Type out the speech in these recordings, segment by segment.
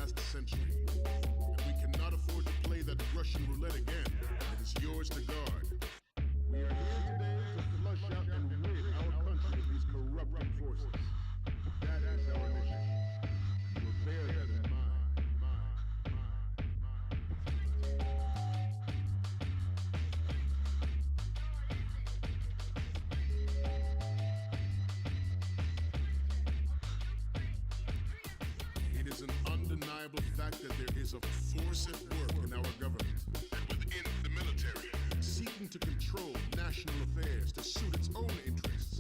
last century, and we cannot afford to play that Russian roulette again. It is yours to guard. We are here today to flush out and rid our country of these corrupting forces. That is our mission. You will bear that in mind. It is an undeniable fact that there is a force at work in our government and within the military, seeking to control national affairs to suit its own interests.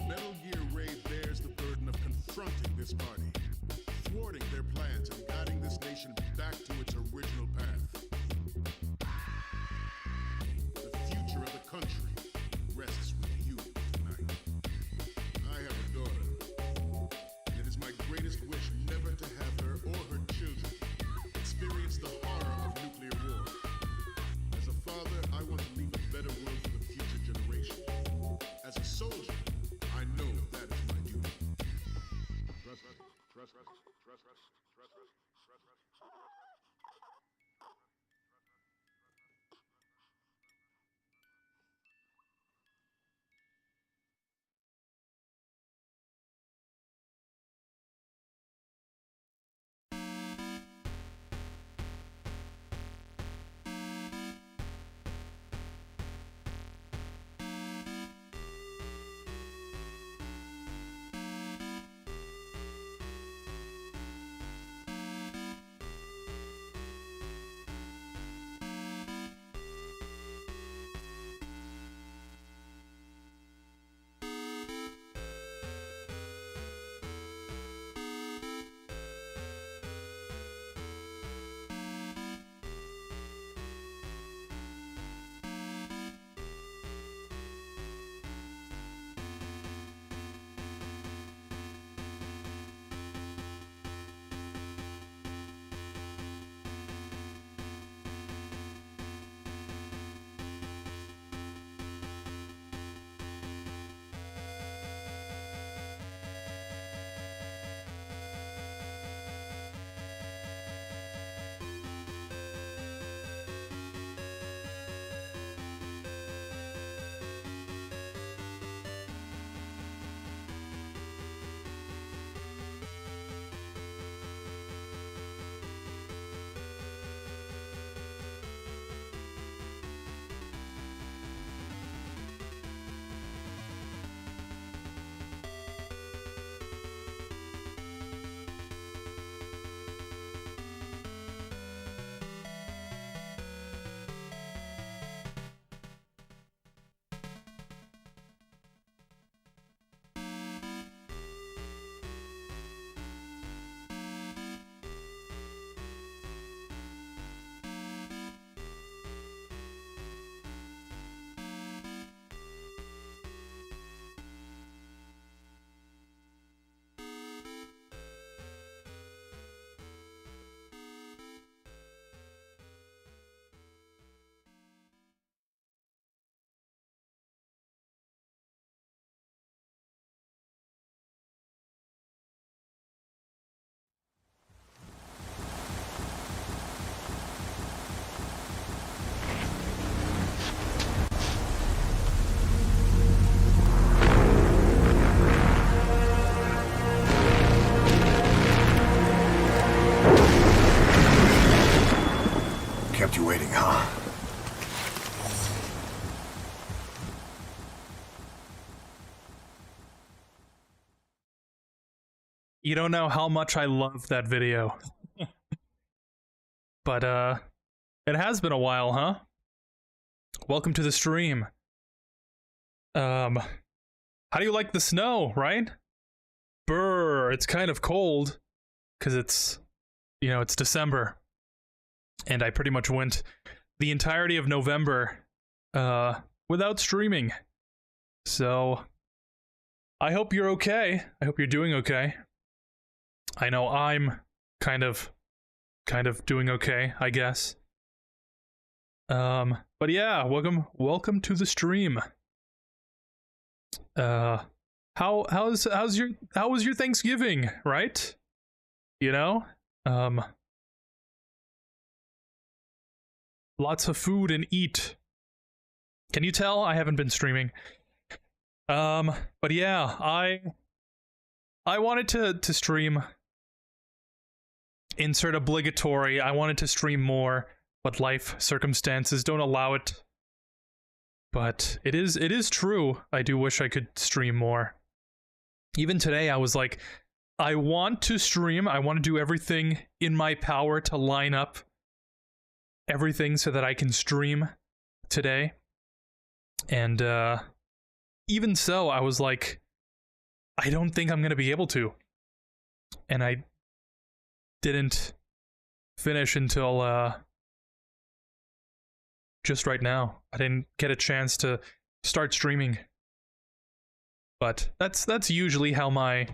Metal Gear Raid bears the burden of confronting this party, thwarting their plans and guiding this nation back to its original path. The future of the country rests with you tonight. I have a daughter. It is my greatest wish never to have her or her children experience the horror of nuclear war. As a father, I want to leave a better world for the future generation. As a soldier, I know that is my duty. Trust me. Trust me. Trust me. Trust me. Trust me. Kept you waiting, huh? You don't know how much I love that video. But, it has been a while, huh? Welcome to the stream. How do you like the snow, right? Brr, it's kind of cold. Because it's, you know, it's December. And I pretty much went the entirety of November, without streaming. So, I hope you're okay. I hope you're doing okay. I know I'm kind of doing okay, I guess. But yeah, welcome to the stream. How was your Thanksgiving, right? you know? Lots of food and eat. Can you tell I haven't been streaming? But yeah, I wanted to stream. Insert obligatory. I wanted to stream more, but life circumstances don't allow it. But it is true. I do wish I could stream more. Even today I was like, I want to stream. I want to do everything in my power to line up everything so that I can stream today. And even so, I was like, I don't think I'm going to be able to. And I didn't finish until just right now. I didn't get a chance to start streaming. But that's usually how my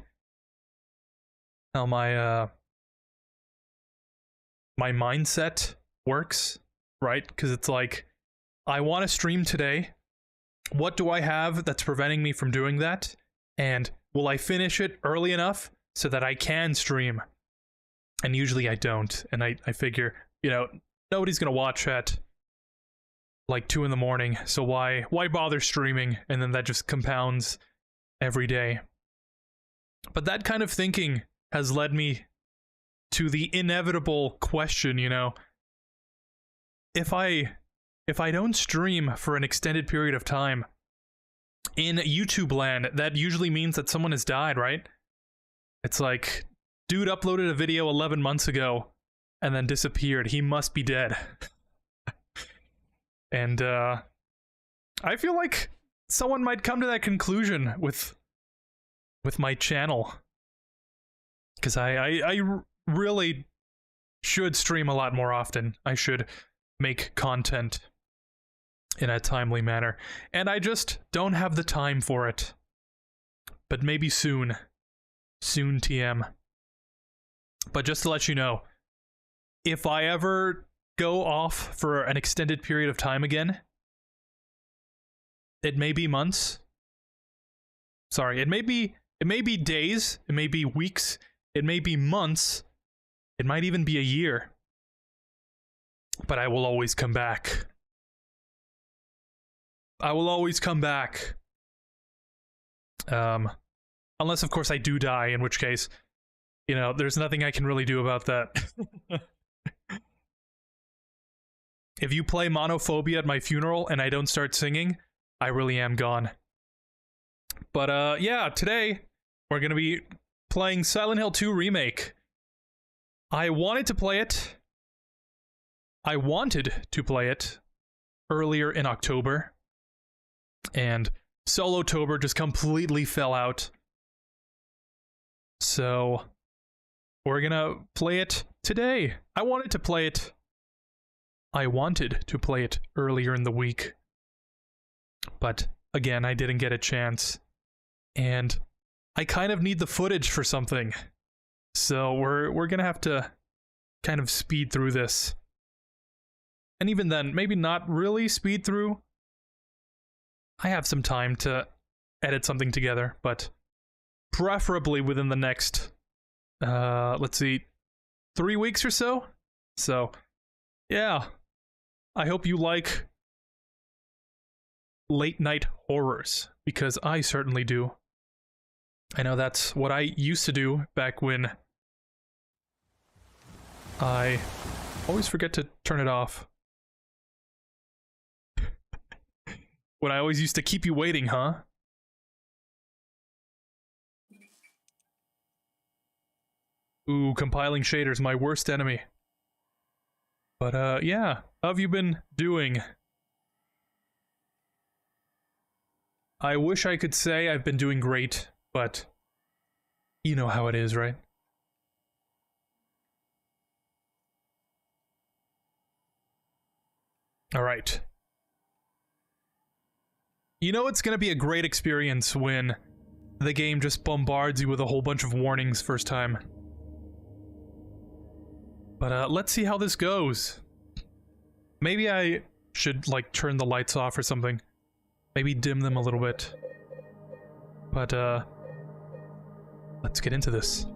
mindset works, right? Because it's like, I want to stream today. What do I have that's preventing me from doing that? And will I finish it early enough so that I can stream? And usually I don't. And I figure, you know, nobody's gonna watch at like 2 in the morning, so why bother streaming? And then that just compounds every day. But that kind of thinking has led me to the inevitable question, you know, if I don't stream for an extended period of time in YouTube land, that usually means that someone has died, right? It's like, dude uploaded a video 11 months ago and then disappeared. He must be dead. And I feel like someone might come to that conclusion with my channel. Because I really should stream a lot more often. I should make content in a timely manner. And I just don't have the time for it. But maybe soon. Soon, TM. But just to let you know, if I ever go off for an extended period of time again, it may be months. Sorry, it may be days, it may be weeks, it may be months, it might even be a year. But I will always come back. I will always come back. Unless, of course, I do die, in which case, you know, there's nothing I can really do about that. If you play Monophobia at my funeral and I don't start singing, I really am gone. But yeah, today we're gonna be playing Silent Hill 2 Remake. I wanted to play it earlier in October, and Solotober just completely fell out. So we're gonna play it today. I wanted to play it earlier in the week, but again, I didn't get a chance, and I kind of need the footage for something, so we're gonna have to kind of speed through this. And even then, maybe not really speed through. I have some time to edit something together, but preferably within the next, let's see, 3 weeks or so? So, yeah. I hope you like late night horrors, because I certainly do. I know that's what I used to do back when I always forget to turn it off. When I always used to keep you waiting, huh? Ooh, compiling shaders, my worst enemy. But yeah, how have you been doing? I wish I could say I've been doing great, but you know how it is, right? Alright. You know it's gonna be a great experience when the game just bombards you with a whole bunch of warnings first time. But let's see how this goes. Maybe I should, like, turn the lights off or something. Maybe dim them a little bit. But let's get into this.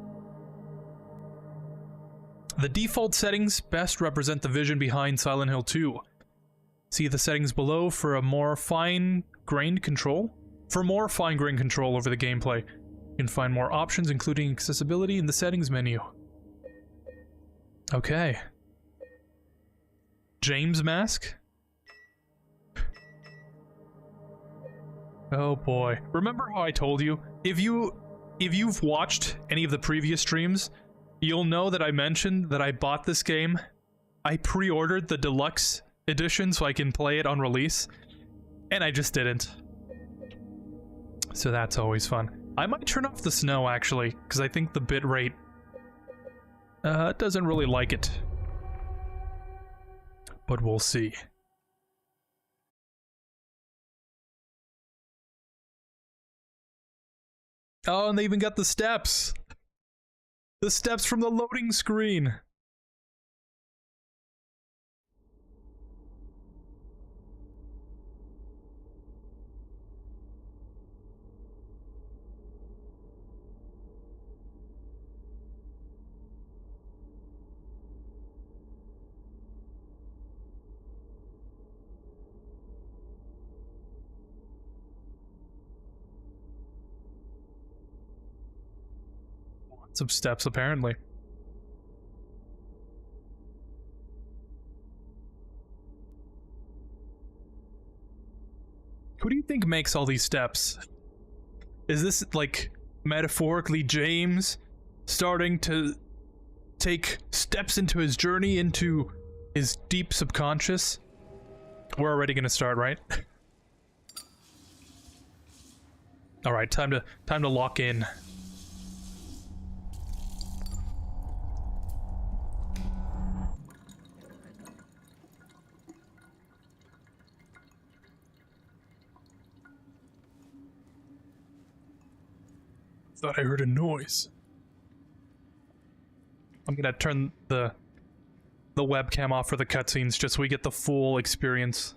The default settings best represent the vision behind Silent Hill 2. See the settings below for a more fine-grained control. For more fine-grained control over the gameplay, you can find more options, including accessibility, in the settings menu. Okay. James mask? Oh boy. Remember how I told you? If you've watched any of the previous streams, you'll know that I mentioned that I bought this game. I pre-ordered the deluxe edition so I can play it on release, and I just didn't. So that's always fun. I might turn off the snow, actually, because I think the bitrate doesn't really like it. But we'll see. Oh, and they even got the steps! The steps from the loading screen! Some steps, apparently. Who do you think makes all these steps? Is this, like, metaphorically James starting to take steps into his journey into his deep subconscious? We're already gonna start, right? Alright, time to lock in. Thought I heard a noise. I'm gonna turn the webcam off for the cutscenes just so we get the full experience.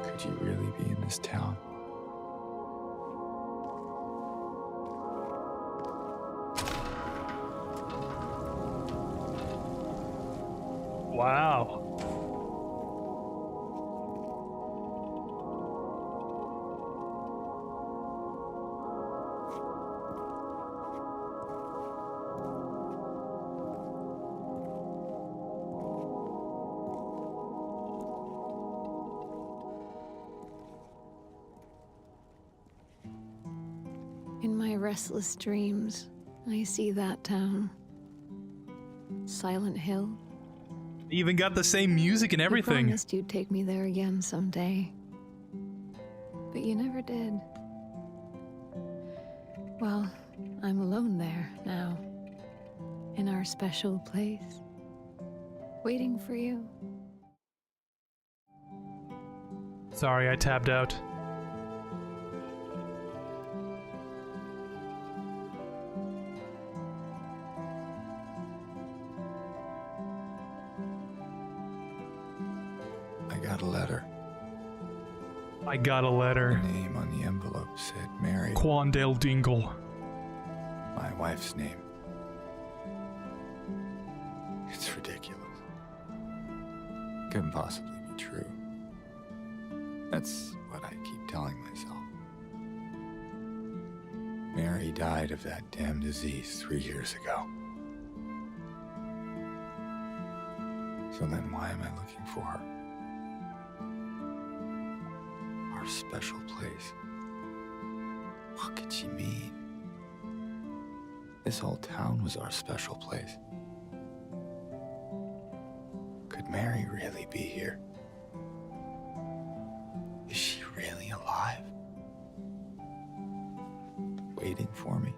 Could you really be in this town? Wow. In my restless dreams, I see that town. Silent Hill. Even got the same music and You everything. promised you'd take me there again someday. But you never did. Well, I'm alone there now. In our special place. Waiting for you. Sorry, I tabbed out. I got a letter. I got a letter. The name on the envelope said Mary, Quandale Dingle. my wife's name. It's ridiculous. Couldn't possibly be true. That's what I keep telling myself. Mary died of that damn disease 3 years ago. So then why am I looking for her? our special place. What could she mean? This whole town was our special place. Could Mary really be here? Is she really alive? Waiting for me?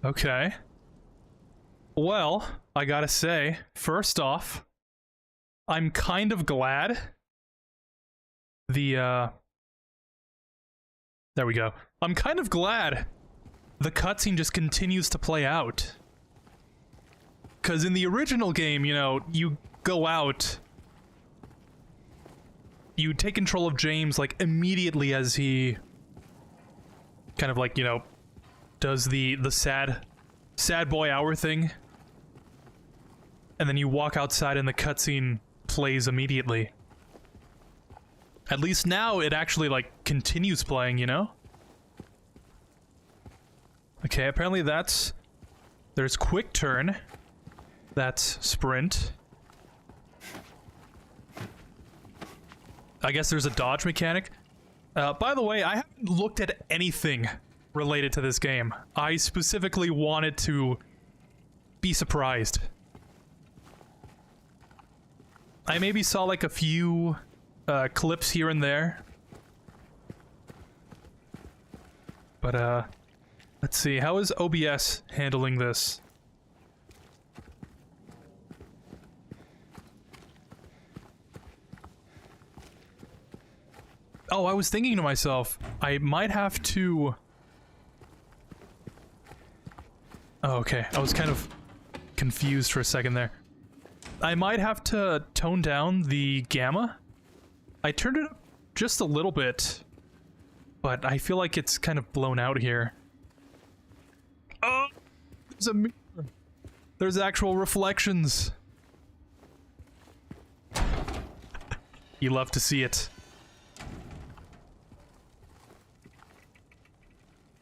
Okay. Well, I gotta say, first off, I'm kind of glad there we go. I'm kind of glad the cutscene just continues to play out. Because in the original game, you know, you go out, you take control of James, like, immediately as he kind of, like, you know, does the sad boy hour thing. And then you walk outside and the cutscene plays immediately. At least now it actually, like, continues playing, you know? Okay, apparently that's... There's quick turn. That's sprint. I guess there's a dodge mechanic. By the way, I haven't looked at anything related to this game. I specifically wanted to be surprised. I maybe saw like a few clips here and there. But let's see, how is OBS handling this? Oh, I was thinking to myself, I might have to... Oh, okay. I was kind of confused for a second there. I might have to tone down the gamma. I turned it up just a little bit, but I feel like it's kind of blown out here. Oh! There's a mirror. There's actual reflections. You love to see it.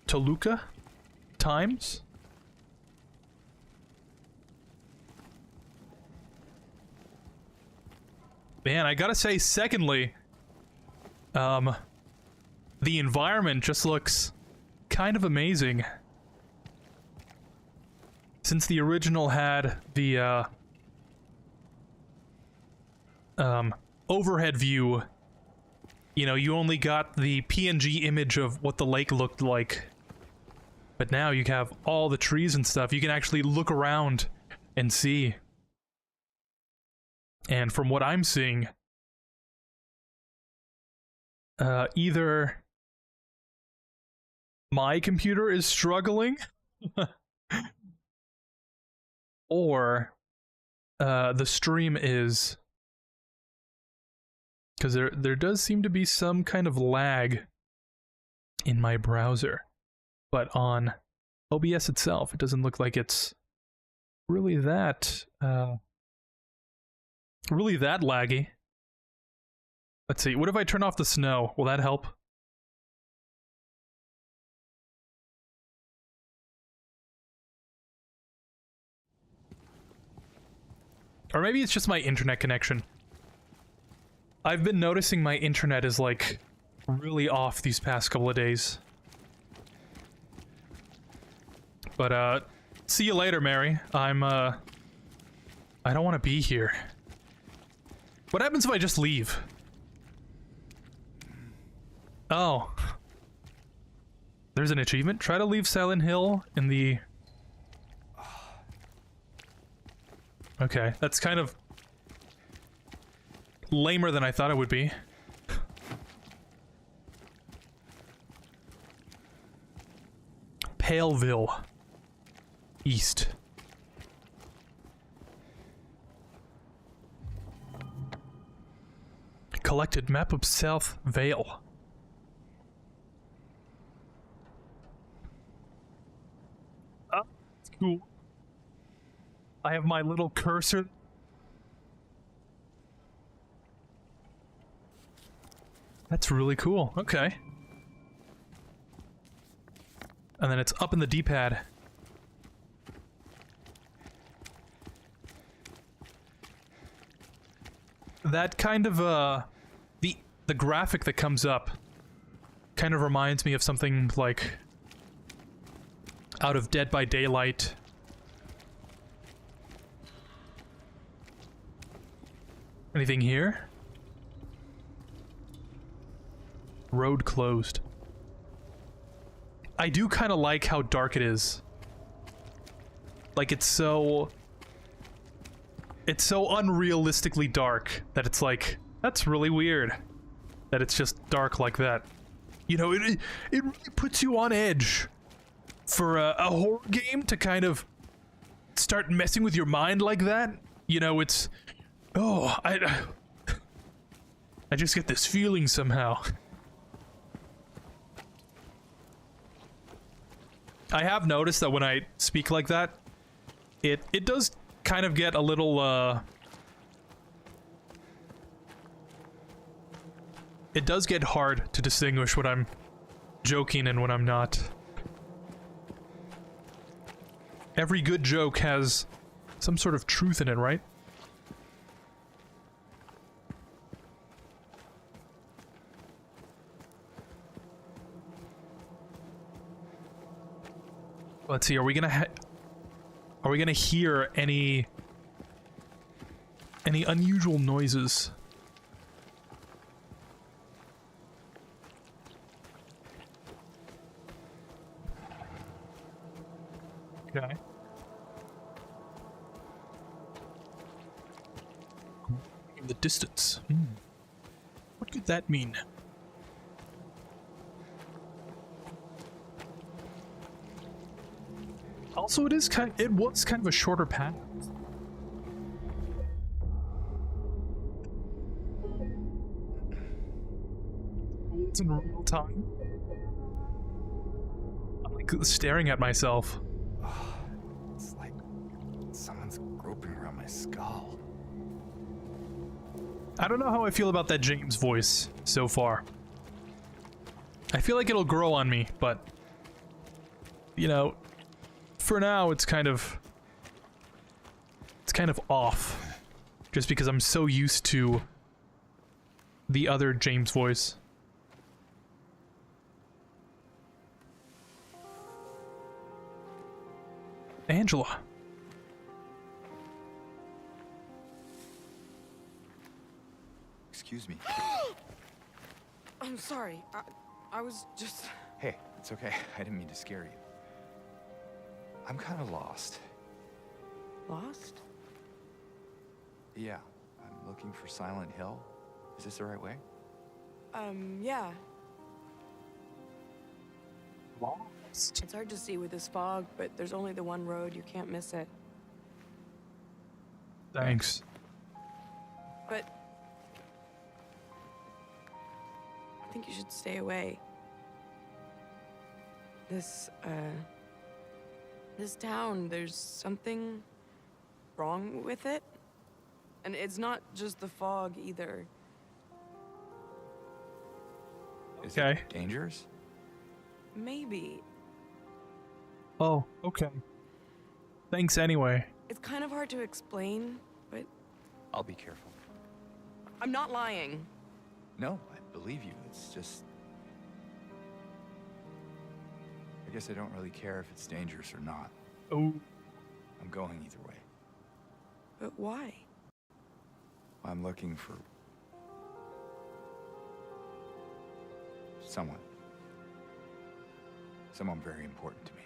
Toluca? Times? Man, I gotta say, secondly, the environment just looks kind of amazing. Since the original had the, overhead view, you know, you only got the PNG image of what the lake looked like. But now you have all the trees and stuff. You can actually look around and see. And from what I'm seeing, either my computer is struggling, or the stream is, because there does seem to be some kind of lag in my browser, but on OBS itself, it doesn't look like it's really that laggy. Let's see, what if I turn off the snow? Will that help? Or maybe it's just my internet connection. I've been noticing my internet is, like, really off these past couple of days. But, see you later, Mary. I don't want to be here. What happens if I just leave? Oh. There's an achievement. Try to leave Silent Hill in the... Okay, that's kind of lamer than I thought it would be. Paleville. East. Collected map of South Vale. Oh, that's cool. I have my little cursor. That's really cool. Okay. And then it's up in the D-pad. That kind of, the graphic that comes up kind of reminds me of something like out of Dead by Daylight. Anything here? Road closed. I do kind of like how dark it is. Like, it's so unrealistically dark that it's like, that's really weird that it's just dark like that. You know, it really puts you on edge for a horror game to kind of start messing with your mind like that. You know, it's, oh, I just get this feeling somehow. I have noticed that when I speak like that, it does kind of get a little, it does get hard to distinguish when I'm joking and when I'm not. Every good joke has some sort of truth in it, right? Let's see, are we gonna hear any unusual noises? Okay. In the distance. What could that mean? Also, it was kind of a shorter path. It's in real time. I'm like staring at myself. It's like someone's groping around my skull. I don't know how I feel about that James voice so far. I feel like it'll grow on me, but you know, for now it's kind of off. Just because I'm so used to the other James voice. Angela. Excuse me. I'm sorry. I was just... Hey, it's okay. I didn't mean to scare you. I'm kind of lost. Lost? Yeah, I'm looking for Silent Hill. Is this the right way? Yeah. Lost. It's hard to see with this fog, but there's only the one road. You can't miss it. Thanks. But... I think you should stay away. This town, there's something wrong with it. And it's not just the fog, either. Is Okay. it dangerous? Maybe. Oh, okay. Thanks anyway. It's kind of hard to explain, but I'll be careful. I'm not lying. No, I believe you. It's just... I guess I don't really care if it's dangerous or not. Oh. I'm going either way. But why? I'm looking for... someone. Someone very important to me.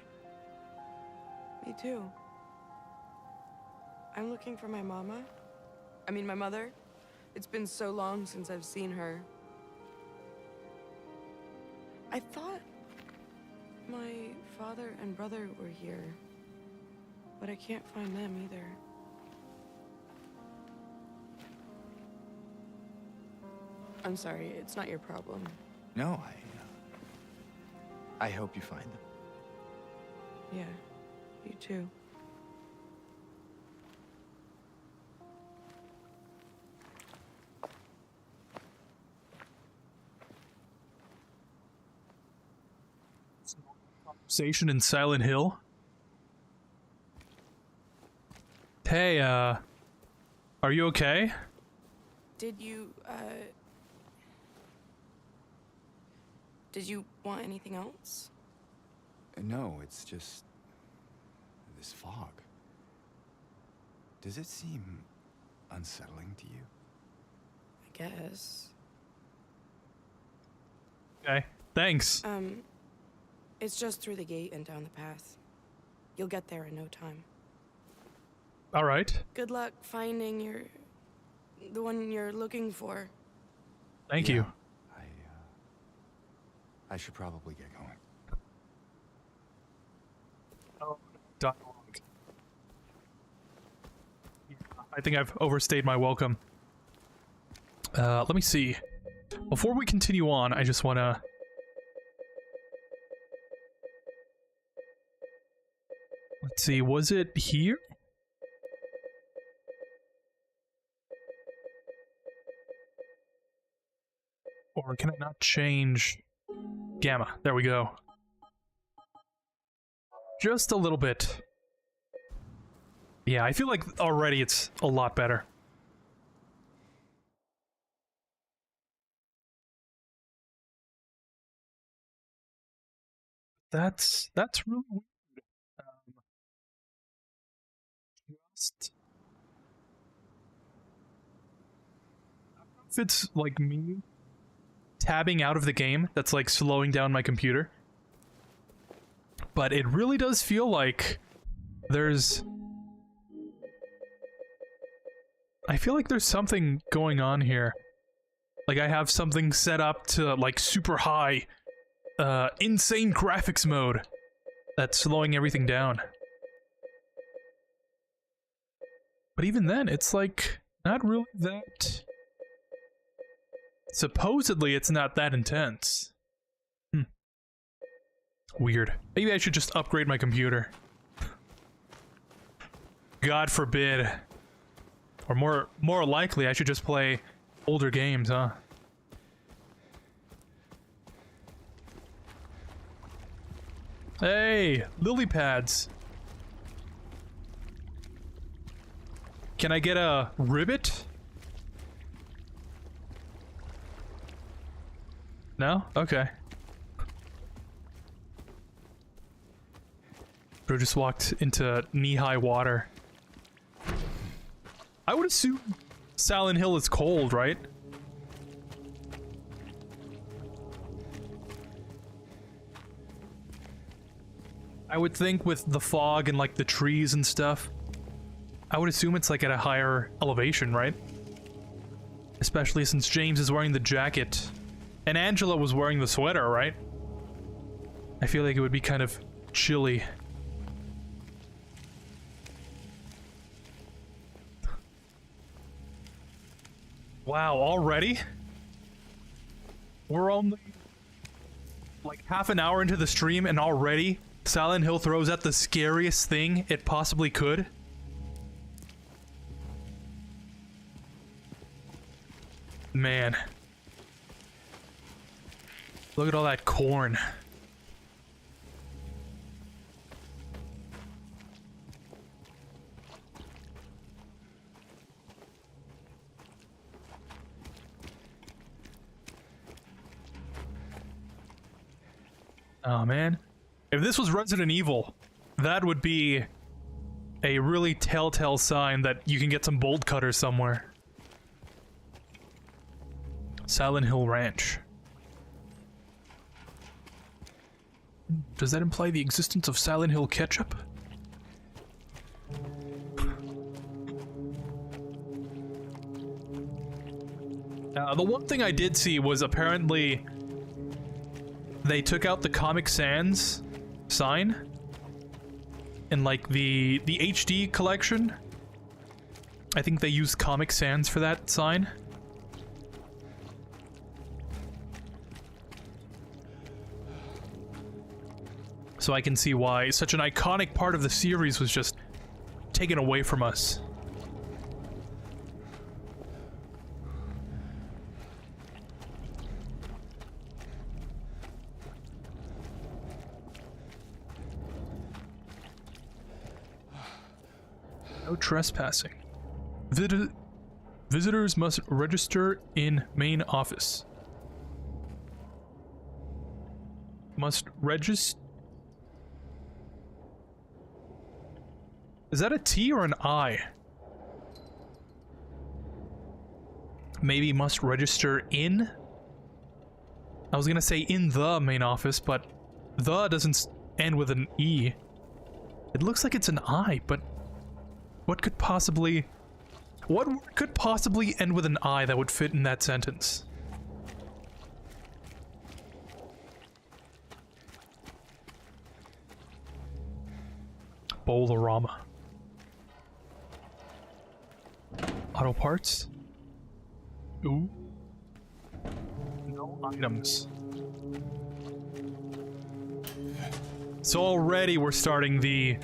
Me too. I'm looking for my mama. I mean, my mother. It's been so long since I've seen her. I thought my father and brother were here, but I can't find them either. I'm sorry, it's not your problem. No, I hope you find them. Yeah, you too. conversation in Silent Hill. Hey, are you okay? Did you want anything else? No, it's just this fog. Does it seem unsettling to you? I guess. Okay, thanks. It's just through the gate and down the path. You'll get there in no time. All right. Good luck finding the one you're looking for. Thank you. I should probably get going. Oh, dialogue. Yeah, I think I've overstayed my welcome. Let me see. Before we continue on, I just wanna... Let's see, was it here? Or can I not change... Gamma, there we go. Just a little bit. Yeah, I feel like already it's a lot better. That's really weird. Just... I don't know if it's like me tabbing out of the game that's like slowing down my computer. But it really does feel like there's... I feel like there's something going on here. Like I have something set up to like super high, insane graphics mode that's slowing everything down. But even then, it's like not really that... Supposedly, it's not that intense. Weird. Maybe I should just upgrade my computer. God forbid. Or more likely, I should just play older games, huh? Hey, lily pads. Can I get a ribbit? No? Okay. Bro just walked into knee-high water. I would assume Silent Hill is cold, right? I would think with the fog and like the trees and stuff, I would assume it's like at a higher elevation, right? Especially since James is wearing the jacket and Angela was wearing the sweater, right? I feel like it would be kind of chilly. Wow, already? We're only like half an hour into the stream and already Silent Hill throws out the scariest thing it possibly could? Man. Look at all that corn. Oh man. If this was Resident Evil, that would be a really telltale sign that you can get some bolt cutters somewhere. Silent Hill Ranch. Does that imply the existence of Silent Hill ketchup? The one thing I did see was apparently they took out the Comic Sans sign in like the HD collection. I think they used Comic Sans for that sign. So I can see why such an iconic part of the series was just taken away from us. No trespassing. Visitors must register in main office. Must register. Is that a T or an I? Maybe must register in? I was gonna say in the main office, but the doesn't end with an E. It looks like it's an I, but what could possibly end with an I that would fit in that sentence? Bowl-orama. Auto parts? Ooh. No items. So already we're starting the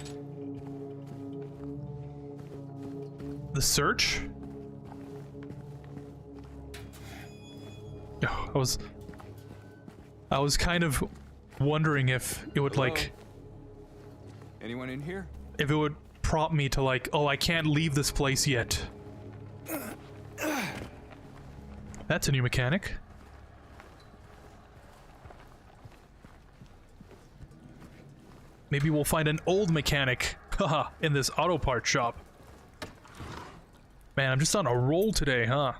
search? Oh, I was kind of wondering if it would like... Anyone in here? If it would prompt me to like, oh, I can't leave this place yet. That's a new mechanic. Maybe we'll find an old mechanic, haha, in this auto part shop. Man, I'm just on a roll today, huh?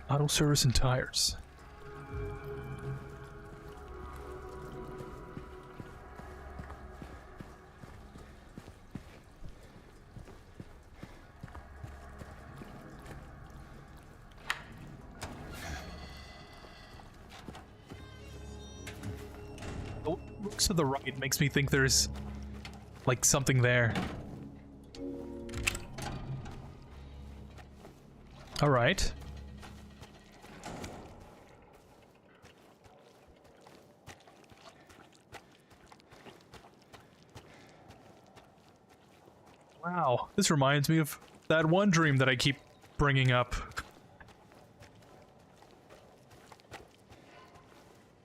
Auto service and tires. The looks to the right makes me think there's like something there. All right. Wow, this reminds me of that one dream that I keep bringing up.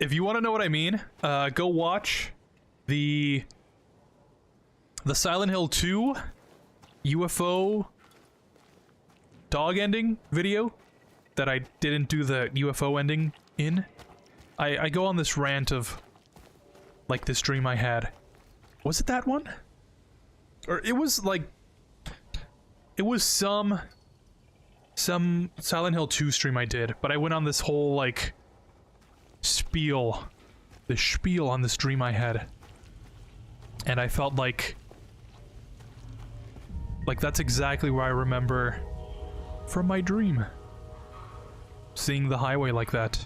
If you want to know what I mean, go watch the Silent Hill 2 UFO dog ending video that I didn't do the UFO ending in. I go on this rant of like this dream I had. Was it that one? Or it was like, it was some Silent Hill 2 stream I did, but I went on this whole like spiel on this dream I had, and I felt like that's exactly where I remember from my dream, seeing the highway like that.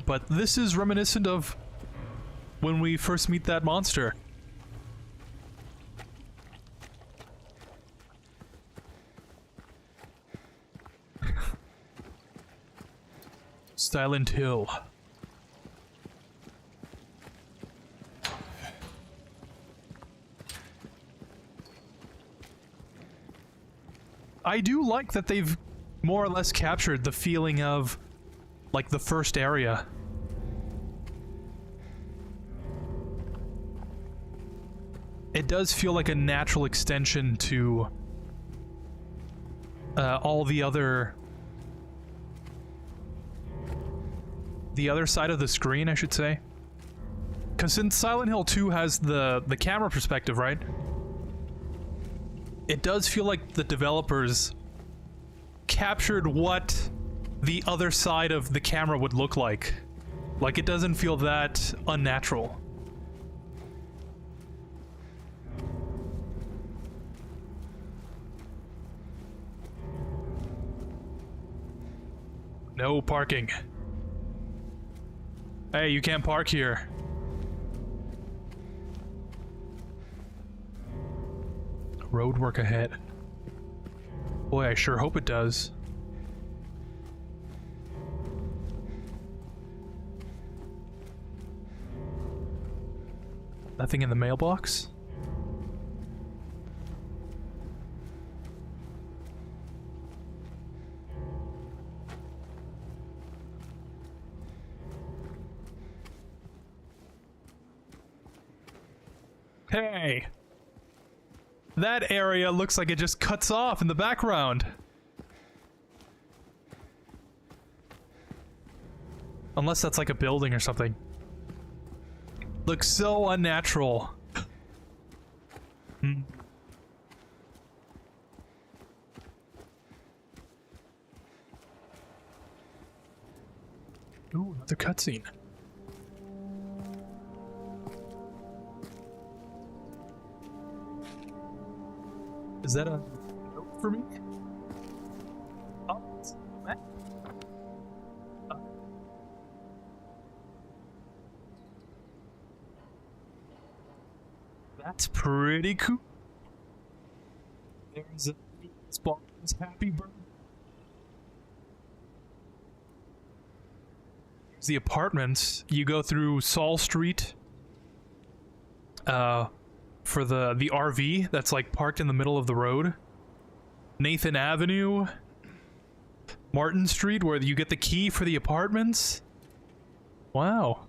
But this is reminiscent of when we first meet that monster. Silent Hill. I do like that they've more or less captured the feeling of like the first area. It does feel like a natural extension to all the other side of the screen, I should say. Because since Silent Hill 2 has the camera perspective, right? It does feel like the developers captured what the other side of the camera would look like. Like, it doesn't feel that unnatural. No parking. Hey, you can't park here. Road work ahead. Boy, I sure hope it does. Nothing in the mailbox? Hey. That area looks like it just cuts off in the background. Unless that's like a building or something. Looks so unnatural. Ooh, another cutscene. Is that a note for me? Oh, it's a map. That's pretty cool. There's a Spawn's happy birthday. There's the apartments. You go through Saul Street. For the RV that's like parked in the middle of the road. Nathan Avenue. Martin Street, where you get the key for the apartments. Wow.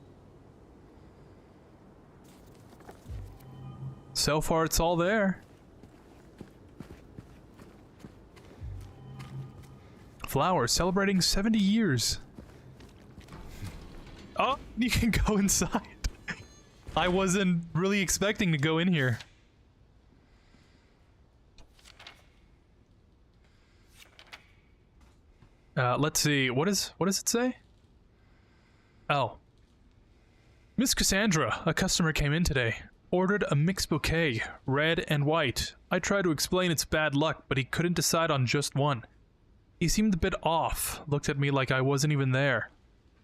So far, it's all there. Flowers celebrating 70 years. Oh, you can go inside. I wasn't really expecting to go in here. Let's see. What does it say? Oh. Miss Cassandra, a customer came in today. Ordered a mixed bouquet, red and white. I tried to explain it's bad luck, but he couldn't decide on just one. He seemed a bit off, looked at me like I wasn't even there.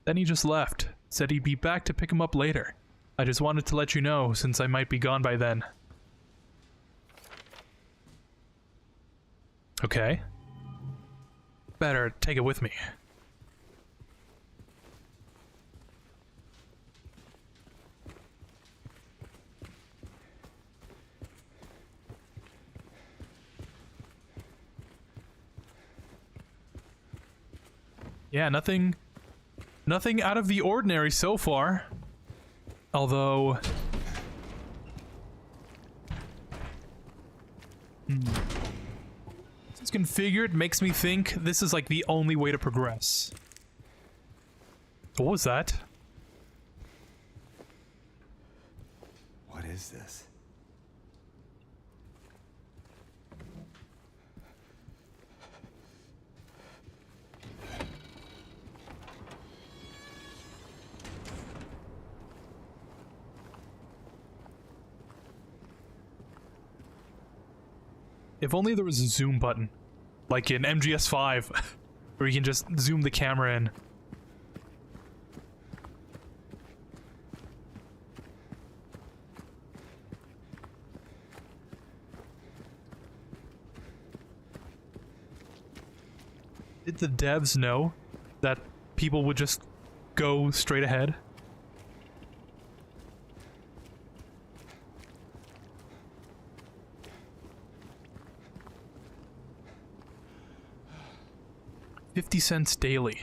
Then he just left, said he'd be back to pick him up later. I just wanted to let you know, since I might be gone by then. Okay. Better take it with me. Yeah, nothing out of the ordinary so far. Although... It's configured, makes me think this is like the only way to progress. What was that? What is this? If only there was a zoom button, like in MGS5, where you can just zoom the camera in. Did the devs know that people would just go straight ahead? $0.50 daily.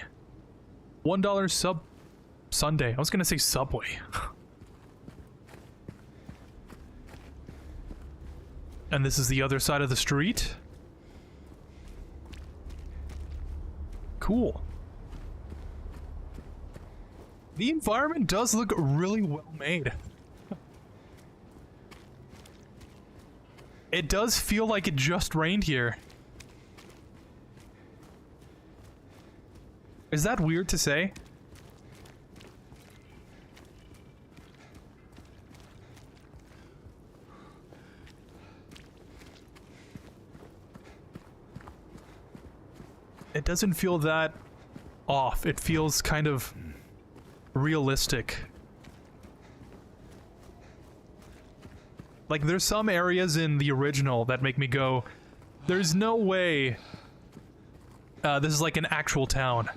$1 sub Sunday. I was gonna say Subway. And this is the other side of the street? Cool. The environment does look really well made. It does feel like it just rained here. Is that weird to say? It doesn't feel that off. It feels kind of realistic. Like, there's some areas in the original that make me go, there's no way this is like an actual town.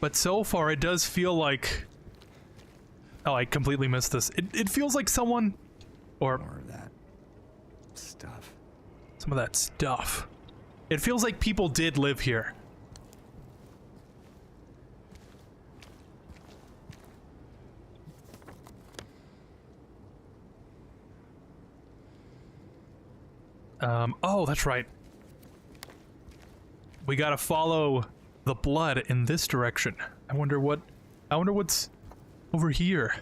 But so far, it does feel like... Oh, I completely missed this. It feels like someone... Or... More of that stuff. Some of that stuff. It feels like people did live here. Oh, that's right. We gotta follow the blood in this direction. I wonder what's over here.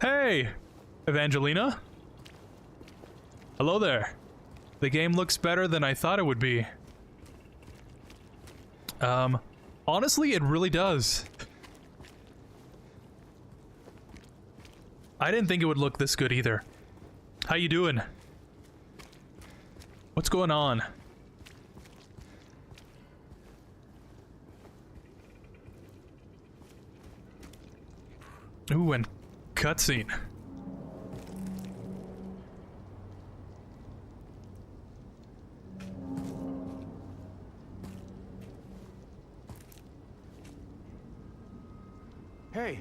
Hey, Evangelina. Hello there. The game looks better than I thought it would be. Honestly, it really does. I didn't think it would look this good either. How you doing? What's going on? Ooh, and cutscene. Hey,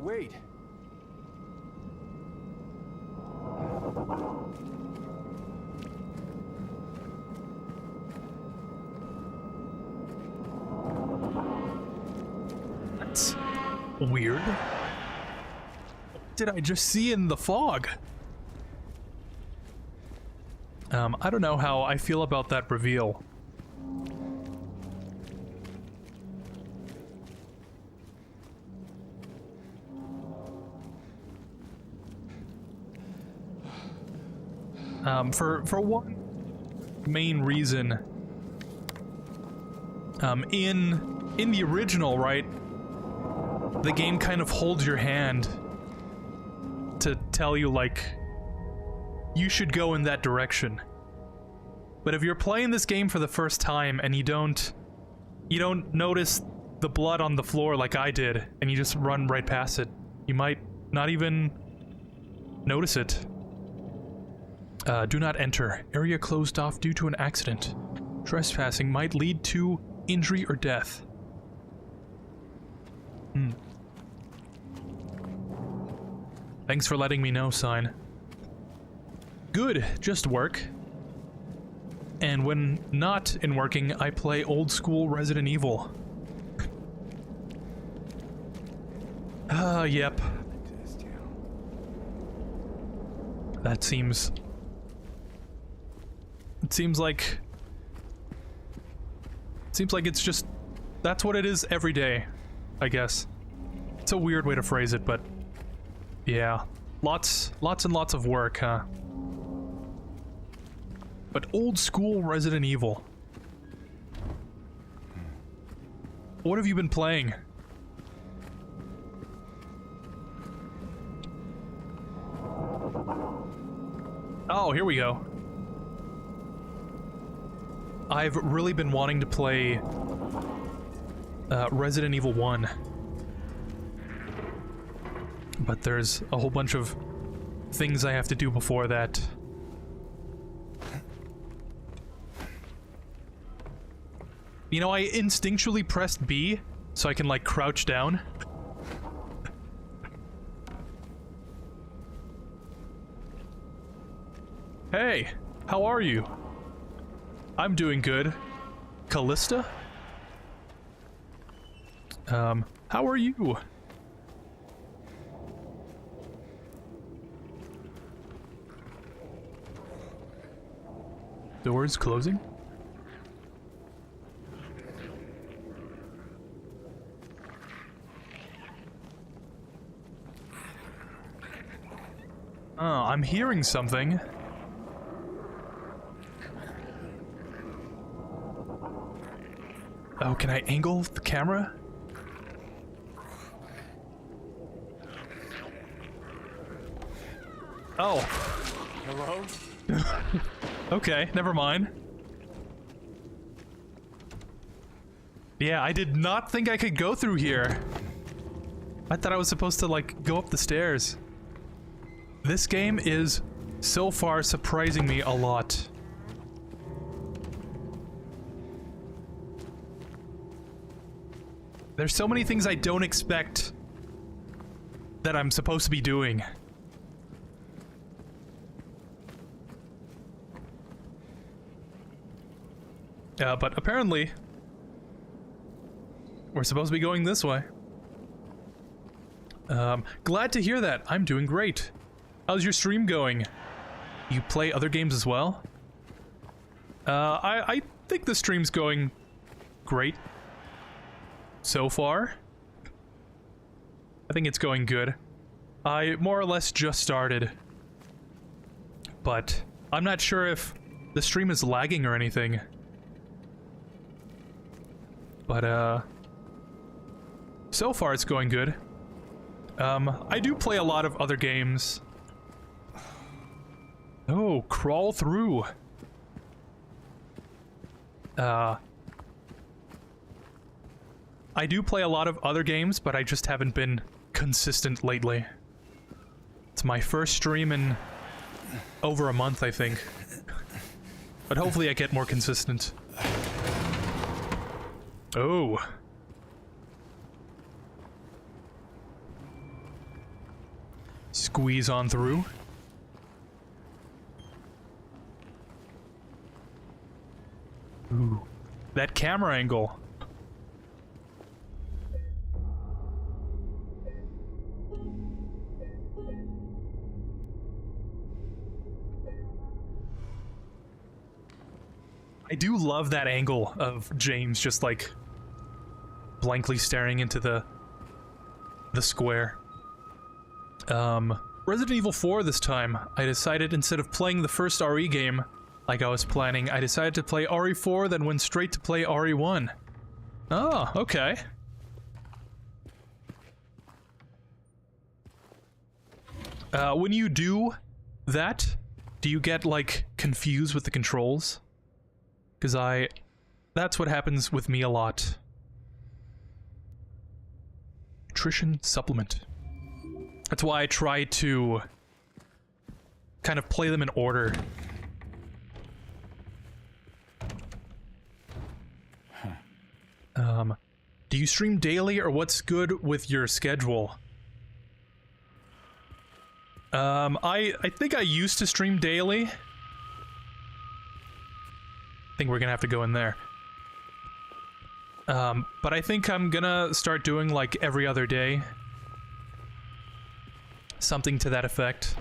wait. That's weird. What did I just see in the fog? I don't know how I feel about that reveal. For one main reason, in the original, right, the game kind of holds your hand to tell you, like, you should go in that direction. But if you're playing this game for the first time and you don't notice the blood on the floor like I did, and you just run right past it, you might not even notice it. Do not enter. Area closed off due to an accident. Trespassing might lead to injury or death. Thanks for letting me know, sign. Good, just work. And when not in working, I play old school Resident Evil. Yep. That seems... It seems like it's just... That's what it is every day, I guess. It's a weird way to phrase it, but... Yeah. Lots and lots of work, huh? But old school Resident Evil. What have you been playing? Oh, here we go. I've really been wanting to play Resident Evil 1. But there's a whole bunch of things I have to do before that. You know, I instinctually pressed B so I can, like, crouch down. Hey, how are you? I'm doing good. Callista? How are you? Doors closing? Oh, I'm hearing something. Oh, can I angle the camera? Oh. Hello? Okay, never mind. Yeah, I did not think I could go through here. I thought I was supposed to, like, go up the stairs. This game is, so far, surprising me a lot. There's so many things I don't expect that I'm supposed to be doing. But apparently, we're supposed to be going this way. Glad to hear that. I'm doing great. How's your stream going? You play other games as well? I think the stream's going great so far. I think it's going good. I more or less just started, but I'm not sure if the stream is lagging or anything. But so far it's going good. I do play a lot of other games. Oh, crawl through. I do play a lot of other games, but I just haven't been consistent lately. It's my first stream in over a month, I think. But hopefully I get more consistent. Oh. Squeeze on through. Ooh. That camera angle. I do love that angle of James just like blankly staring into the square. Resident Evil 4 this time. I decided instead of playing the first RE game like I was planning, I decided to play RE4, then went straight to play RE1. Oh, okay. When you do that, do you get like confused with the controls? Because that's what happens with me a lot. Nutrition supplement. That's why I try to kind of play them in order. Do you stream daily or what's good with your schedule? I think I used to stream daily. I think we're gonna have to go in there. But I think I'm gonna start doing like every other day. Something to that effect.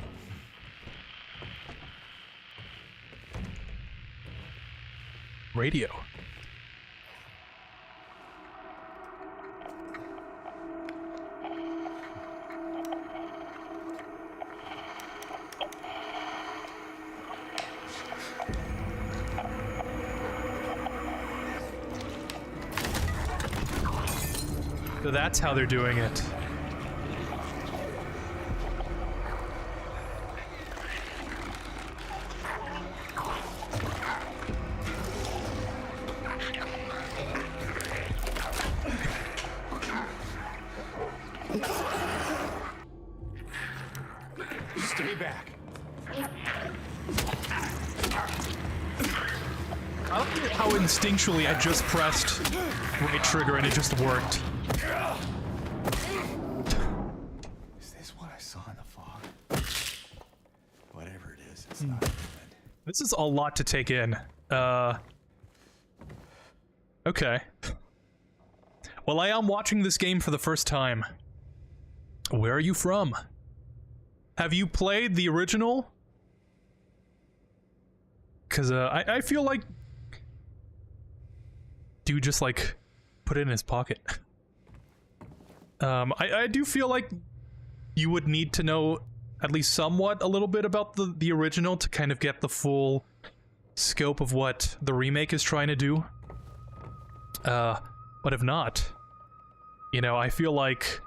Radio. So that's how they're doing it. Stay back. I like how instinctually I just pressed right trigger and it just worked. Is this what I saw in the fog? Whatever it is, it's not good. This is a lot to take in. Okay. Well, I am watching this game for the first time. Where are you from? Have you played the original? Because, I feel like... Dude just, like, put it in his pocket. I do feel like you would need to know at least somewhat a little bit about the original to kind of get the full scope of what the remake is trying to do. But if not, you know, I feel like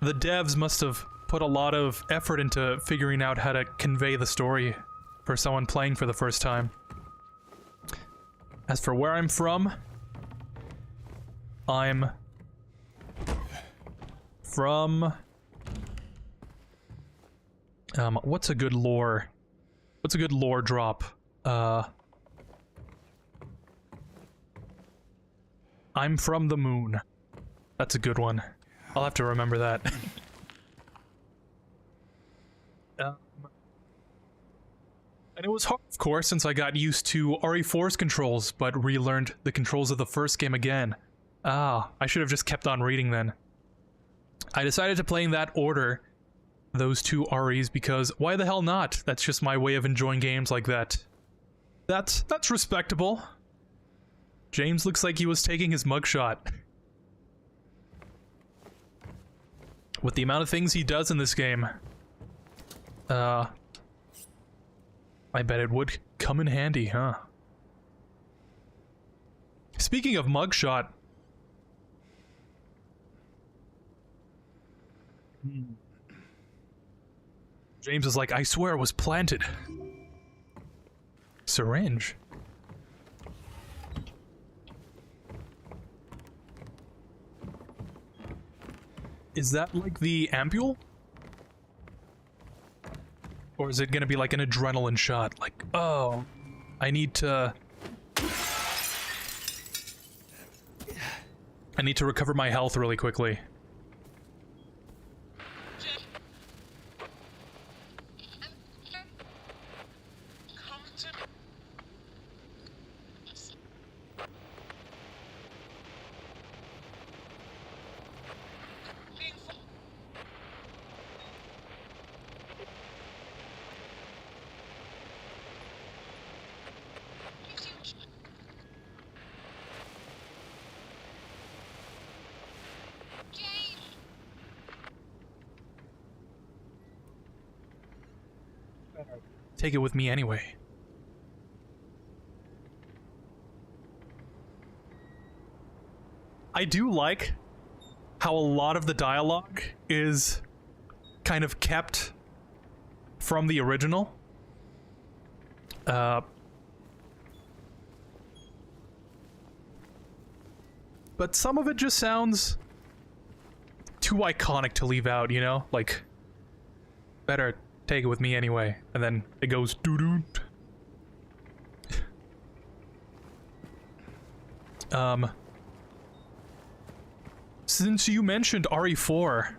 the devs must have put a lot of effort into figuring out how to convey the story for someone playing for the first time. As for where I'm from, I'm from... what's a good lore? What's a good lore drop? I'm from the moon. That's a good one. I'll have to remember that. And it was hard, of course, since I got used to RE4's controls, but relearned the controls of the first game again. Ah, I should have just kept on reading then. I decided to play in that order those two REs because why the hell not? That's just my way of enjoying games like that. That's respectable. James looks like he was taking his mugshot. With the amount of things he does in this game, I bet it would come in handy, huh? Speaking of mugshot, James is like, I swear it was planted. Syringe. Is that like the ampule? Or is it gonna be like an adrenaline shot? Like, oh, I need to recover my health really quickly. Take it with me anyway. I do like how a lot of the dialogue is kind of kept from the original. But some of it just sounds too iconic to leave out, you know? Like, better take it with me anyway. And then it goes doo-doo. Since you mentioned RE4,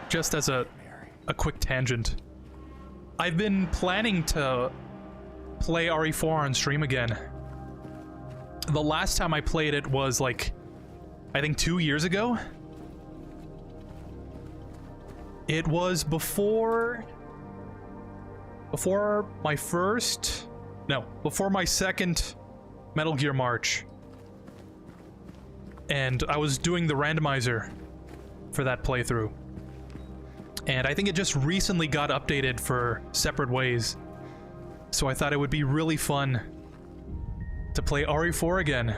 just as a quick tangent, I've been planning to play RE4 on stream again. The last time I played it was like, I think 2 years ago. It was before my second Metal Gear March. And I was doing the randomizer for that playthrough. And I think it just recently got updated for Separate Ways. So I thought it would be really fun to play RE4 again.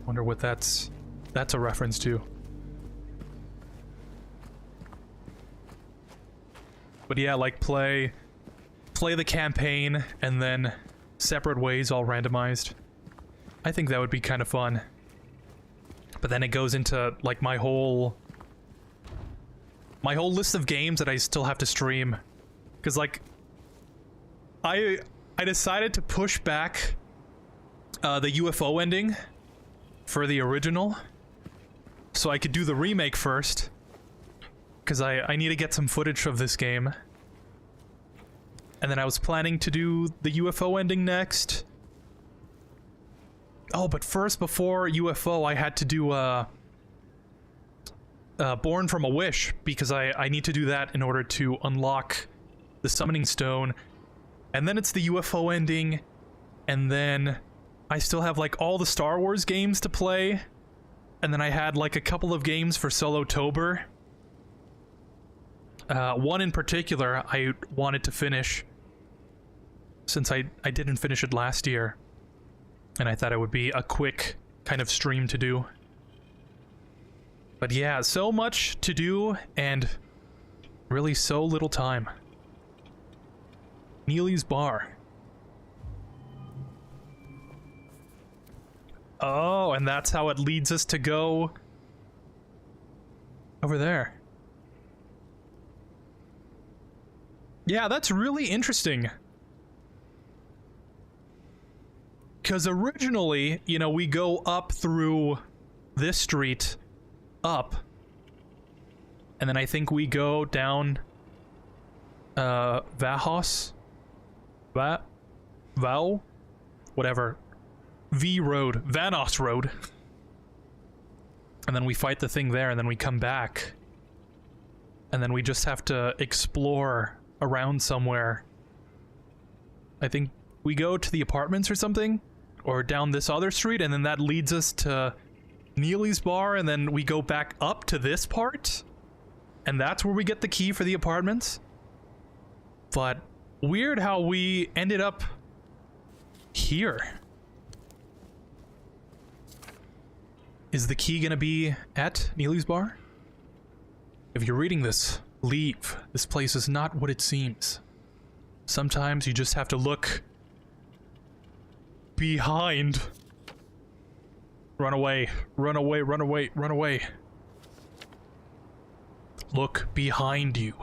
Wonder what that's a reference to. But yeah, like play the campaign and then Separate Ways all randomized. I think that would be kind of fun. But then it goes into like my whole list of games that I still have to stream. Cause like I decided to push back the UFO ending for the original so I could do the remake first. Cause I need to get some footage of this game. And then I was planning to do the UFO ending next. Oh, but first, before UFO, I had to do Born from a Wish, because I need to do that in order to unlock the Summoning Stone. And then it's the UFO ending, and then I still have like all the Star Wars games to play. And then I had like a couple of games for Solo-tober. One in particular I wanted to finish, since I didn't finish it last year. And I thought it would be a quick kind of stream to do. But yeah, so much to do, and really so little time. Neely's Bar. Oh, and that's how it leads us to go over there. Yeah, that's really interesting. Because originally, you know, we go up through this street, up, and then I think we go down Vahos? Val? Whatever. V Road. Vanos Road. And then we fight the thing there, and then we come back. And then we just have to explore around somewhere. I think we go to the apartments or something? Or down this other street, and then that leads us to Neely's bar, and then we go back up to this part? And that's where we get the key for the apartments? But weird how we ended up here. Is the key gonna be at Neely's bar? If you're reading this, leave. This place is not what it seems. Sometimes you just have to look behind. Run away, run away, run away, run away. Look behind you.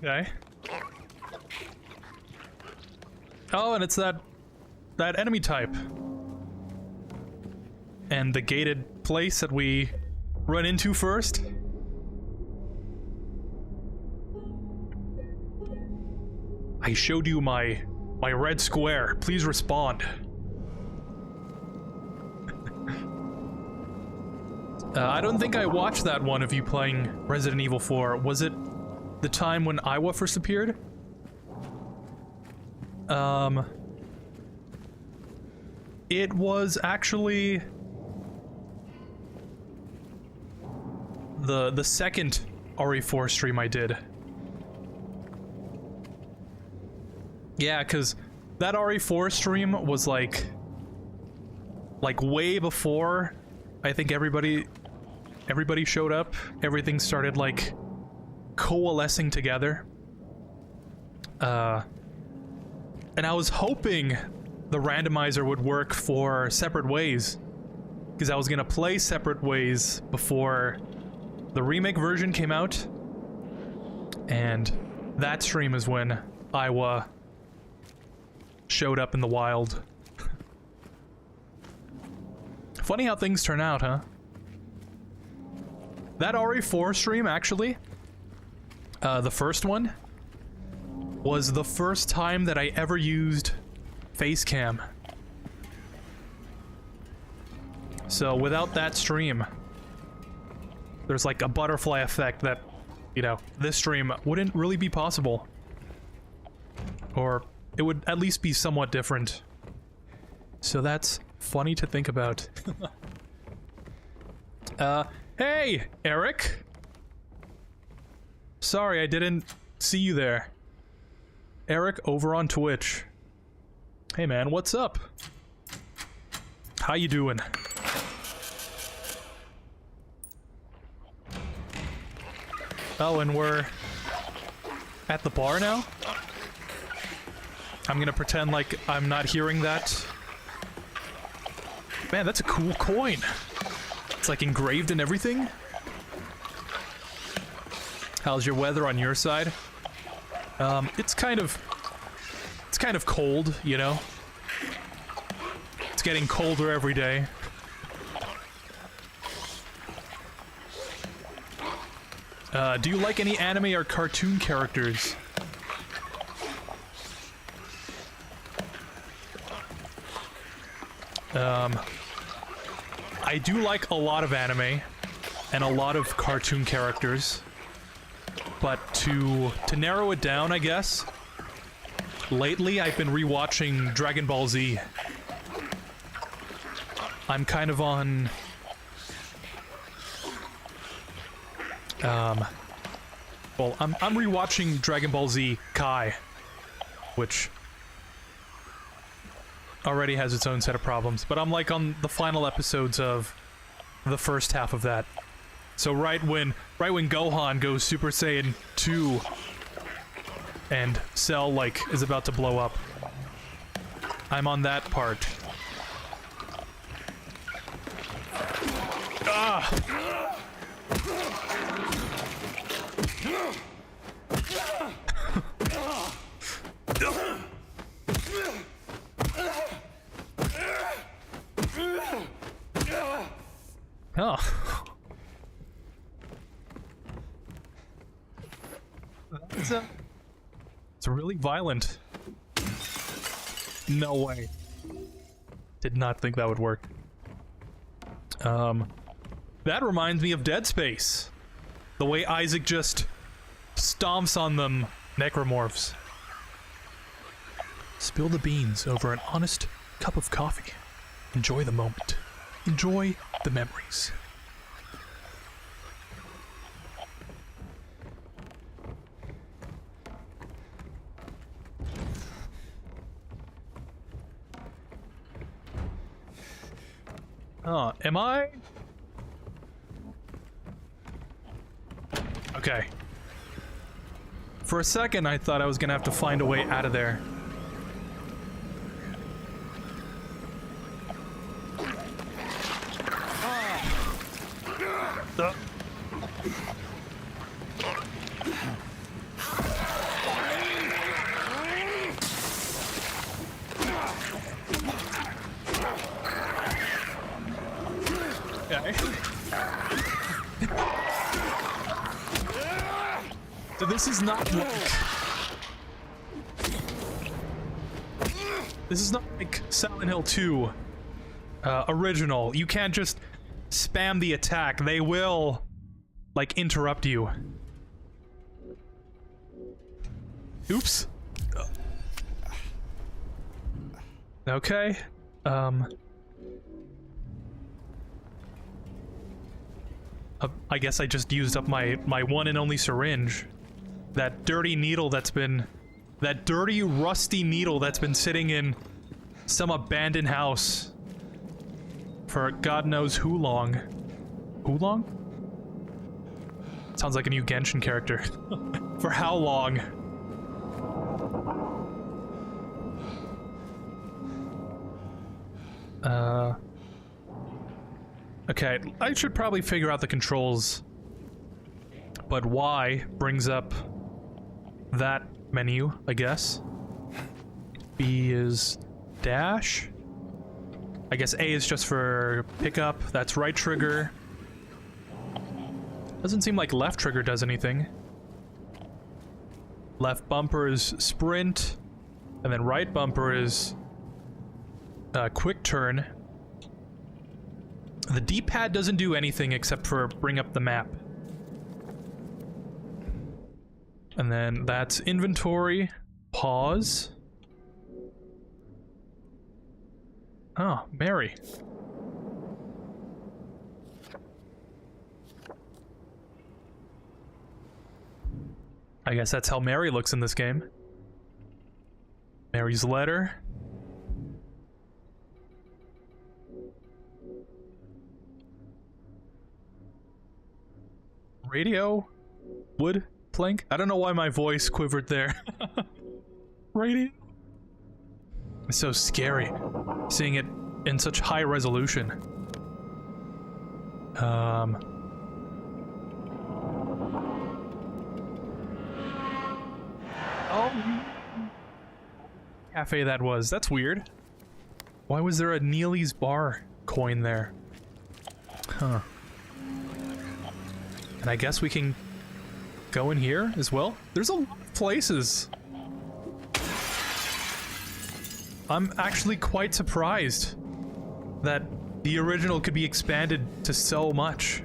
Okay. Oh, and it's that enemy type. And the gated place that we run into first. I showed you my red square. Please respond. I don't think I watched that one of you playing Resident Evil 4. Was it the time when Iowa first appeared? It was actually the second RE4 stream I did. Yeah, because that RE4 stream was like way before I think everybody showed up. Everything started like coalescing together. And I was hoping the randomizer would work for Separate Ways, because I was gonna play Separate Ways before the remake version came out, and that stream is when Iowa showed up in the wild. Funny how things turn out, huh? That RE4 stream, actually, the first one, was the first time that I ever used Facecam. So without that stream, there's like a butterfly effect that, you know, this stream wouldn't really be possible. Or it would at least be somewhat different. So that's funny to think about. Hey, Eric! Sorry, I didn't see you there. Eric over on Twitch. Hey man, what's up? How you doing? Oh, and we're at the bar now? I'm gonna pretend like I'm not hearing that. Man, that's a cool coin. It's like engraved and everything. How's your weather on your side? It's kind of cold, you know? It's getting colder every day. Do you like any anime or cartoon characters? I do like a lot of anime and a lot of cartoon characters, but to narrow it down, I guess, lately I've been rewatching Dragon Ball Z. I'm kind of on well, I'm rewatching Dragon Ball Z Kai, which already has its own set of problems, but I'm like on the final episodes of the first half of that. So right when Gohan goes Super Saiyan 2 and Cell like is about to blow up, I'm on that part. Ah! Oh. It's really violent. No way. Did not think that would work. That reminds me of Dead Space. The way Isaac just stomps on them necromorphs. Spill the beans over an honest cup of coffee. Enjoy the moment. Enjoy the memories. Am I? Okay. For a second, I thought I was gonna have to find a way out of there. Okay. So this is not like... This is not like Silent Hill 2 original. You can't just spam the attack. They will, like, interrupt you. Oops. Okay. I guess I just used up my one and only syringe. That dirty needle that's been... That dirty, rusty needle that's been sitting in some abandoned house for God knows who long. Who long? Sounds like a new Genshin character. For how long? Okay, I should probably figure out the controls. But Y brings up that menu, I guess. B is dash. I guess A is just for pickup. That's right trigger. Doesn't seem like left trigger does anything. Left bumper is sprint. And then right bumper is quick turn. The D-pad doesn't do anything except for bring up the map. And then that's inventory, pause. Oh, Mary. I guess that's how Mary looks in this game. Mary's letter. Radio? Wood? Plank? I don't know why my voice quivered there. Radio? It's so scary seeing it in such high resolution. Oh, cafe that was. That's weird. Why was there a Neely's Bar coin there? Huh. And I guess we can go in here as well. There's a lot of places. I'm actually quite surprised that the original could be expanded to so much.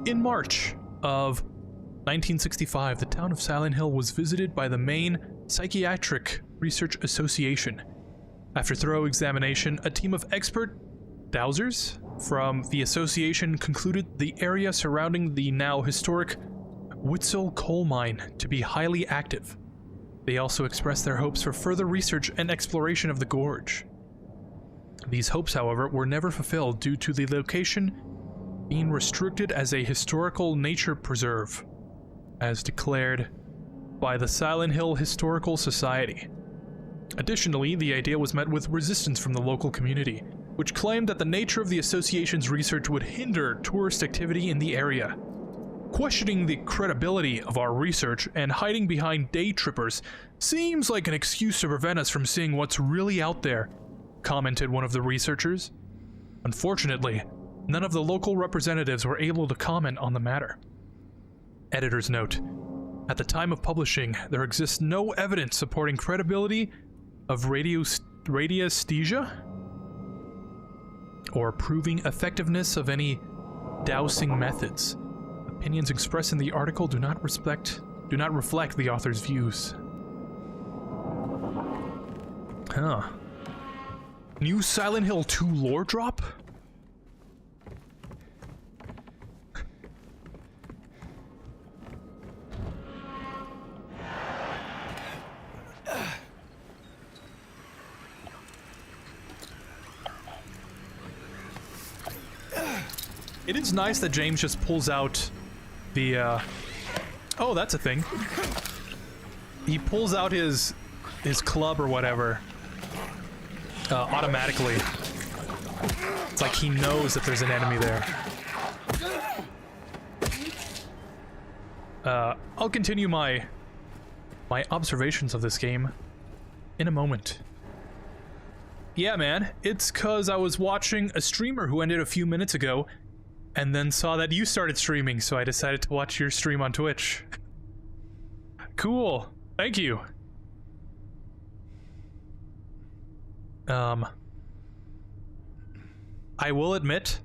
In March of 1965, the town of Silent Hill was visited by the Maine Psychiatric Research Association. After thorough examination, a team of expert dowsers from the association concluded the area surrounding the now historic Witzel coal mine to be highly active. They also expressed their hopes for further research and exploration of the gorge. These hopes, however, were never fulfilled due to the location being restricted as a historical nature preserve, as declared by the Silent Hill Historical Society. Additionally, the idea was met with resistance from the local community, which claimed that the nature of the association's research would hinder tourist activity in the area. Questioning the credibility of our research and hiding behind day trippers seems like an excuse to prevent us from seeing what's really out there, commented one of the researchers. Unfortunately, none of the local representatives were able to comment on the matter. Editor's note: at the time of publishing, there exists no evidence supporting credibility of radiesthesia or proving effectiveness of any dowsing methods. Opinions expressed in the article do not reflect the author's views. Huh. New Silent Hill 2 lore drop? It is nice that James just pulls out the, oh, that's a thing. He pulls out his club or whatever, automatically. It's like he knows that there's an enemy there. I'll continue my observations of this game in a moment. Yeah, man, it's 'cause I was watching a streamer who ended a few minutes ago, and then saw that you started streaming, so I decided to watch your stream on Twitch. Cool. Thank you. I will admit,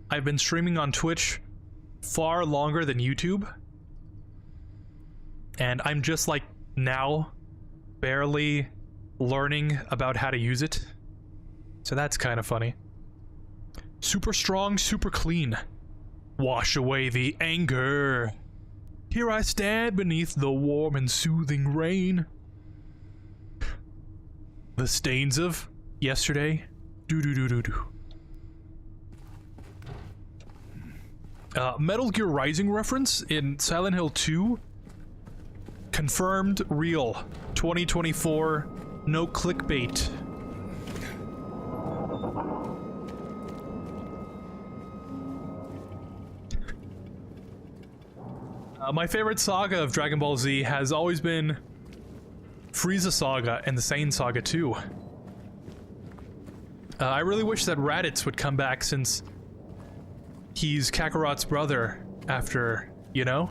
I've been streaming on Twitch far longer than YouTube. And I'm just like now barely learning about how to use it. So that's kind of funny. Super strong, super clean. Wash away the anger. Here I stand beneath the warm and soothing rain. The stains of yesterday. Do. Metal Gear Rising reference in Silent Hill 2. Confirmed real. 2024. No clickbait. My favorite saga of Dragon Ball Z has always been Frieza Saga and the Saiyan Saga 2. I really wish that Raditz would come back since he's Kakarot's brother after, you know?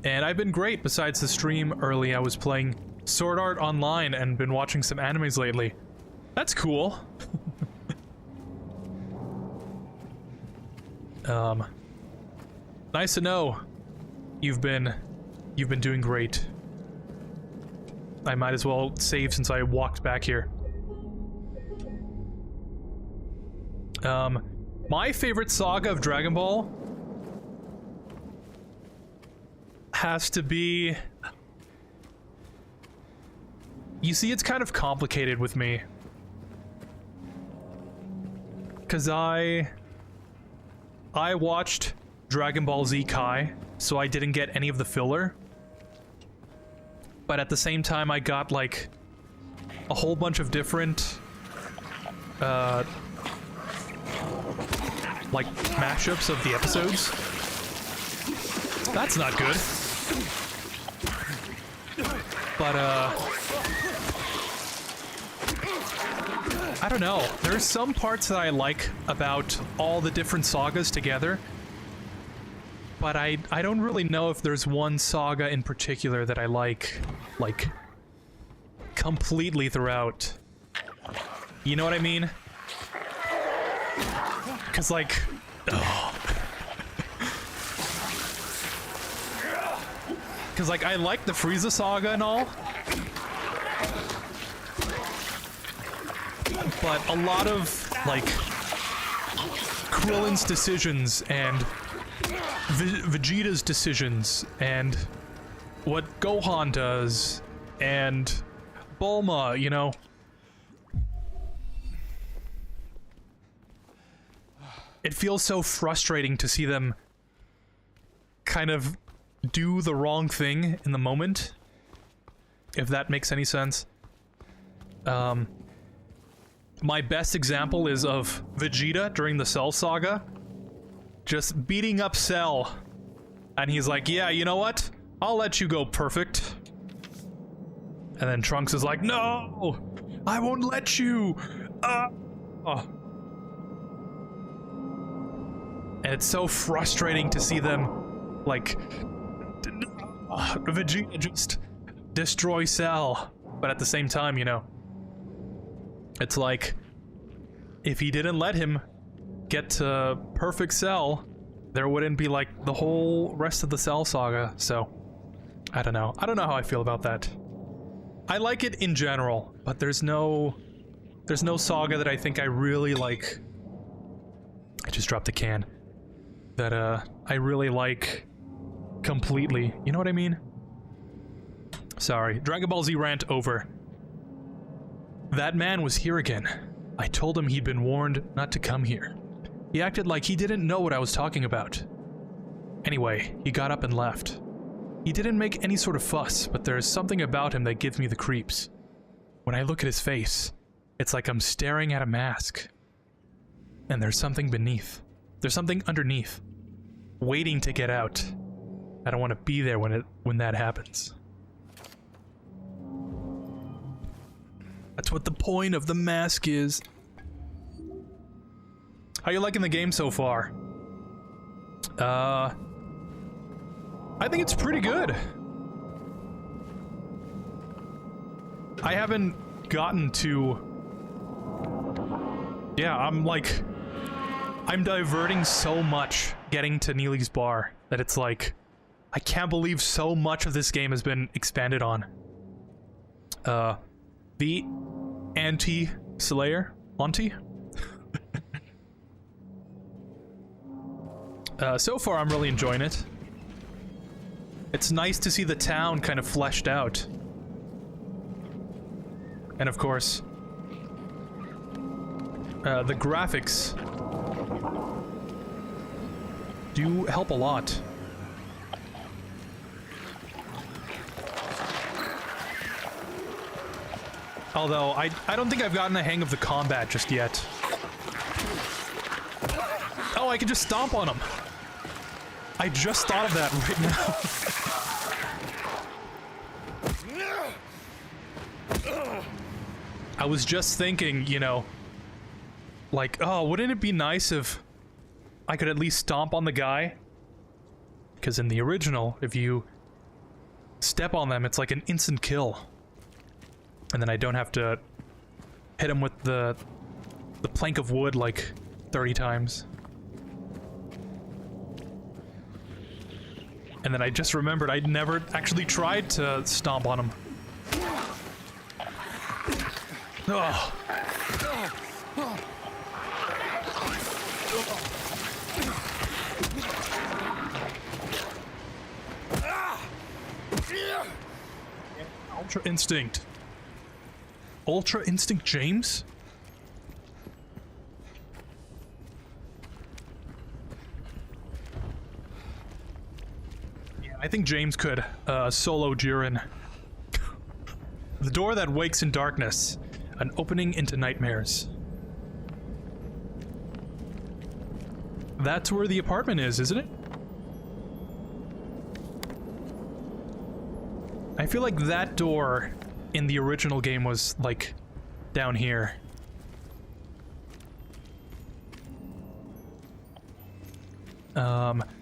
And I've been great besides the stream early. I was playing Sword Art Online and been watching some animes lately. That's cool. Nice to know. You've been doing great. I might as well save since I walked back here. My favorite saga of Dragon Ball has to be... You see, it's kind of complicated with me. 'Cause I watched Dragon Ball Z Kai, so I didn't get any of the filler. But at the same time, I got, like, a whole bunch of different, like, mashups of the episodes. That's not good. But, I don't know. There's some parts that I like about all the different sagas together. But I don't really know if there's one saga in particular that I like, completely throughout. You know what I mean? 'Cause, like... Oh. 'Cause, like, I like the Frieza saga and all. But a lot of, like, Krillin's decisions and Vegeta's decisions and what Gohan does and Bulma, you know. It feels so frustrating to see them kind of do the wrong thing in the moment, if that makes any sense. My best example is of Vegeta during the Cell Saga. Just beating up Cell And he's like, yeah, you know what? I'll let you go perfect. And then Trunks is like, no! I won't let you! Oh. And it's so frustrating to see them, like, Vegeta just destroy Cell. But at the same time, you know, it's like, if he didn't let him get to perfect Cell, there wouldn't be, like, the whole rest of the Cell saga. So, I don't know. I don't know how I feel about that. I like it in general, but there's no saga that I think I really like. I just dropped the can. That I really like completely. You know what I mean? Sorry. Dragon Ball Z rant over. That man was here again. I told him he'd been warned not to come here. He acted like he didn't know what I was talking about. Anyway, he got up and left. He didn't make any sort of fuss, but there is something about him that gives me the creeps. When I look at his face, it's like I'm staring at a mask. And there's something beneath. There's something underneath, waiting to get out. I don't want to be there when that happens. That's what the point of the mask is. How you liking the game so far? I think it's pretty good. I haven't gotten to... Yeah, I'm diverting so much getting to Neely's bar that it's like, I can't believe so much of this game has been expanded on. The Anti-Slayer? Auntie? So far I'm really enjoying it. It's nice to see the town kind of fleshed out. And of course, the graphics do help a lot. Although, I don't think I've gotten the hang of the combat just yet. Oh, I can just stomp on them. I just thought of that right now. I was just thinking, you know, like, oh, wouldn't it be nice if I could at least stomp on the guy? Because in the original, if you step on them, it's like an instant kill. And then I don't have to hit him with the plank of wood like 30 times. And then I just remembered I'd never actually tried to stomp on him. Oh. Ultra Instinct. Ultra Instinct James? Yeah, I think James could solo Jiren. The door that wakes in darkness. An opening into nightmares. That's where the apartment is, isn't it? I feel like that door in the original game was, like, down here.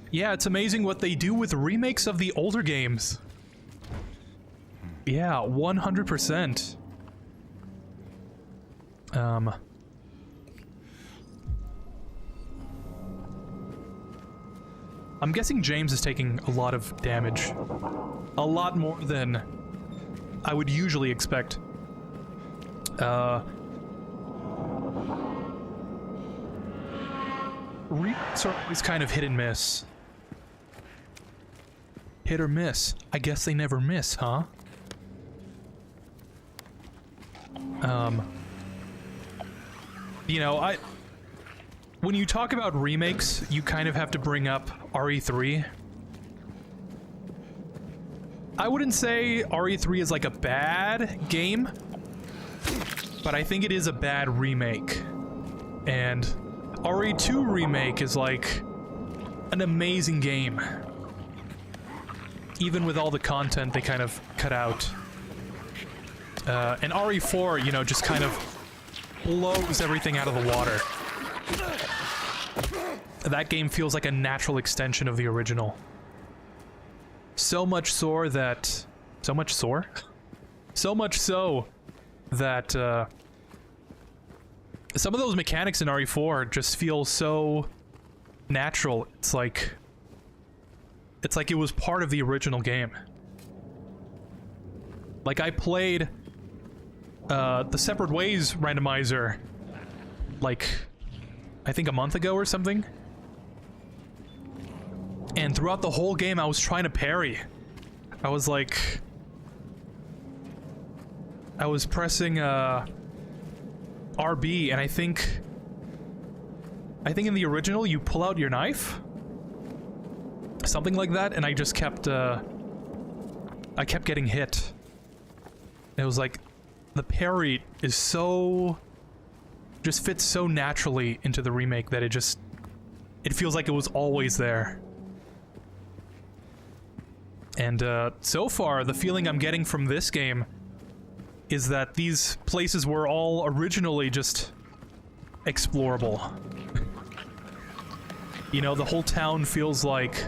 Yeah, it's amazing what they do with remakes of the older games. Yeah, 100%. I'm guessing James is taking a lot of damage. A lot more than I would usually expect. Remakes are always kind of hit and miss. Hit or miss. I guess they never miss, huh? You know, when you talk about remakes, you kind of have to bring up RE3. I wouldn't say RE3 is like a bad game, but I think it is a bad remake. And RE2 Remake is like an amazing game. even with all the content they kind of cut out. And RE4, you know, just kind of blows everything out of the water. That game feels like a natural extension of the original. So much so that... So much so that, some of those mechanics in RE4 just feel so natural. It's like it was part of the original game. Like, I played the Separate Ways randomizer like I think a month ago or something. And throughout the whole game I was trying to parry. I was like, I was pressing RB, and I think in the original you pull out your knife, something like that, and I just kept I kept getting hit. It was like the parry is just fits so naturally into the remake that it feels like it was always there. And so far the feeling I'm getting from this game is that these places were all originally just explorable. You know, the whole town feels like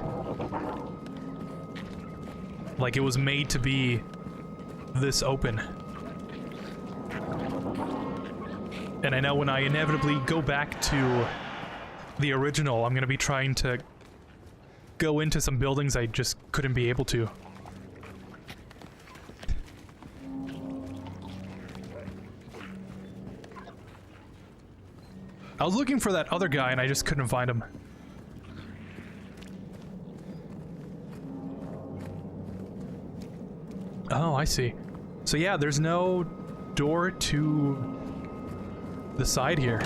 it was made to be this open. And I know when I inevitably go back to the original, I'm gonna be trying to go into some buildings I just couldn't be able to. I was looking for that other guy and I just couldn't find him. Oh, I see. So yeah, there's no door to the side here.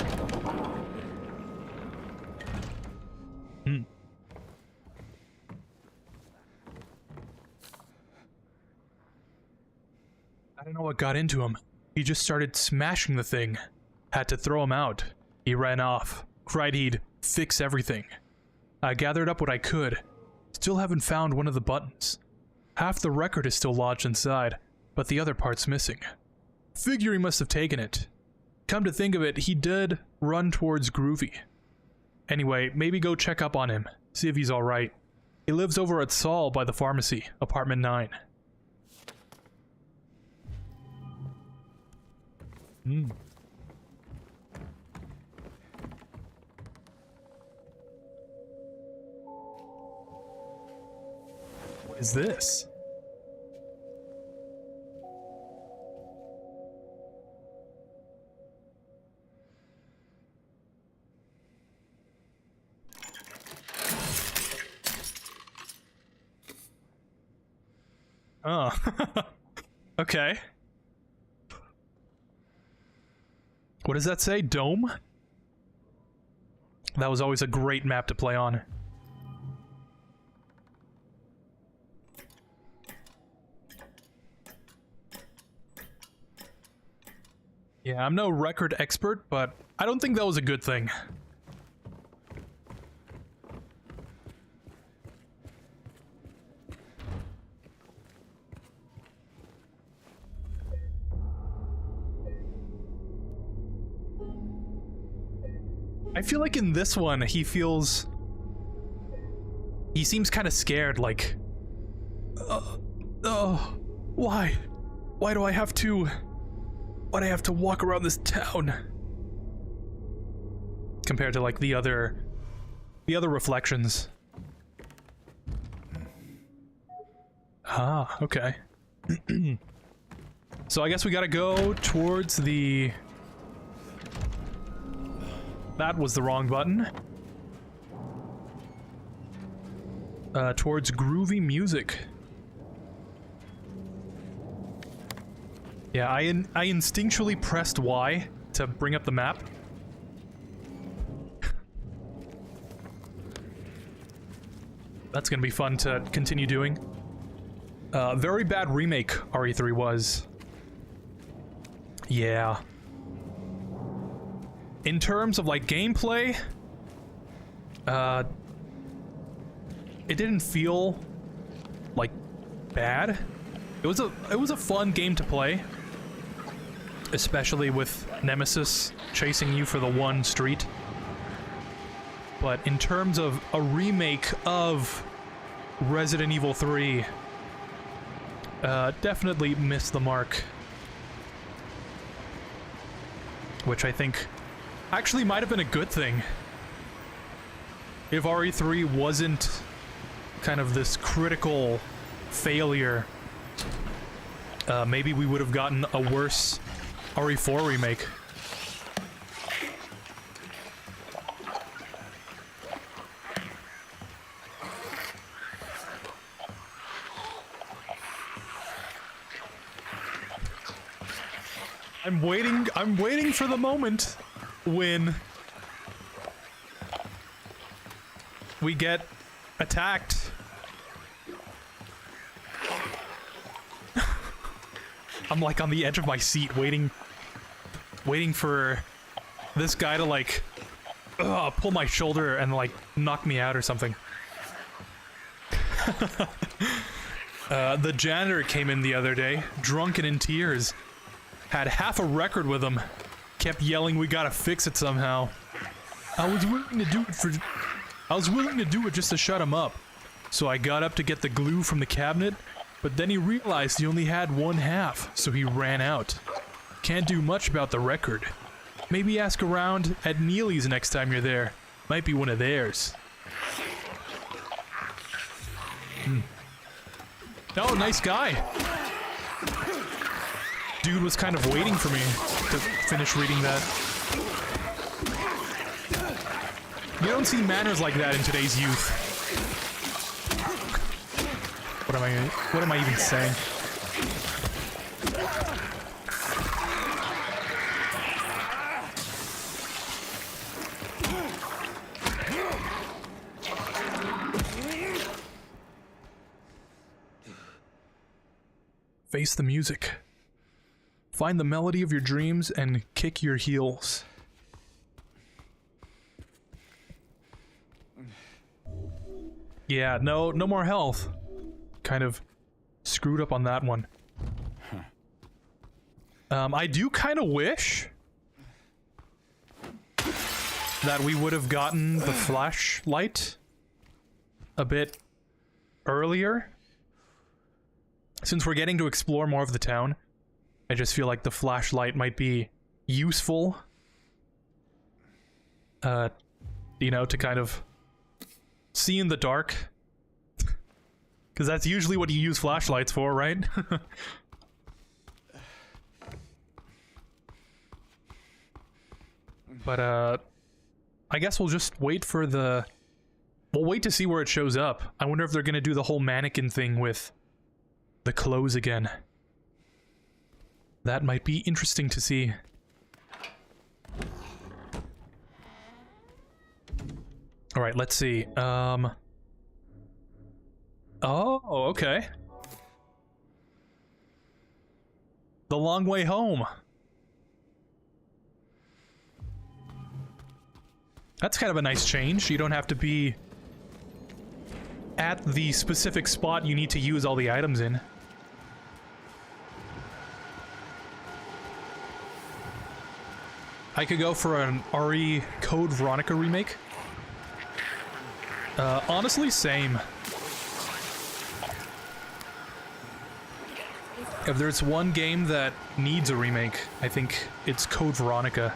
I don't know what got into him. He just started smashing the thing. Had to throw him out. He ran off. Cried he'd fix everything. I gathered up what I could. Still haven't found one of the buttons. Half the record is still lodged inside, but the other part's missing. Figure he must have taken it. Come to think of it, he did run towards Groovy. Anyway, maybe go check up on him, see if he's alright. He lives over at Saul by the pharmacy, apartment 9. What is this? Oh. Okay. What does that say? Dome? That was always a great map to play on. Yeah, I'm no record expert, but I don't think that was a good thing. I feel like in this one, he seems kind of scared, like, why? Why do I have to walk around this town? Compared to, like, the other reflections. Ah, okay. So I guess we gotta go towards the... That was the wrong button. Towards Groovy Music. Yeah, I instinctually pressed Y to bring up the map. That's gonna be fun to continue doing. Very bad remake RE3 was. Yeah. In terms of, like, gameplay, it didn't feel, like, bad. It was a fun game to play, especially with Nemesis chasing you for the one street. But in terms of a remake of Resident Evil 3, definitely missed the mark. Which I think actually might have been a good thing. If RE3 wasn't kind of this critical failure, maybe we would have gotten a worse RE4 remake. I'm waiting for the moment when we get attacked. I'm like on the edge of my seat waiting for this guy to like pull my shoulder and like knock me out or something. The janitor came in the other day, drunk and in tears. Had half a record with him. Kept yelling, "We gotta fix it somehow." I was willing to do it just to shut him up. So I got up to get the glue from the cabinet, but then he realized he only had one half, so he ran out. Can't do much about the record. Maybe ask around at Neely's next time you're there. Might be one of theirs. Oh, nice guy. Dude was kind of waiting for me to finish reading that. You don't see manners like that in today's youth. What am I even saying? Face the music. Find the melody of your dreams and kick your heels. Yeah, no more health. Kind of screwed up on that one. I do kind of wish that we would have gotten the flashlight a bit earlier. Since we're getting to explore more of the town, I just feel like the flashlight might be useful. You know, to kind of see in the dark. Because that's usually what you use flashlights for, right? But, I guess we'll just wait for the... We'll wait to see where it shows up. I wonder if they're gonna do the whole mannequin thing with the clothes again. That might be interesting to see. Alright, let's see. Oh, okay. The Long Way Home. That's kind of a nice change. You don't have to be at the specific spot you need to use all the items in. I could go for an RE Code Veronica remake. Honestly, same. If there's one game that needs a remake, I think it's Code Veronica.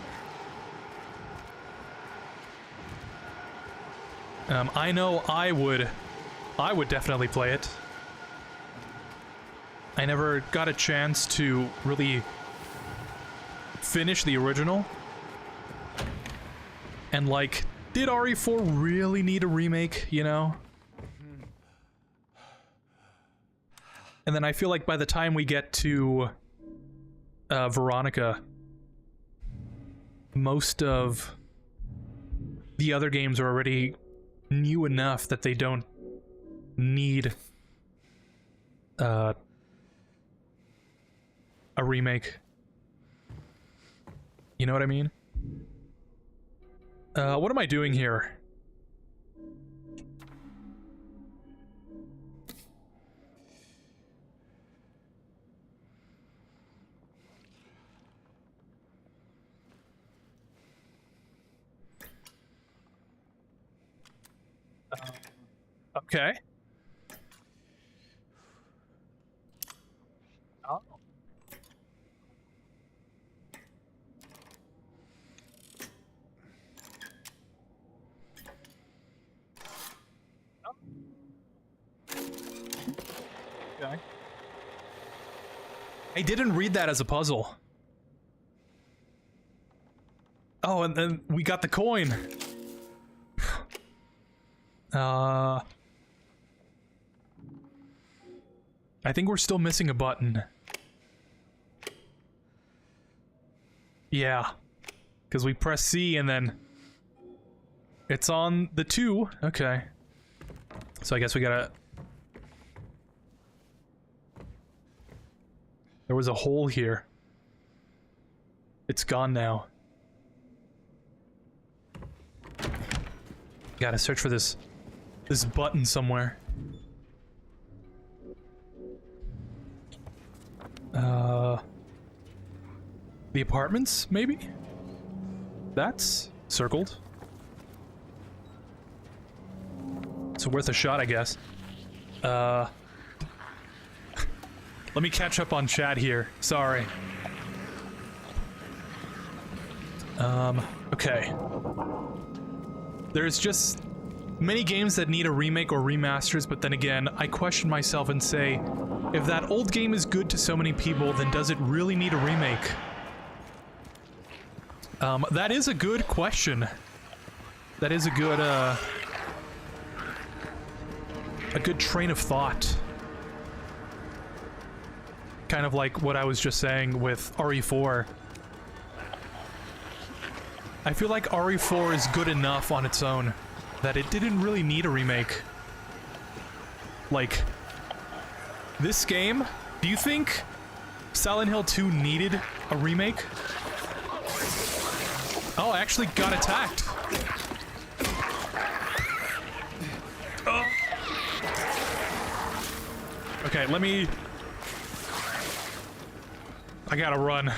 I know I would definitely play it. I never got a chance to really finish the original. And like, did RE4 really need a remake, you know? And then I feel like by the time we get to Veronica, most of the other games are already new enough that they don't need a remake. You know what I mean? What am I doing here? Okay. Oh. Okay. I didn't read that as a puzzle. Oh, and then we got the coin. I think we're still missing a button. Yeah. Because we press C and then it's on the 2. Okay. So I guess we gotta... There was a hole here. It's gone now. Gotta search for this button somewhere. The apartments, maybe? That's circled. It's worth a shot, I guess. Let me catch up on chat here. Sorry. Okay. There's just many games that need a remake or remasters, but then again, I question myself and say, if that old game is good to so many people, then does it really need a remake? That is a good question. That is a good train of thought. Kind of like what I was just saying with RE4. I feel like RE4 is good enough on its own that it didn't really need a remake. Like, this game, do you think Silent Hill 2 needed a remake? Oh, I actually got attacked. Oh. Okay, let me... I gotta run.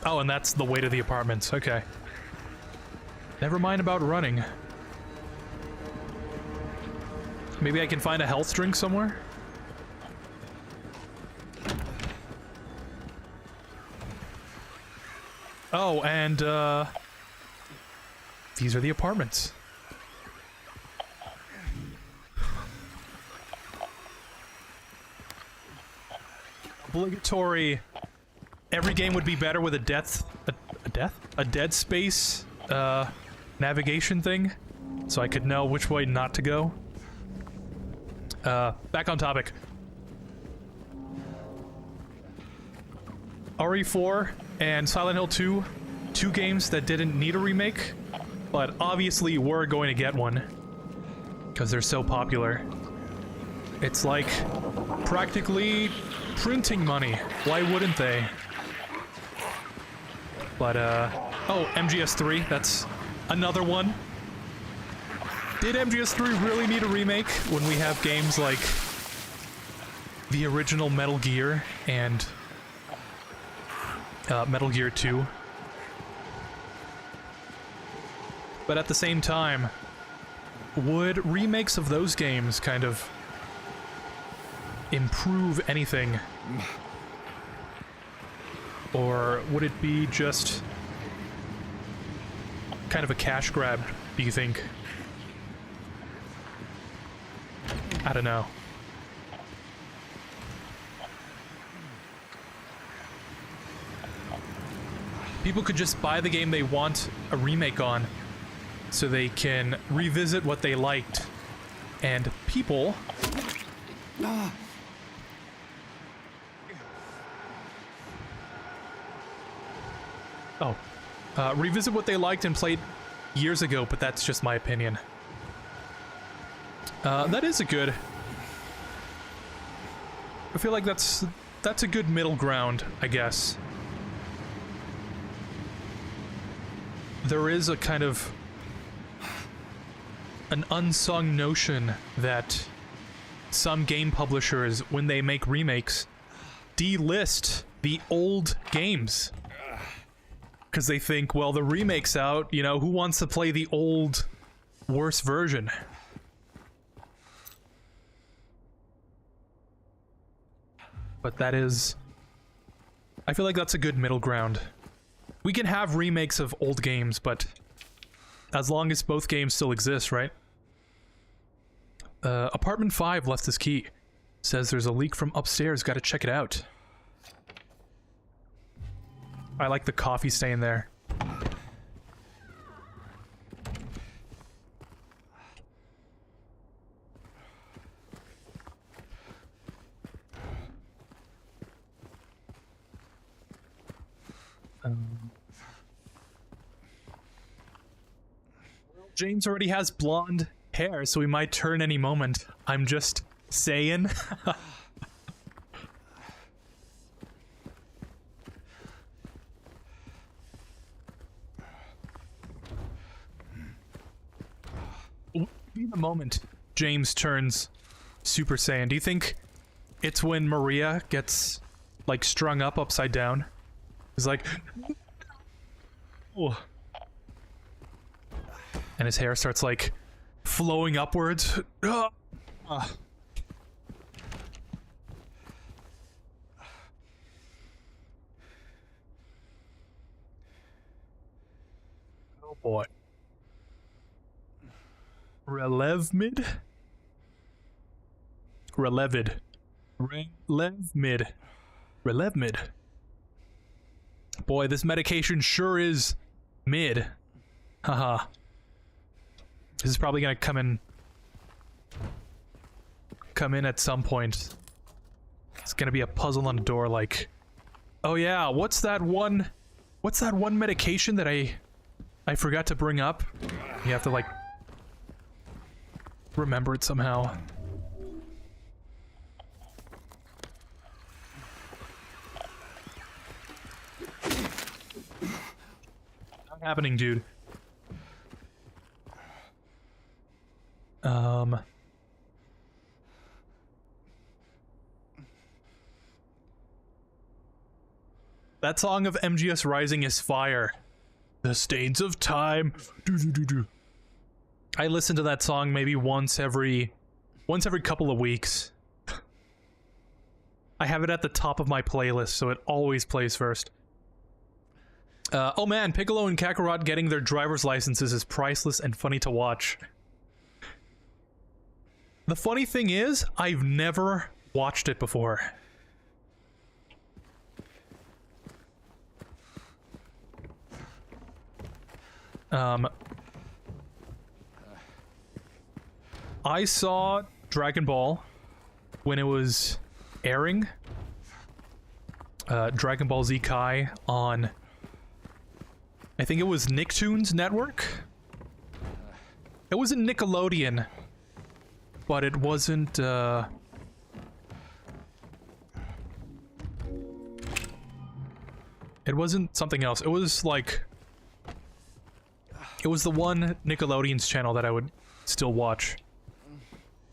Oh, and that's the way to the apartments. Okay. Never mind about running. Maybe I can find a health drink somewhere? Oh, and, these are the apartments. Obligatory... Every game would be better with a Dead Space, navigation thing, so I could know which way not to go. Back on topic. RE4 and Silent Hill 2, two games that didn't need a remake, but obviously were going to get one, because they're so popular. It's like practically printing money. Why wouldn't they? But, oh, MGS3, that's another one. Did MGS3 really need a remake when we have games like the original Metal Gear and Metal Gear 2? But at the same time, would remakes of those games kind of improve anything? Or would it be just kind of a cash grab, do you think? I don't know. People could just buy the game they want a remake on, so they can revisit what they liked. And people... Oh. Revisit what they liked and played years ago, but that's just my opinion. That is a good... I feel like that's a good middle ground, I guess. There is a kind of... an unsung notion that some game publishers, when they make remakes, delist the old games. Because they think, well, the remake's out, you know, who wants to play the old worse version. But that is... I feel like that's a good middle ground. We can have remakes of old games, but as long as both games still exist, right? Apartment 5 left his key. Says there's a leak from upstairs, gotta check it out. I like the coffee stain there. James already has blonde hair, so he might turn any moment. I'm just saying. Be the moment James turns Super Saiyan. Do you think it's when Maria gets like strung up upside down? He's like, oh. And his hair starts like flowing upwards. Oh boy. Relevmid? Relevid. Relevmid. Relevmid. Boy, this medication sure is mid. Haha. This is probably gonna come in at some point. It's gonna be a puzzle on the door like, oh yeah, what's that one medication that I forgot to bring up? You have to like remember it somehow. Not happening, dude. That song of MGS Rising is fire. The stains of time. I listen to that song maybe once every couple of weeks. I have it at the top of my playlist, so it always plays first. Oh man, Piccolo and Kakarot getting their driver's licenses is priceless and funny to watch. The funny thing is, I've never watched it before. I saw Dragon Ball when it was airing. Dragon Ball Z Kai on, I think it was Nicktoons Network. It wasn't Nickelodeon, but it wasn't, it wasn't something else. It was like, it was the one Nickelodeon's channel that I would still watch.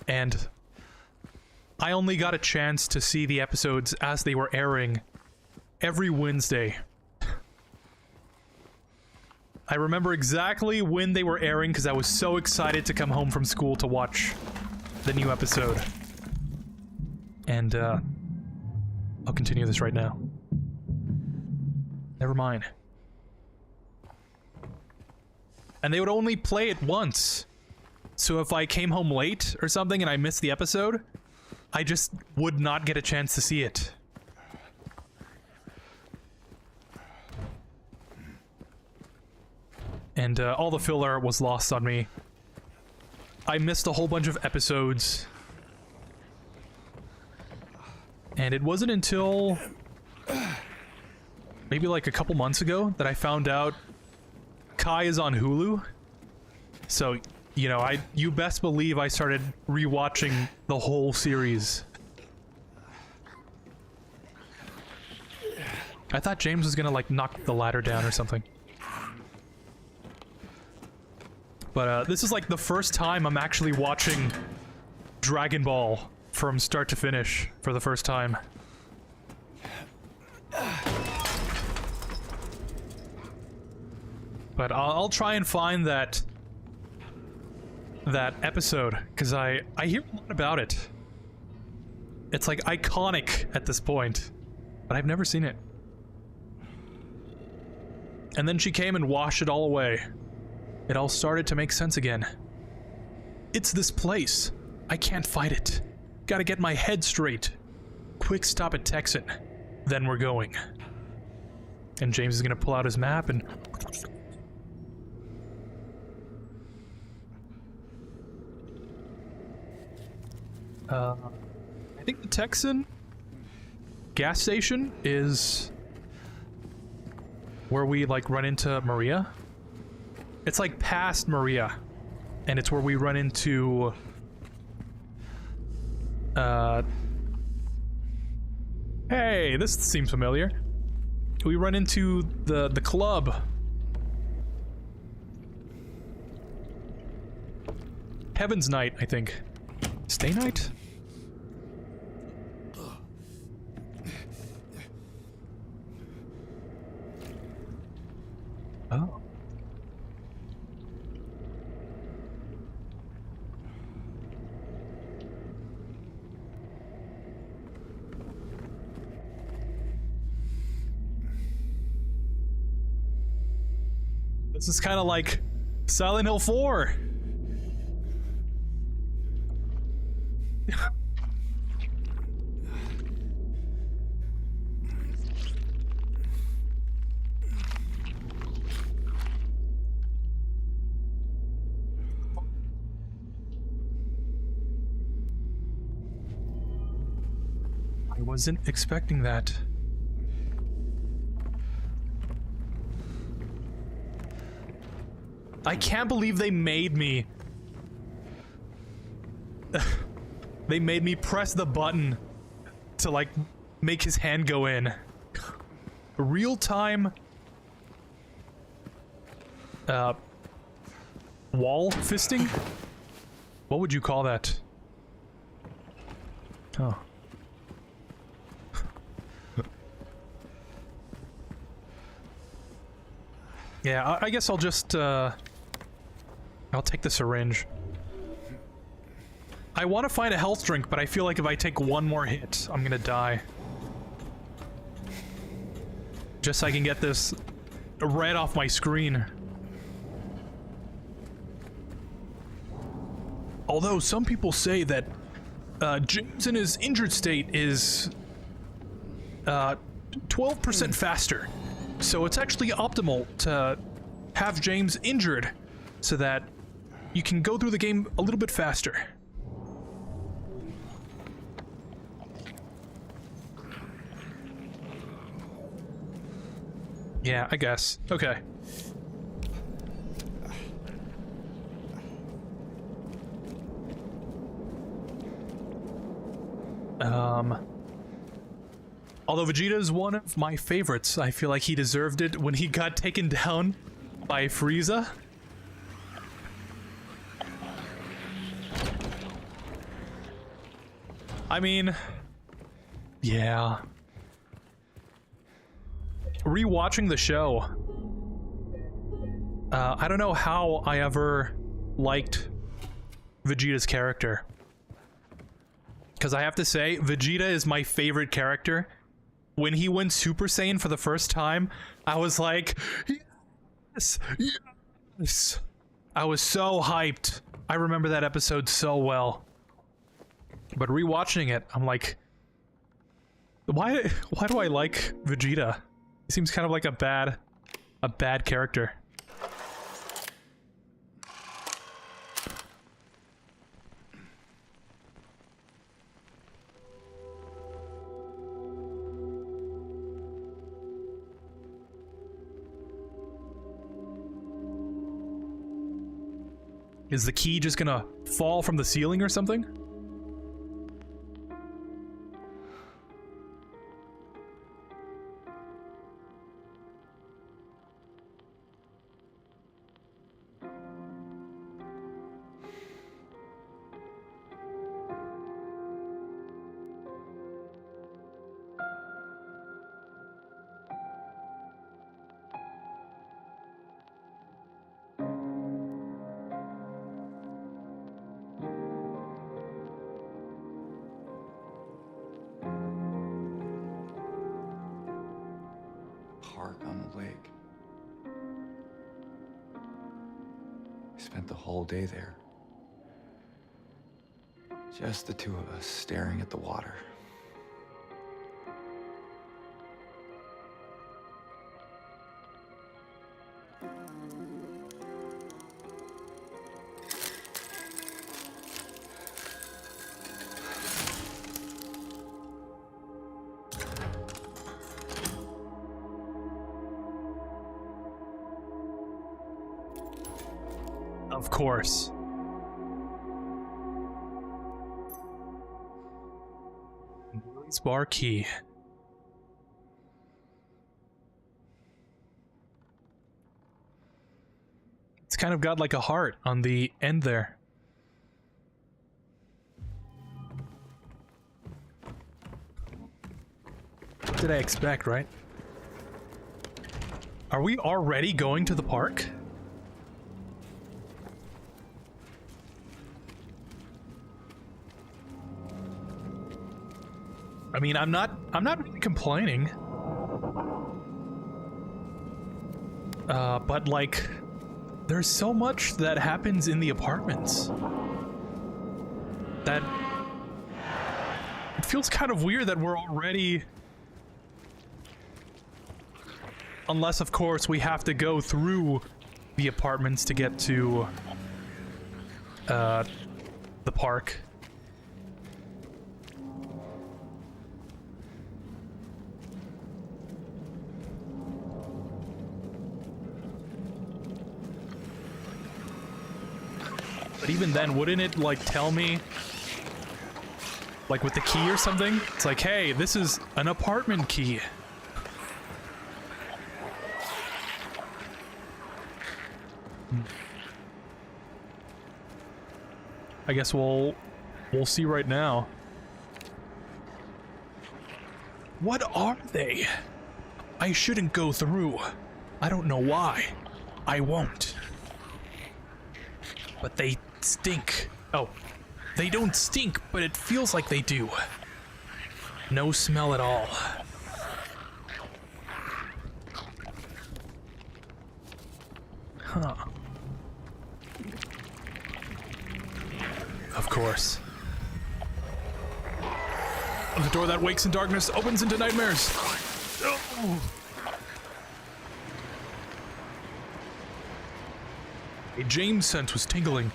And I only got a chance to see the episodes as they were airing every Wednesday. I remember exactly when they were airing because I was so excited to come home from school to watch the new episode. And, I'll continue this right now. Never mind. And they would only play it once. So if I came home late or something and I missed the episode, I just would not get a chance to see it. And all the filler was lost on me. I missed a whole bunch of episodes. And it wasn't until maybe like a couple months ago that I found out Kai is on Hulu. So, you know, you best believe I started rewatching the whole series. I thought James was gonna like knock the ladder down or something. But this is like the first time I'm actually watching Dragon Ball from start to finish for the first time. But I'll try and find that that episode because I hear a lot about it. It's like iconic at this point, but I've never seen it. And then she came and washed it all away. It all started to make sense again. It's this place. I can't fight it. Gotta get my head straight. Quick stop at Texan. Then we're going. And James is gonna pull out his map and... I think the Texan gas station is where we like run into Maria. It's like past Maria, and it's where we run into hey, this seems familiar. We run into the club. Heaven's Night, I think. Stay Night? Oh. This is kind of like Silent Hill 4. I wasn't expecting that. I can't believe they made me. They made me press the button to like make his hand go in. Real time wall fisting? What would you call that? Oh. Yeah, I guess I'll just I'll take the syringe. I want to find a health drink, but I feel like if I take one more hit, I'm gonna die. Just so I can get this red off my screen. Although some people say that James in his injured state is 12% faster. So it's actually optimal to have James injured so that you can go through the game a little bit faster. Yeah, I guess. Okay. Although Vegeta is one of my favorites, I feel like he deserved it when he got taken down by Frieza. I mean, yeah. Rewatching the show, I don't know how I ever liked Vegeta's character. Because I have to say, Vegeta is my favorite character. When he went Super Saiyan for the first time, I was like, yes, yes. I was so hyped. I remember that episode so well. But rewatching it, I'm like, why do I like Vegeta? He seems kind of like a bad character. Is the key just gonna fall from the ceiling or something? lake. We spent the whole day there. Just the two of us staring at the water. Of course. Noise bar key. It's kind of got like a heart on the end there. What did I expect, right? Are we already going to the park? I mean, I'm not really complaining. But like, there's so much that happens in the apartments that it feels kind of weird that we're already, unless of course we have to go through the apartments to get to the park. But even then, wouldn't it, like, tell me, like, with the key or something? It's like, hey, this is an apartment key. I guess we'll see right now. What are they? I shouldn't go through. I don't know why. I won't. But they stink. Oh, they don't stink, but it feels like they do. No smell at all. Huh. Of course. The door that wakes in darkness opens into nightmares. Oh. A James sense was tingling.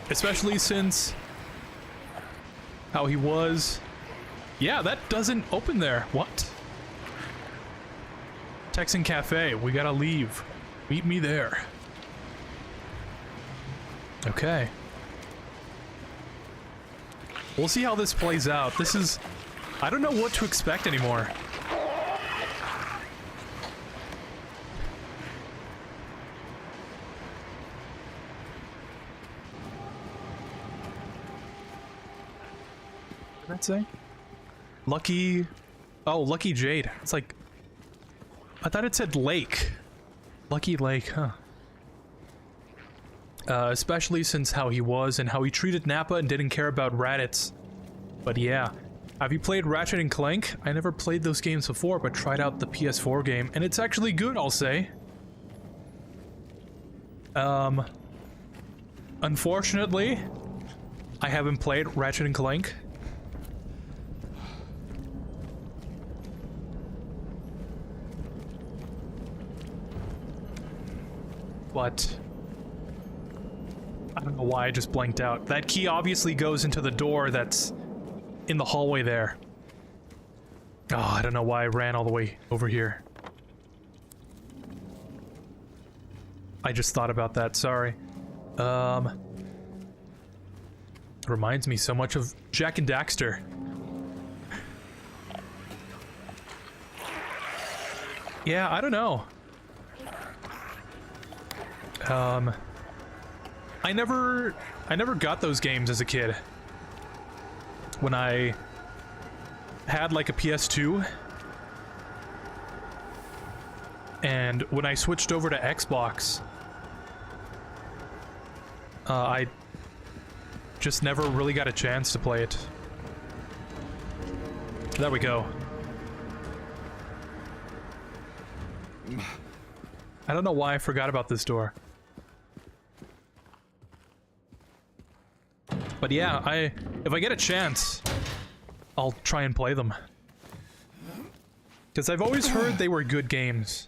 Especially since how he was. Yeah, that doesn't open there. What? Texan Cafe. We gotta leave. Meet me there. Okay. We'll see how this plays out. This is... I don't know what to expect anymore. What did that say? Lucky... Oh, Lucky Jade. It's like... I thought it said lake. Lucky Lake, huh? Especially since how he was and how he treated Nappa and didn't care about Raditz. But yeah. Have you played Ratchet and Clank? I never played those games before, but tried out the PS4 game, and it's actually good, I'll say. Unfortunately, I haven't played Ratchet and Clank. But I don't know why I just blanked out. That key obviously goes into the door that's in the hallway there. Oh, I don't know why I ran all the way over here. I just thought about that, sorry. Reminds me so much of Jak and Daxter. Yeah, I don't know. I never got those games as a kid. When I had like a PS2, and when I switched over to Xbox, I just never really got a chance to play it. There we go. I don't know why I forgot about this door. But yeah, if I get a chance, I'll try and play them. Because I've always heard they were good games.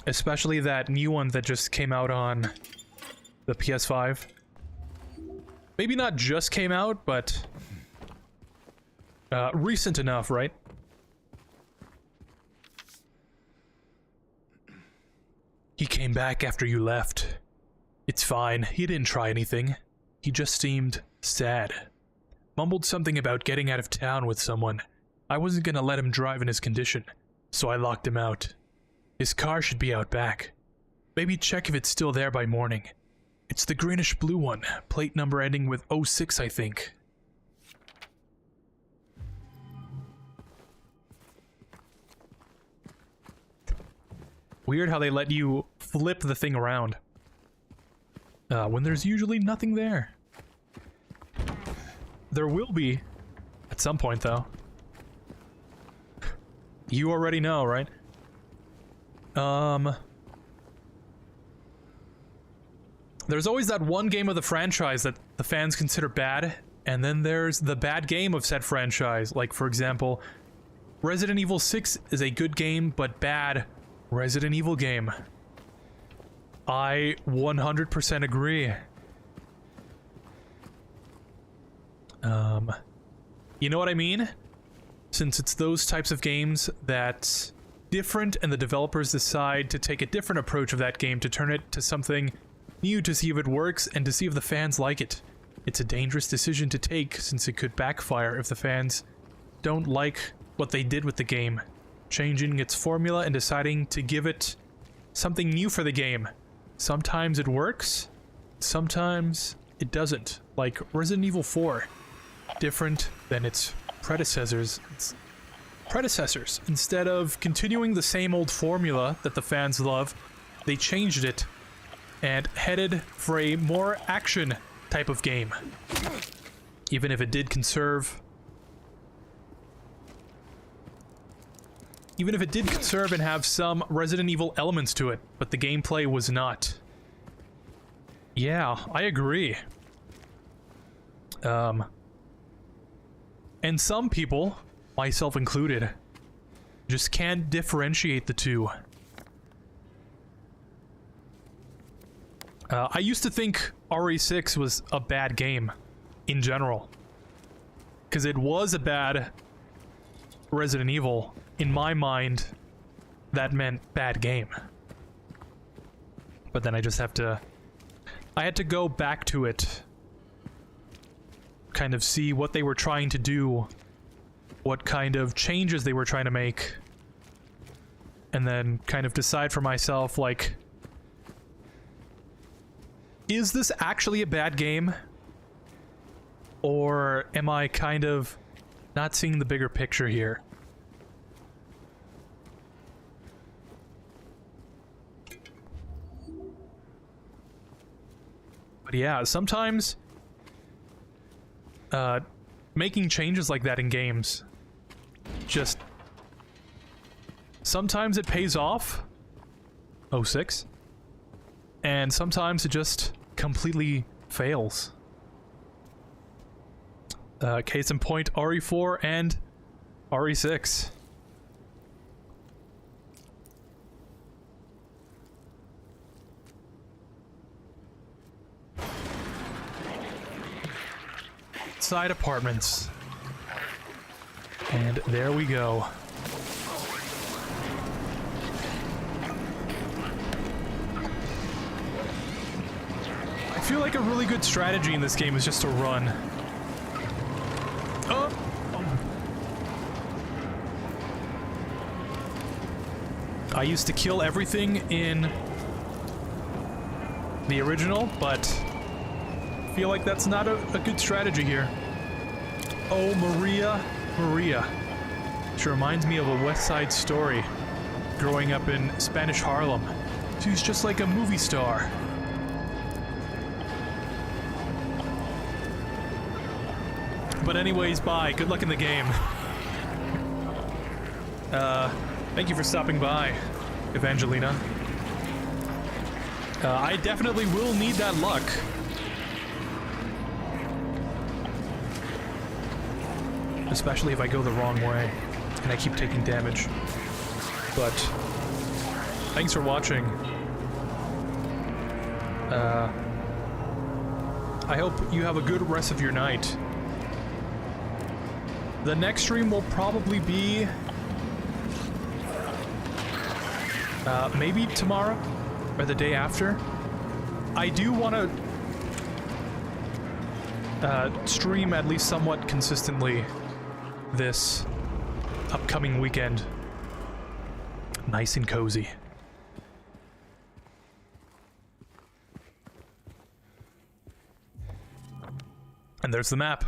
Especially that new one that just came out on the PS5. Maybe not just came out, but recent enough, right? He came back after you left. It's fine, he didn't try anything. He just seemed sad. Mumbled something about getting out of town with someone. I wasn't gonna let him drive in his condition, so I locked him out. His car should be out back. Maybe check if it's still there by morning. It's the greenish blue one, plate number ending with 06, I think. Weird how they let you flip the thing around. When there's usually nothing there. There will be, at some point though. You already know, right? There's always that one game of the franchise that the fans consider bad, and then there's the bad game of said franchise. Like, for example, Resident Evil 6 is a good game, but bad Resident Evil game. I 100% agree. You know what I mean? Since it's those types of games that's different and the developers decide to take a different approach of that game to turn it to something new to see if it works and to see if the fans like it. It's a dangerous decision to take since it could backfire if the fans don't like what they did with the game, changing its formula and deciding to give it something new for the game. Sometimes it works, sometimes it doesn't. Like Resident Evil 4, different than its predecessors. Instead of continuing the same old formula that the fans love, they changed it and headed for a more action type of game. Even if it did conserve... Even if it did conserve and have some Resident Evil elements to it, but the gameplay was not. Yeah, I agree. And some people, myself included, just can't differentiate the two. I used to think RE6 was a bad game, in general. Because it was a bad Resident Evil. In my mind, that meant bad game. But then I just have to... I had to go back to it. Kind of see what they were trying to do. What kind of changes they were trying to make. And then kind of decide for myself, like... Is this actually a bad game? Or am I kind of not seeing the bigger picture here? But yeah, sometimes making changes like that in games just... Sometimes it pays off. 06. And sometimes it just completely fails. Case in point, RE4 and RE6. Side apartments. And there we go. I feel like a really good strategy in this game is just to run. Oh! I used to kill everything in the original, but I feel like that's not a good strategy here. Oh, Maria. She reminds me of a West Side Story. Growing up in Spanish Harlem. She's just like a movie star. But anyways, bye. Good luck in the game. Thank you for stopping by, Evangelina. I definitely will need that luck. Especially if I go the wrong way and I keep taking damage. But thanks for watching. I hope you have a good rest of your night. The next stream will probably be maybe tomorrow or the day after. I do want to stream at least somewhat consistently this upcoming weekend. Nice and cozy. And there's the map.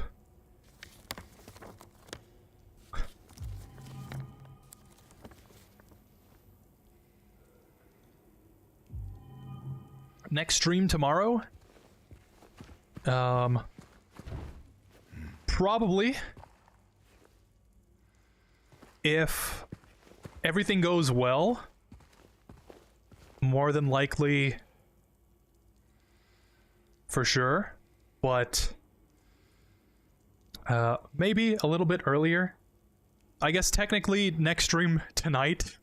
Next stream tomorrow? Probably. If everything goes well, more than likely for sure, but maybe a little bit earlier. I guess technically next stream tonight.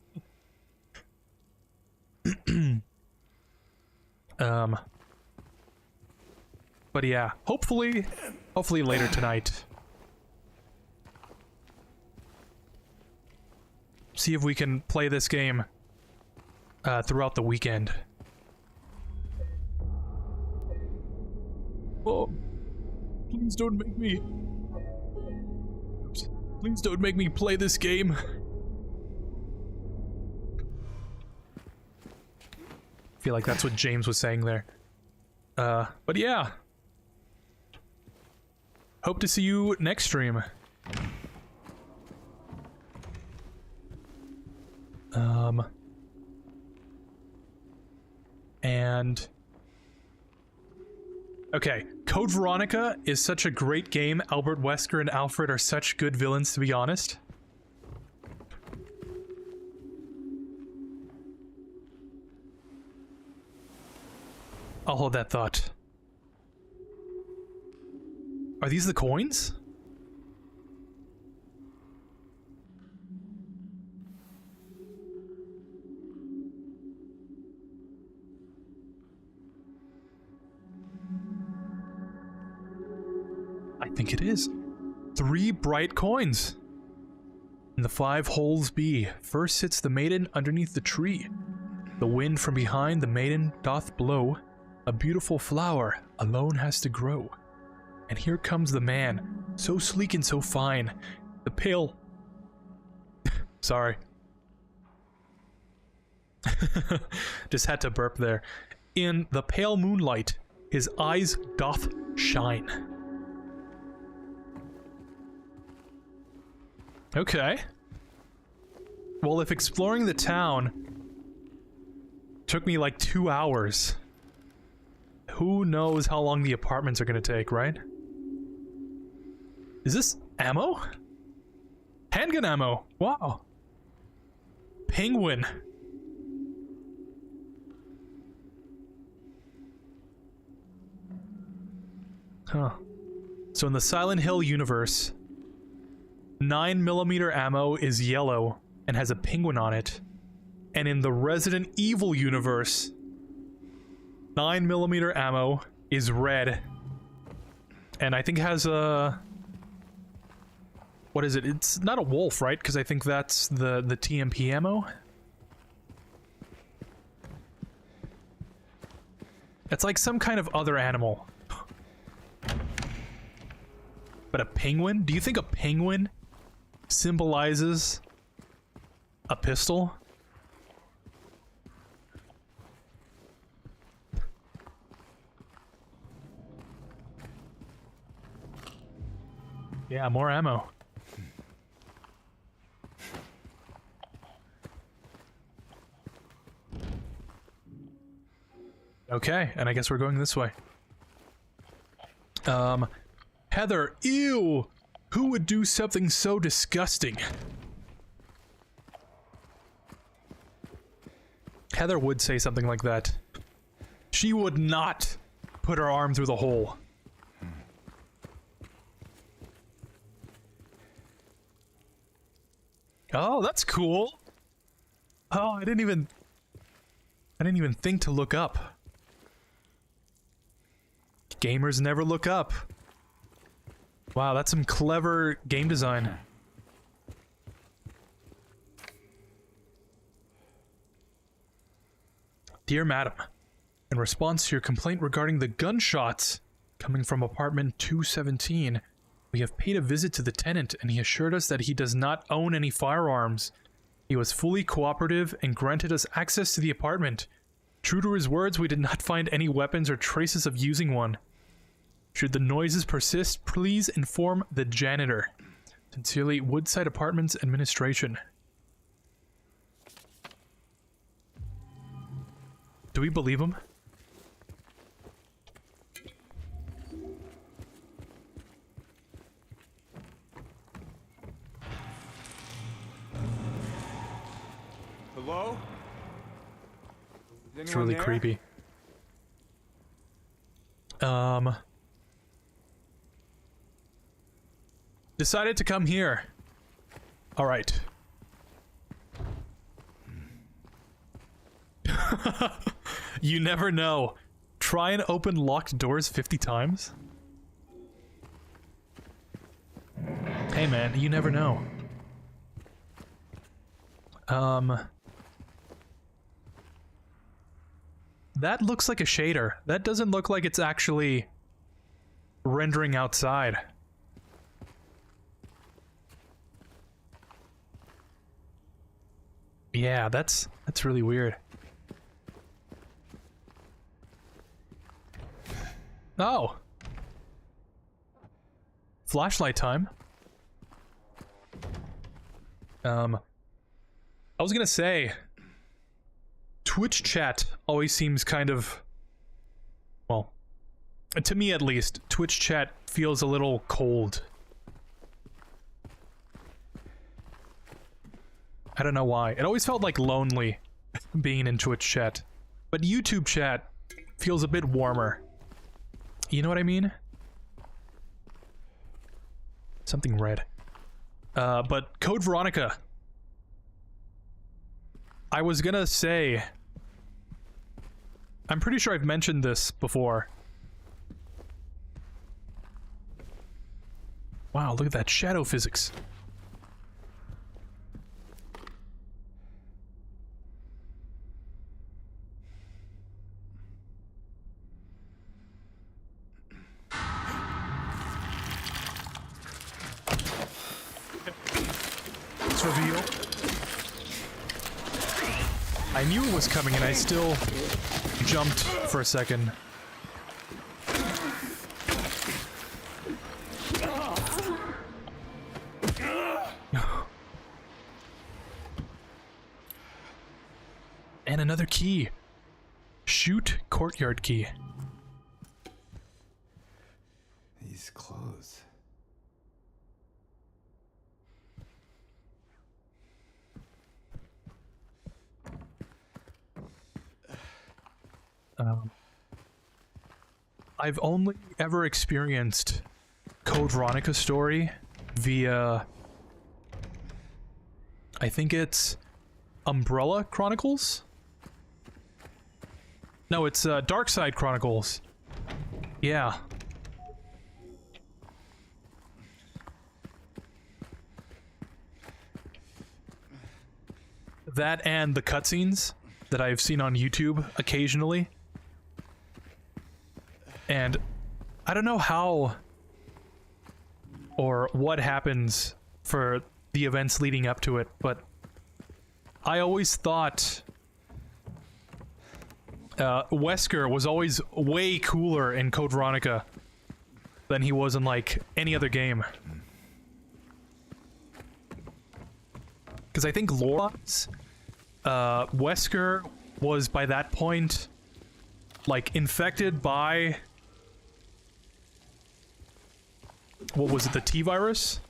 But yeah, hopefully later tonight. See if we can play this game throughout the weekend. Oh, please don't make me. Oops. Please don't make me play this game. I feel like that's what James was saying there. But yeah. Hope to see you next stream. And okay, Code Veronica is such a great game. Albert Wesker and Alfred are such good villains, to be honest. I'll hold that thought. Are these the coins? I think it is. 3 bright coins. And the 5 holes be. First sits the maiden underneath the tree. The wind from behind the maiden doth blow. A beautiful flower alone has to grow. And here comes the man, so sleek and so fine. The pale... Sorry. Just had to burp there. In the pale moonlight, his eyes doth shine. Okay. Well, if exploring the town took me like 2 hours, who knows how long the apartments are gonna take, right? Is this ammo? Handgun ammo. Wow. Penguin. Huh. So in the Silent Hill universe, 9mm ammo is yellow and has a penguin on it. And in the Resident Evil universe, 9mm ammo is red. And I think has a... What is it? It's not a wolf, right? Because I think that's the TMP ammo. It's like some kind of other animal. But a penguin? Do you think a penguin symbolizes a pistol? Yeah, more ammo. Okay, and I guess we're going this way. Heather, ew! Who would do something so disgusting? Heather would say something like that. She would not put her arm through the hole. Oh, that's cool. Oh, I didn't even think to look up. Gamers never look up. Wow, that's some clever game design. Dear Madam, in response to your complaint regarding the gunshots coming from apartment 217, we have paid a visit to the tenant and he assured us that he does not own any firearms. He was fully cooperative and granted us access to the apartment. True to his words, we did not find any weapons or traces of using one. Should the noises persist, please inform the janitor. Sincerely, Woodside Apartments Administration. Do we believe him? Hello? Is It's anyone really there? creepy. Decided to come here. All right. You never know. Try and open locked doors 50 times? Hey man, you never know. That looks like a shader. That doesn't look like it's actually rendering outside. Yeah, that's really weird. Oh. Flashlight time. I was gonna say, Twitch chat always seems kind of, well, to me at least, Twitch chat feels a little cold. I don't know why. It always felt like lonely being in Twitch chat. But YouTube chat feels a bit warmer. You know what I mean? Something red. But Code Veronica. I was gonna say, I'm pretty sure I've mentioned this before. Wow, look at that shadow physics. Let's reveal. I knew it was coming and I still jumped for a second. And another key. Shoot courtyard key. These clothes. I've only ever experienced Code Veronica story via, I think it's Umbrella Chronicles? No, it's Dark Side Chronicles. Yeah. That and the cutscenes that I've seen on YouTube occasionally. And I don't know how or what happens for the events leading up to it, but I always thought Wesker was always way cooler in Code Veronica than he was in like any other game. Because I think lore-wise, Wesker was by that point like infected by what was it, the T virus?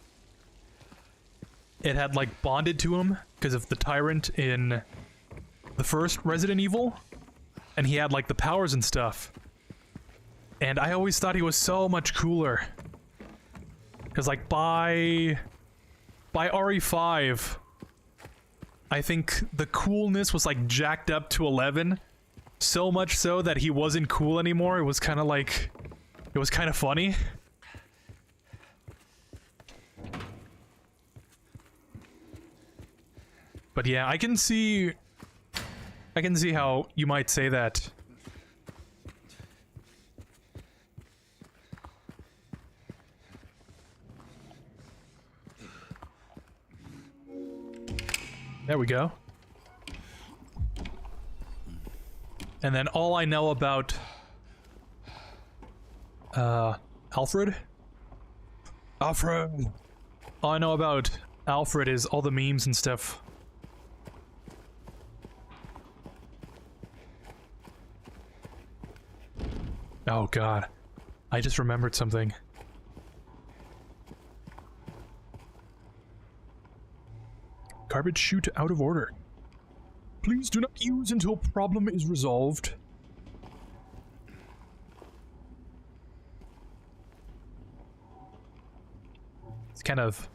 It had like bonded to him because of the tyrant in the first Resident Evil, and he had like the powers and stuff. And I always thought he was so much cooler. Because like by RE5, I think the coolness was like jacked up to 11. So much so that he wasn't cool anymore. It was kind of like, it was kind of funny. But yeah, I can see how you might say that. There we go. And then all I know about Alfred? Alfred! All I know about Alfred is all the memes and stuff. Oh god. I just remembered something. Garbage chute out of order. Please do not use until problem is resolved. It's kind of...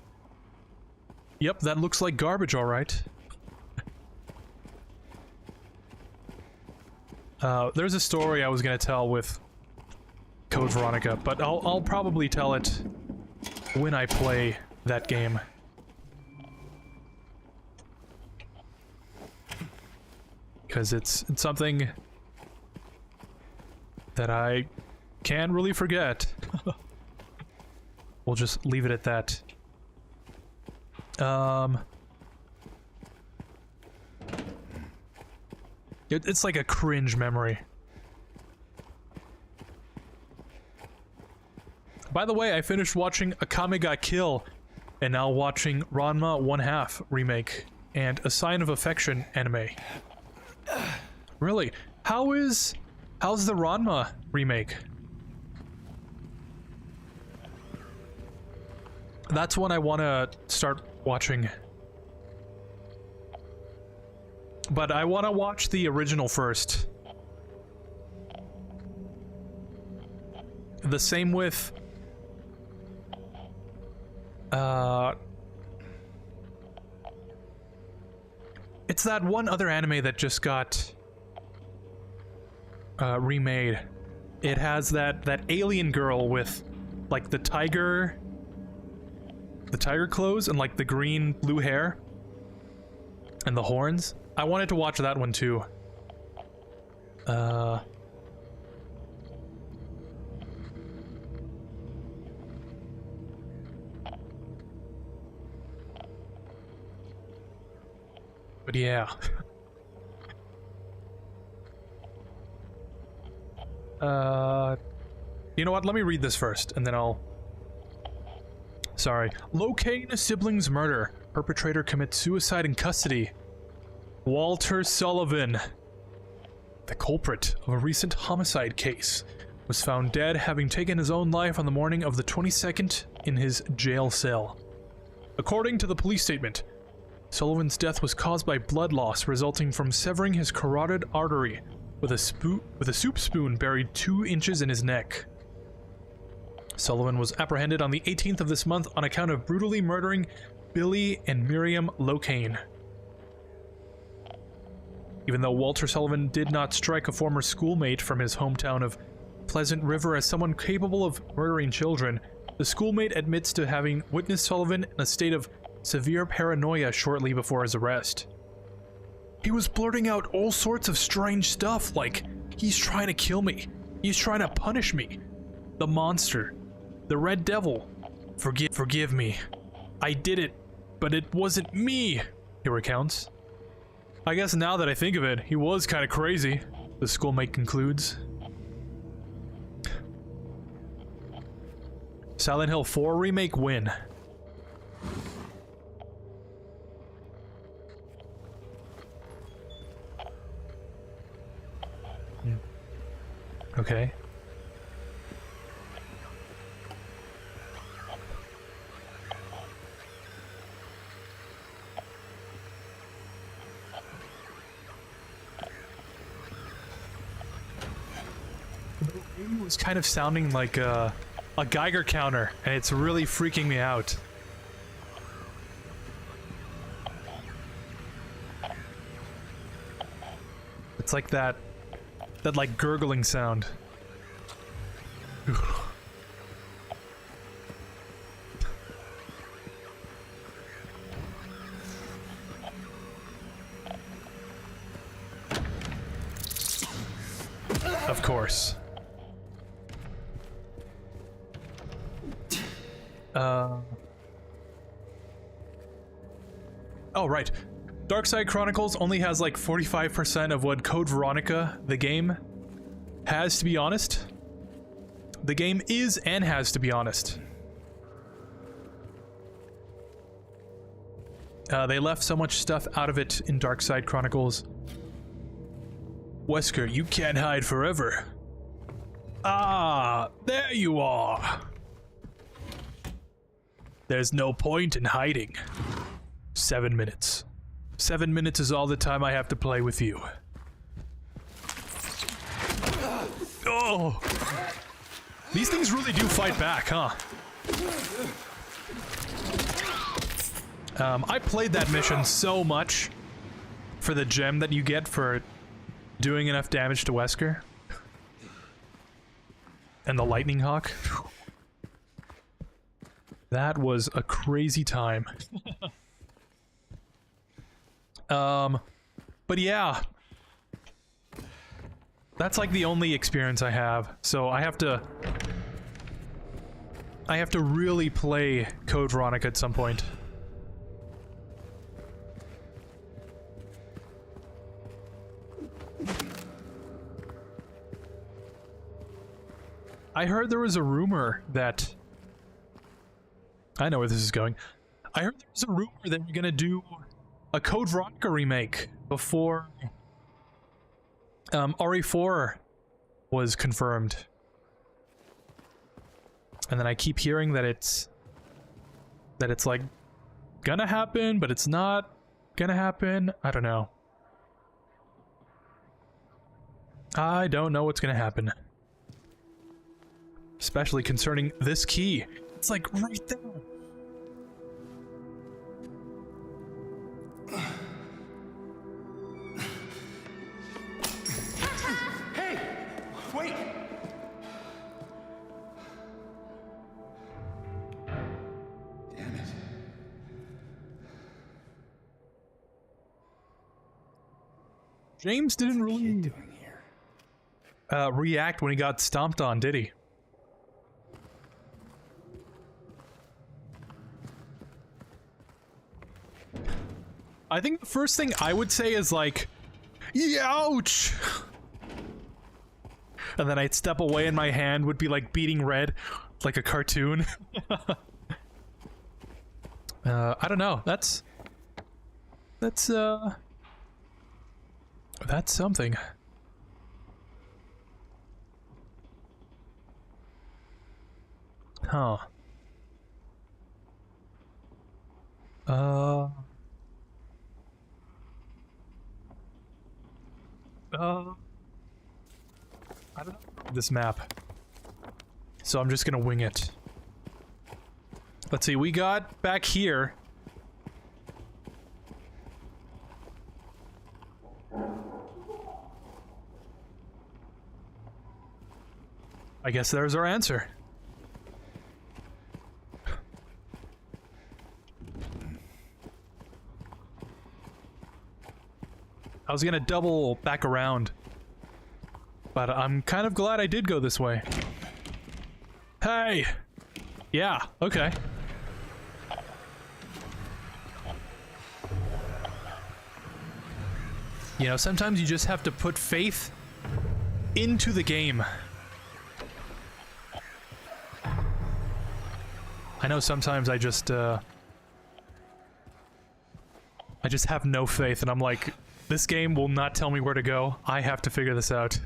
Yep, that looks like garbage, alright. There's a story I was gonna tell with Code Veronica, but I'll probably tell it when I play that game. Because it's something that I can't really forget. We'll just leave it at that. It's like a cringe memory. By the way, I finished watching Akame ga Kill, and now watching Ranma 1/2 remake and A Sign of Affection anime. Really? How's the Ranma remake? That's one I want to start watching. But I want to watch the original first. The same with... It's that one other anime that just got... remade. It has that alien girl with, like, the tiger clothes and, like, the green blue hair. And the horns. I wanted to watch that one too. But yeah. You know what? Let me read this first, and then I'll... Sorry. Locane siblings murder. Perpetrator commits suicide in custody. Walter Sullivan, the culprit of a recent homicide case, was found dead, having taken his own life on the morning of the 22nd in his jail cell. According to the police statement, Sullivan's death was caused by blood loss resulting from severing his carotid artery with a soup spoon buried 2 inches in his neck. Sullivan was apprehended on the 18th of this month on account of brutally murdering Billy and Miriam Locane. Even though Walter Sullivan did not strike a former schoolmate from his hometown of Pleasant River as someone capable of murdering children, the schoolmate admits to having witnessed Sullivan in a state of severe paranoia shortly before his arrest. He was blurting out all sorts of strange stuff like, he's trying to kill me, he's trying to punish me, the monster, the red devil, forgive me, I did it, but it wasn't me, he recounts. I guess now that I think of it, he was kind of crazy, the schoolmate concludes. Silent Hill 4 Remake win. Okay. It was kind of sounding like a Geiger counter, and it's really freaking me out. It's like that like gurgling sound. Of course. Oh, right. Darkside Chronicles only has like 45% of what Code Veronica, the game, has, to be honest. The game is and has, to be honest. They left so much stuff out of it in Darkside Chronicles. Wesker, you can't hide forever. Ah, there you are. There's no point in hiding. 7 minutes. 7 minutes is all the time I have to play with you. Oh! These things really do fight back, huh? I played that mission so much for the gem that you get for doing enough damage to Wesker. And the Lightning Hawk. That was a crazy time. But yeah. That's like the only experience I have. So I have to really play Code Veronica at some point. I heard there was a rumor that... I know where this is going. I heard there was a rumor that we're gonna do a Code Veronica remake before RE4 was confirmed. And then I keep hearing that it's like gonna happen, but it's not gonna happen. I don't know. I don't know what's gonna happen. Especially concerning this key. It's like right there. Hey! Wait! Damn it. James didn't really Doing here? react when he got stomped on, did he? I think the first thing I would say is like, ouch! And then I'd step away and my hand would be like beating red, like a cartoon. I don't know, that's something. Huh. I don't know this map, so I'm just gonna wing it. Let's see, we got back here. I guess there's our answer. I was gonna double back around, but I'm kind of glad I did go this way. Hey! Yeah, okay. You know, sometimes you just have to put faith into the game. I know sometimes I just have no faith and I'm like, this game will not tell me where to go. I have to figure this out.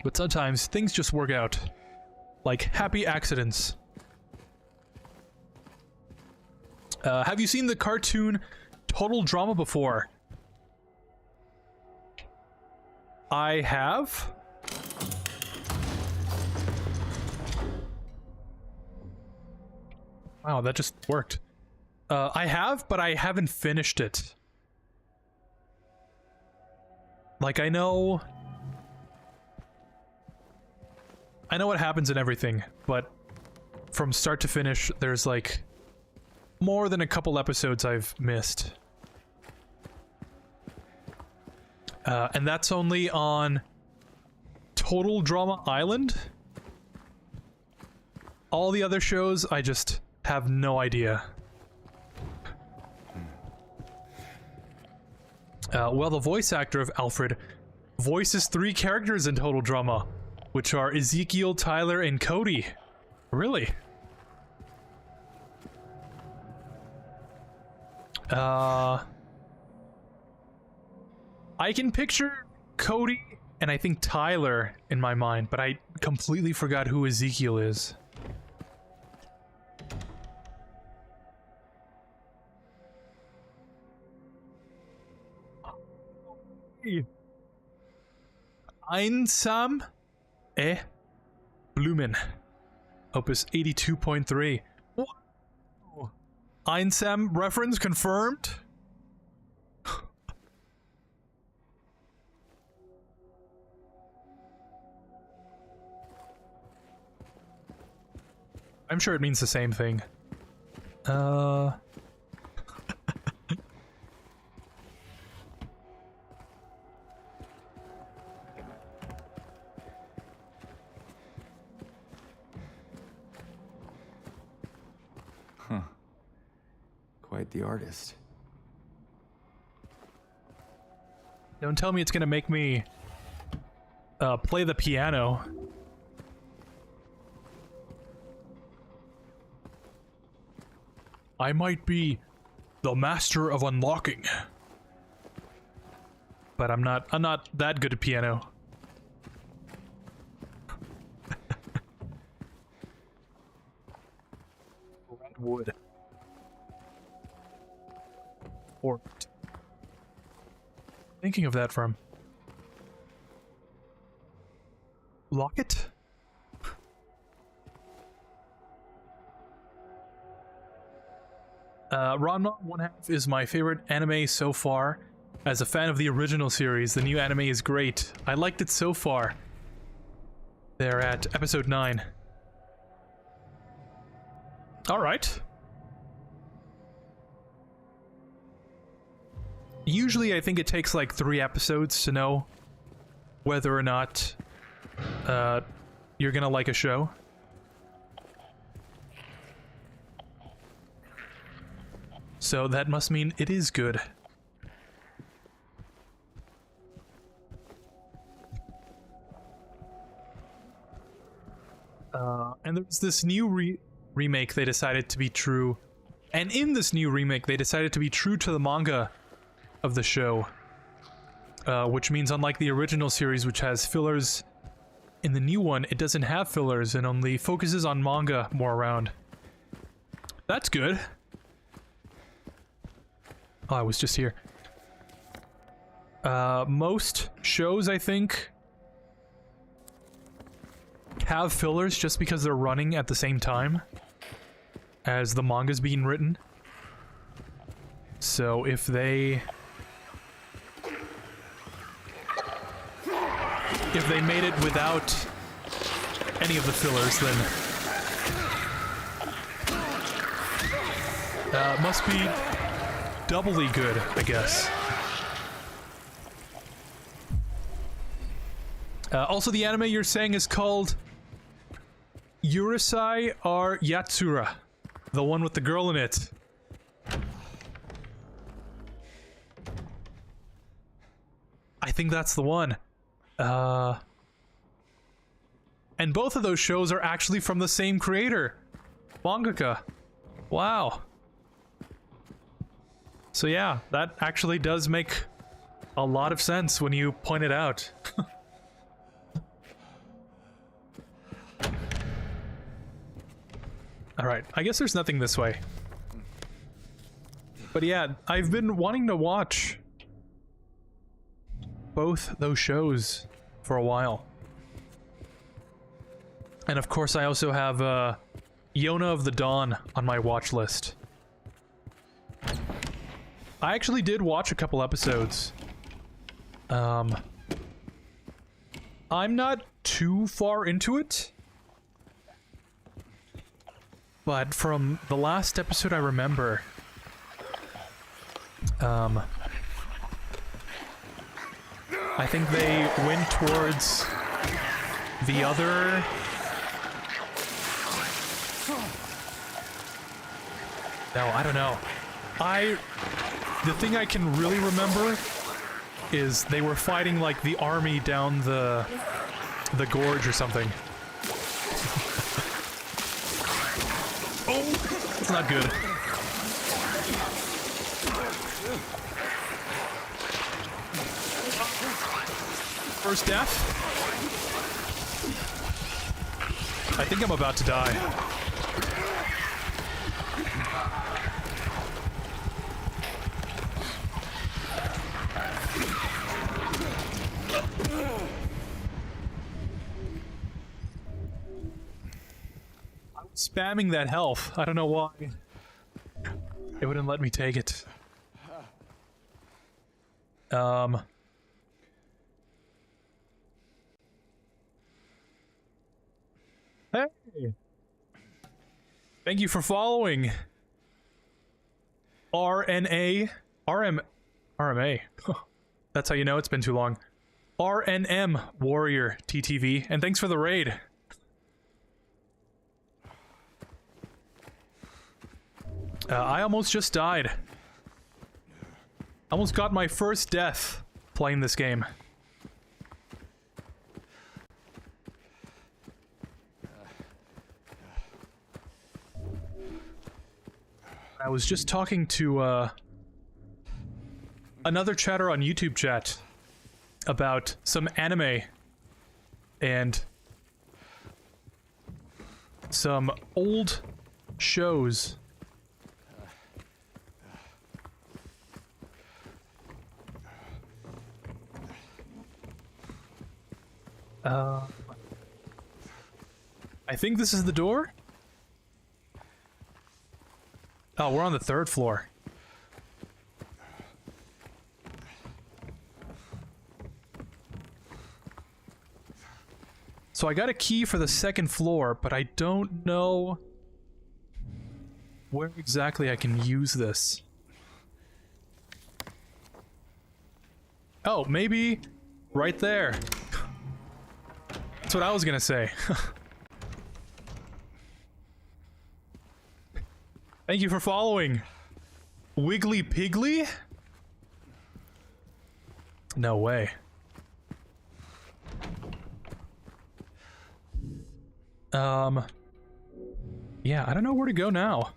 But sometimes things just work out. Like happy accidents. Have you seen the cartoon Total Drama before? I have. Wow, that just worked. I have, but I haven't finished it. Like, I know what happens and everything, but from start to finish, there's like more than a couple episodes I've missed. And that's only on Total Drama Island. All the other shows, I just have no idea. Well, the voice actor of Alfred voices 3 characters in Total Drama, which are Ezekiel, Tyler, and Cody. Really? I can picture Cody and I think Tyler in my mind, but I completely forgot who Ezekiel is. Einsam Blumen. Opus 82.3. Wow. Einsam reference confirmed? I'm sure it means the same thing. Huh. Quite the artist. Don't tell me it's gonna make me play the piano. I might be the master of unlocking, but I'm not that good at piano. Redwood. Or thinking of that from Locket? Ranma 1/2 is my favorite anime so far. As a fan of the original series, the new anime is great. I liked it so far. They're at episode 9. Alright. Usually I think it takes like 3 episodes to know whether or not you're gonna like a show. So that must mean it is good. And there's this new remake they decided to be true. And in this new remake, they decided to be true to the manga of the show. Which means unlike the original series, which has fillers, in the new one, it doesn't have fillers and only focuses on manga more around. That's good. Oh, I was just here. Most shows, I think, have fillers just because they're running at the same time as the manga's being written. So if they made it without any of the fillers, then must be doubly good, I guess. Also, the anime you're saying is called Urusei or Yatsura, the one with the girl in it. I think that's the one. And both of those shows are actually from the same creator, mangaka. Wow. So yeah, that actually does make a lot of sense when you point it out. Alright, I guess there's nothing this way. But yeah, I've been wanting to watch both those shows for a while. And of course, I also have Yona of the Dawn on my watch list. I actually did watch a couple episodes. I'm not too far into it, but from the last episode I remember, I think they went towards the other... No, I don't know. The thing I can really remember is they were fighting like the army down the gorge or something. Oh, it's not good. First death. I think I'm about to die. Spamming that health. I don't know why. It wouldn't let me take it. Hey! Thank you for following. RNA. RMA. That's how you know it's been too long. RNM Warrior TTV. And thanks for the raid. I almost just died. Almost got my first death playing this game. I was just talking to another chatter on YouTube chat about some anime and some old shows. I think this is the door? Oh, we're on the 3rd floor. So I got a key for the 2nd floor, but I don't know where exactly I can use this. Oh, maybe right there. That's what I was gonna say. Thank you for following. Wiggly Piggly? No way. Yeah, I don't know where to go now.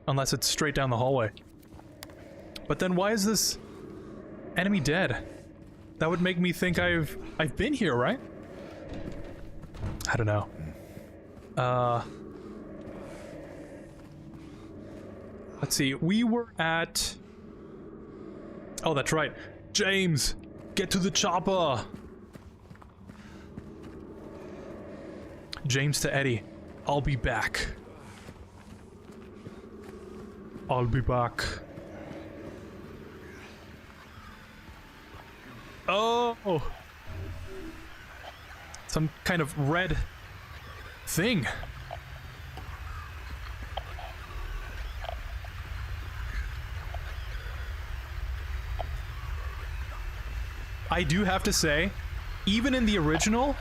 Unless it's straight down the hallway. But then why is this enemy dead? That would make me think I've been here, right? I don't know. Let's see. We were at... Oh, that's right. James, get to the chopper. James to Eddie. I'll be back. I'll be back. Oh! Some kind of red thing. I do have to say, even in the original,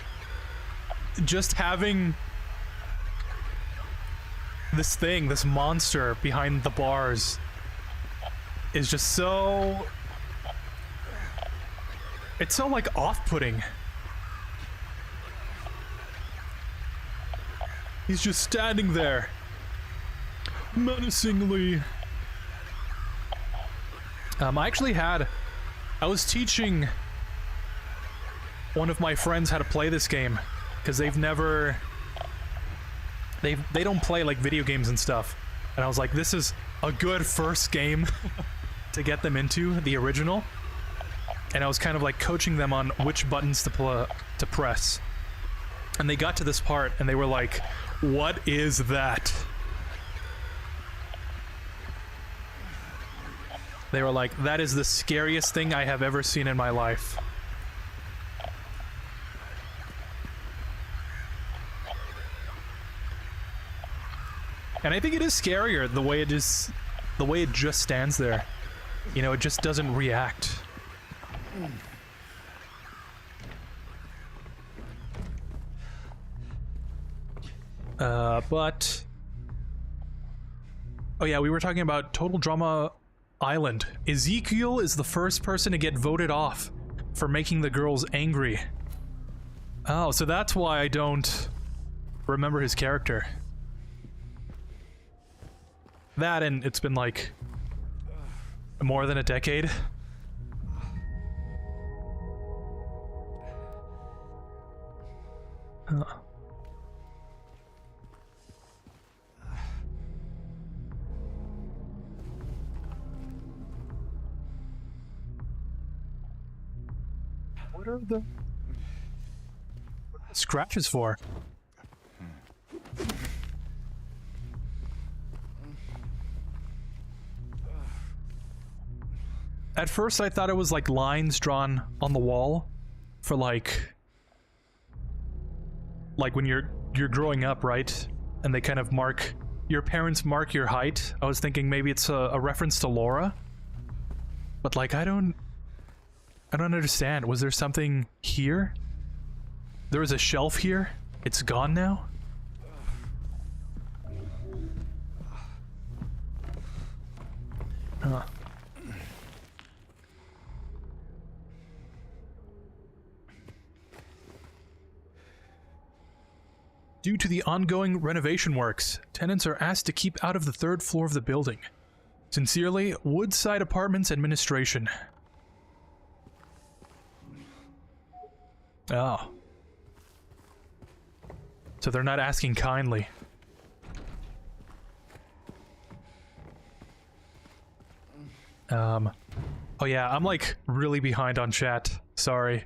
just having this thing, this monster behind the bars is just so... It's so, like, off-putting. He's just standing there, menacingly. I was teaching one of my friends how to play this game, because they don't play, like, video games and stuff. And I was like, this is a good first game to get them into, the original. and I was kind of like coaching them on which buttons to press. And they got to this part and they were like, "What is that?" They were like, "That is the scariest thing I have ever seen in my life." And I think it is scarier the way it just stands there. You know, it just doesn't react. But... Oh yeah, we were talking about Total Drama Island. Ezekiel is the first person to get voted off for making the girls angry. Oh, so that's why I don't remember his character. That, and it's been like more than a decade. What are the scratches for? At first I thought it was like lines drawn on the wall for like when you're growing up, right? And they kind of mark, your parents mark your height. I was thinking maybe it's a reference to Laura. But like I don't understand. Was there something here? There was a shelf here? It's gone now? Huh. Due to the ongoing renovation works, tenants are asked to keep out of the 3rd floor of the building. Sincerely, Woodside Apartments Administration. Oh. So they're not asking kindly. Oh yeah, I'm like really behind on chat. Sorry.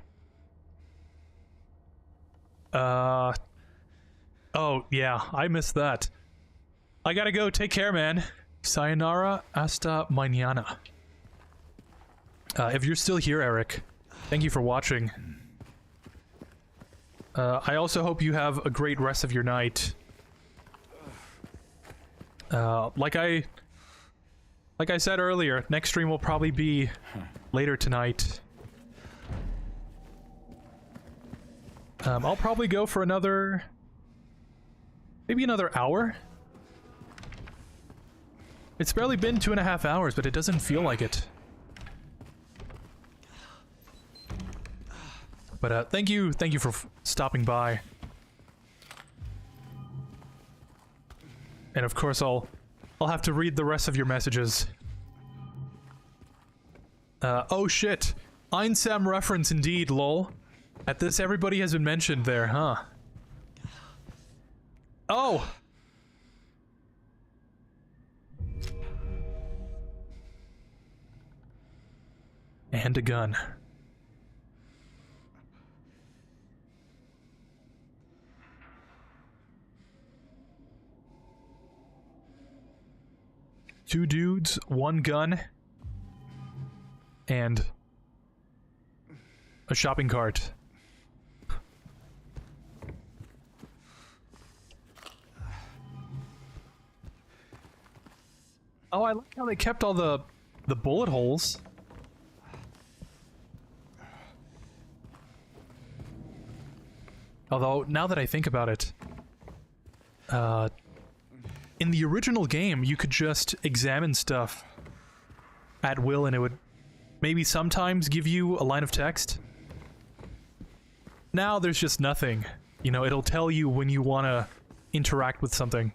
Oh, yeah, I missed that. I gotta go. Take care, man. Sayonara hasta mañana. If you're still here, Eric, thank you for watching. I also hope you have a great rest of your night. Like I said earlier, next stream will probably be later tonight. I'll probably go for maybe another hour? It's barely been 2.5 hours, but it doesn't feel like it. But thank you for stopping by. And of course I'll have to read the rest of your messages. Oh shit. Einsam reference indeed, lol. At this everybody has been mentioned there, huh? Oh! And a gun. Two dudes, one gun, and a shopping cart. Oh, I like how they kept all the bullet holes. Although, now that I think about it, in the original game, you could just examine stuff at will and it would maybe sometimes give you a line of text. Now there's just nothing. You know, it'll tell you when you want to interact with something.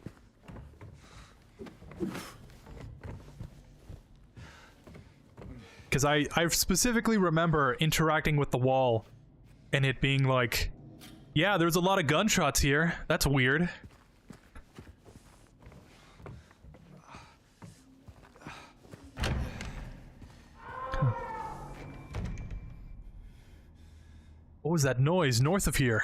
Because I specifically remember interacting with the wall and it being like, yeah, there's a lot of gunshots here. That's weird. What was that noise north of here?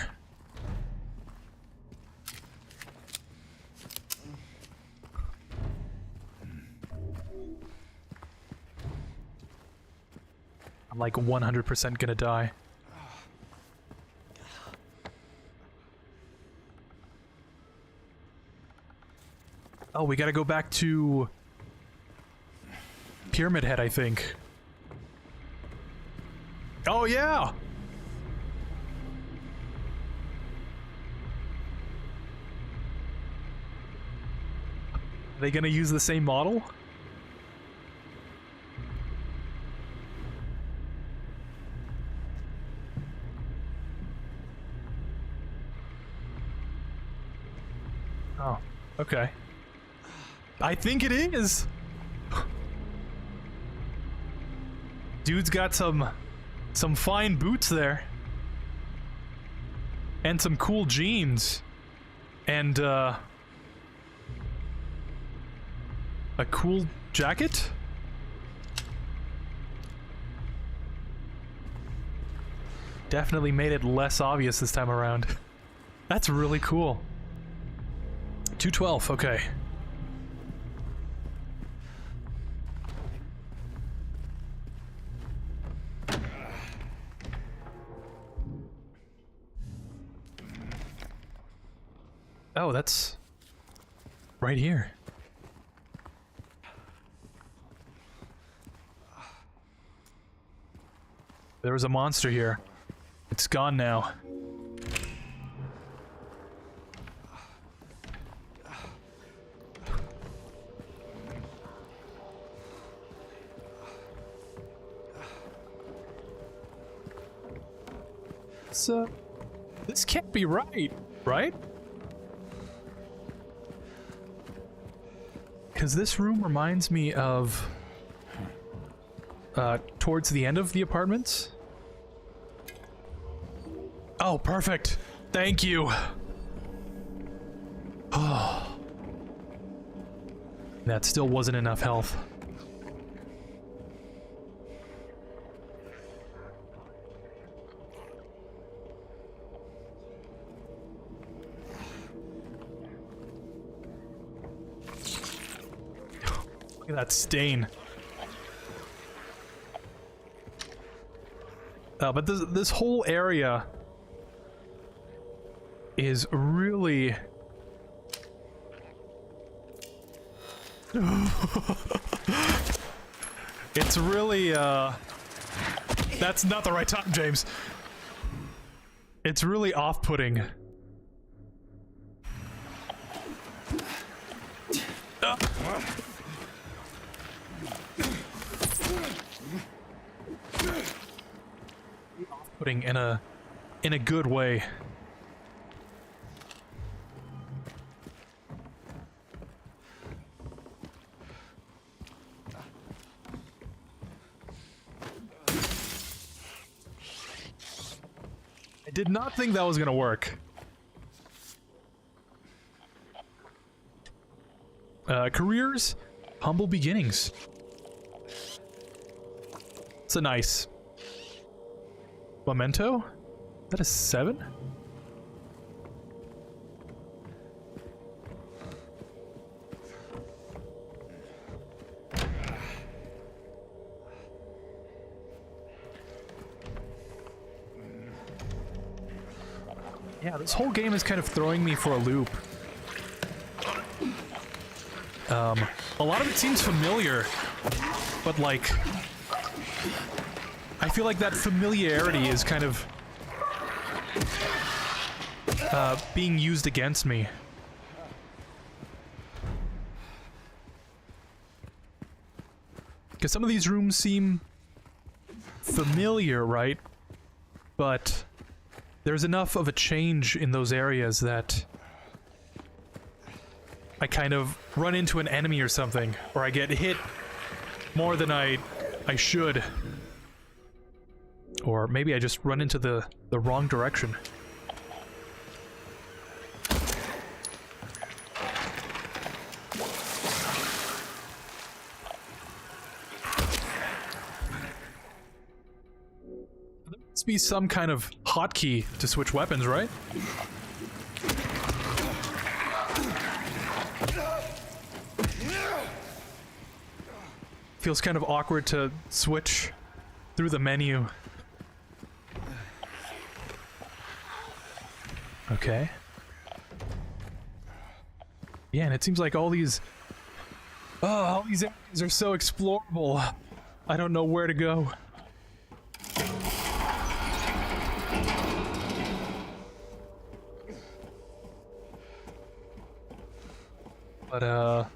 I'm like 100% gonna die. Oh, we gotta go back to Pyramid Head, I think. Oh, yeah! Are they gonna use the same model? Oh, okay. I think it is! Dude's got some fine boots there. And some cool jeans. And, a cool jacket? Definitely made it less obvious this time around. That's really cool. 212, okay. Oh, that's right here. There was a monster here. It's gone now. So, this can't be right, right? Because this room reminds me of towards the end of the apartments. Oh, perfect. Thank you. Oh. That still wasn't enough health. Look at that stain. But this whole area is really... It's really, that's not the right time, James. It's really off-putting. Off-putting in a good way. I did not think that was gonna work. Careers, humble beginnings. It's a nice memento. Is that a 7? Yeah, this whole game is kind of throwing me for a loop. A lot of it seems familiar, but like, I feel like that familiarity is kind of being used against me. Because some of these rooms seem familiar, right? But there's enough of a change in those areas that I kind of run into an enemy or something, or I get hit more than I should. Or maybe I just run into the wrong direction. There must be some kind of hotkey to switch weapons, right? Feels kind of awkward to switch through the menu. Okay. Yeah, and it seems like all these areas are so explorable. I don't know where to go. But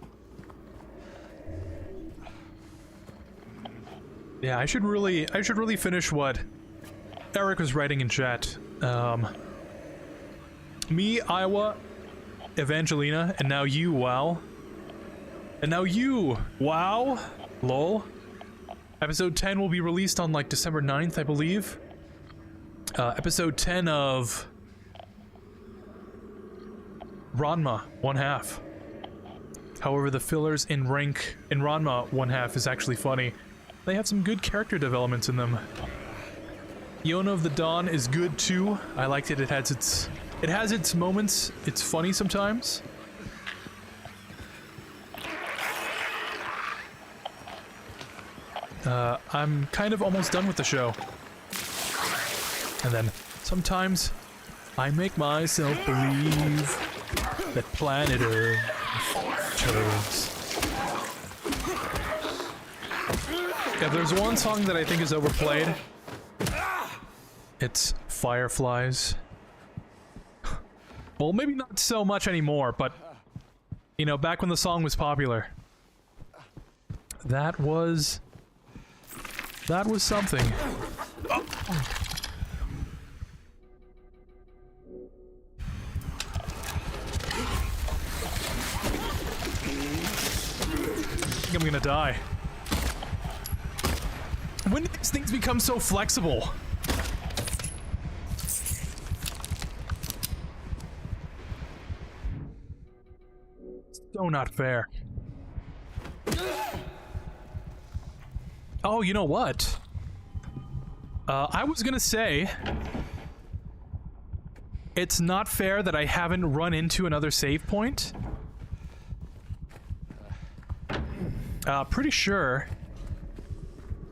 yeah, I should really finish what Eric was writing in chat. Me, Iowa, Evangelina, and now you, wow. And now you, wow, lol. Episode 10 will be released on like December 9th, I believe. Episode 10 of Ranma, 1/2. However, the fillers in Ranma 1/2 is actually funny. They have some good character developments in them. Yona of the Dawn is good too. I liked it. It has its moments. It's funny sometimes. I'm kind of almost done with the show. And then sometimes I make myself believe that planet Earth turns. If there's one song that I think is overplayed, it's Fireflies. Well, maybe not so much anymore, but, you know, back when the song was popular, that was something. Oh. I think I'm gonna die. When did these things become so flexible? So not fair. Oh, you know what? I was gonna say it's not fair that I haven't run into another save point. Pretty sure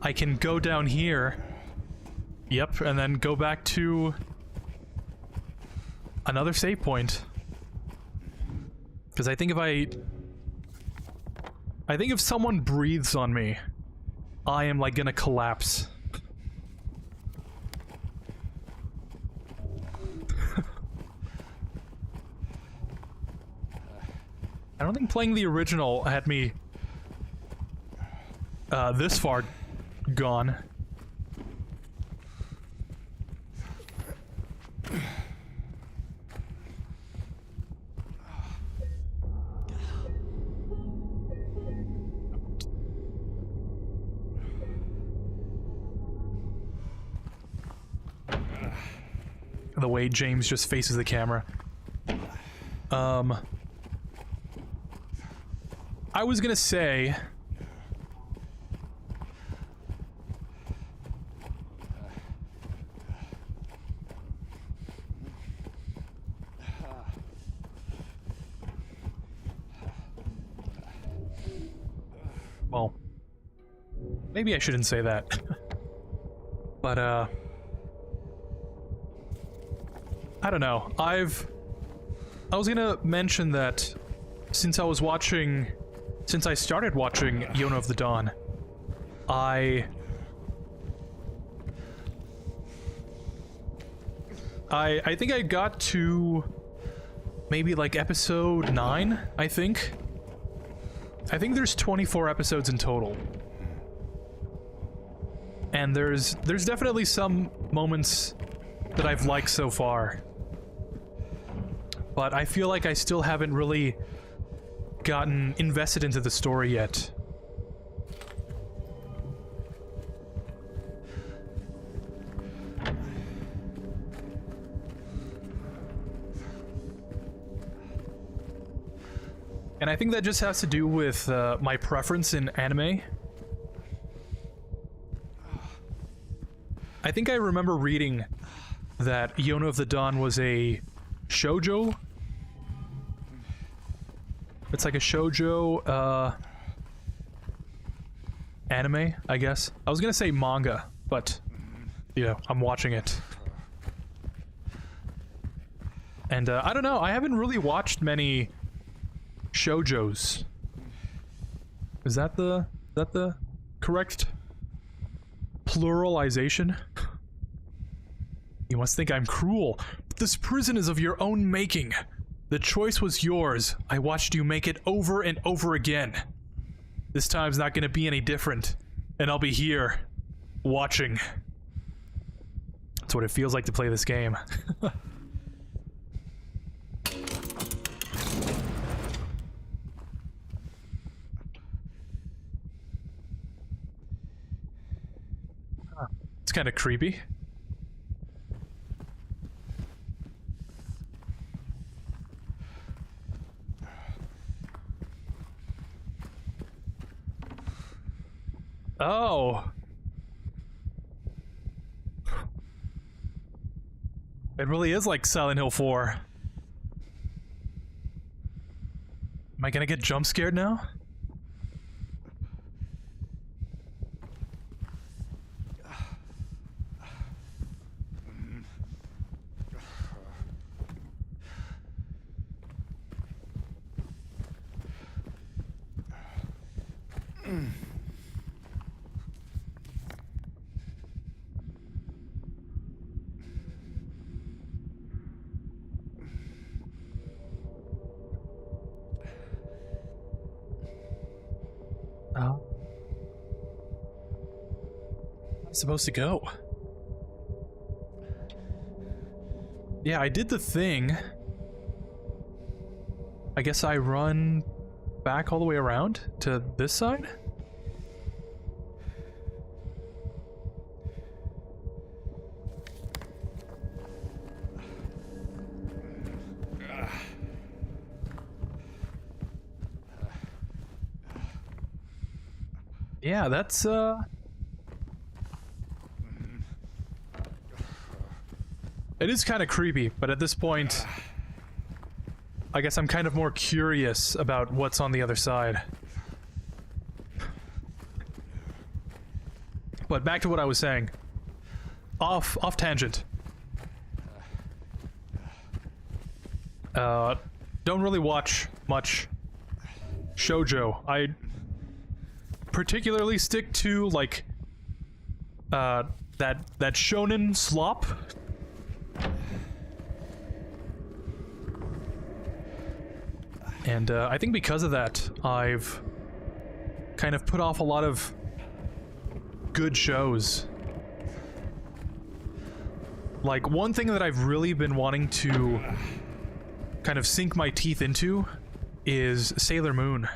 I can go down here. Yep, and then go back to another save point. Because I think if someone breathes on me, I am like gonna collapse. I don't think playing the original had me this far gone. The way James just faces the camera. I was gonna say well, maybe I shouldn't say that. But I don't know. I was gonna mention that since I started watching Yona of the Dawn, I think I got to maybe like episode 9, I think. I think there's 24 episodes in total. And there's definitely some moments that I've liked so far. But I feel like I still haven't really gotten invested into the story yet. And I think that just has to do with my preference in anime. I think I remember reading that Yona of the Dawn was a shoujo. It's like a shoujo, anime, I guess. I was gonna say manga, but, you know, I'm watching it. And, I don't know, I haven't really watched many shoujos. Is that the correct pluralization? You must think I'm cruel, but this prison is of your own making. The choice was yours. I watched you make it over and over again. This time's not gonna be any different, and I'll be here, watching. That's what it feels like to play this game. It's kind of creepy. Oh. It really is like Silent Hill 4. Am I gonna get jump scared now? Oh. I'm supposed to go. Yeah, I did the thing. I guess I run back all the way around to this side? Yeah, that's, it is kind of creepy, but at this point, I guess I'm kind of more curious about what's on the other side. But back to what I was saying. Off tangent. Don't really watch much shoujo. I particularly stick to, like, that shonen slop. And I think because of that, I've kind of put off a lot of good shows. Like, one thing that I've really been wanting to kind of sink my teeth into is Sailor Moon.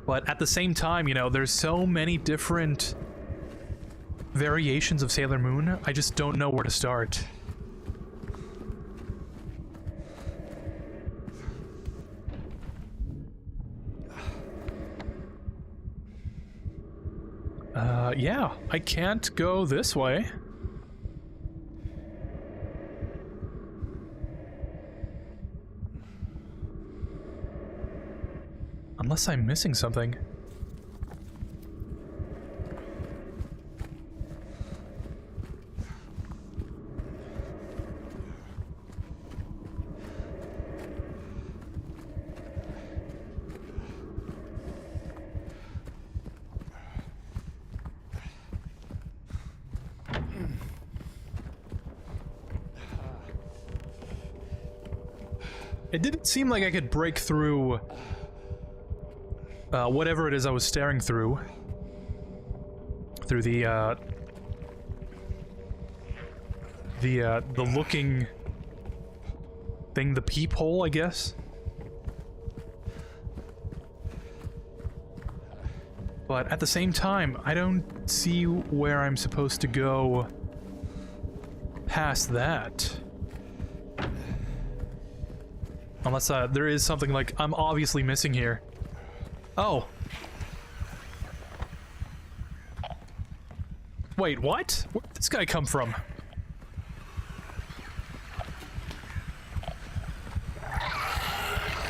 But at the same time, you know, there's so many different variations of Sailor Moon, I just don't know where to start. Yeah, I can't go this way. Unless I'm missing something. It didn't seem like I could break through whatever it is I was staring through the looking thing, the peephole, I guess. But at the same time, I don't see where I'm supposed to go past that. Unless there is something like I'm obviously missing here. Oh. Wait, what? Where did this guy come from?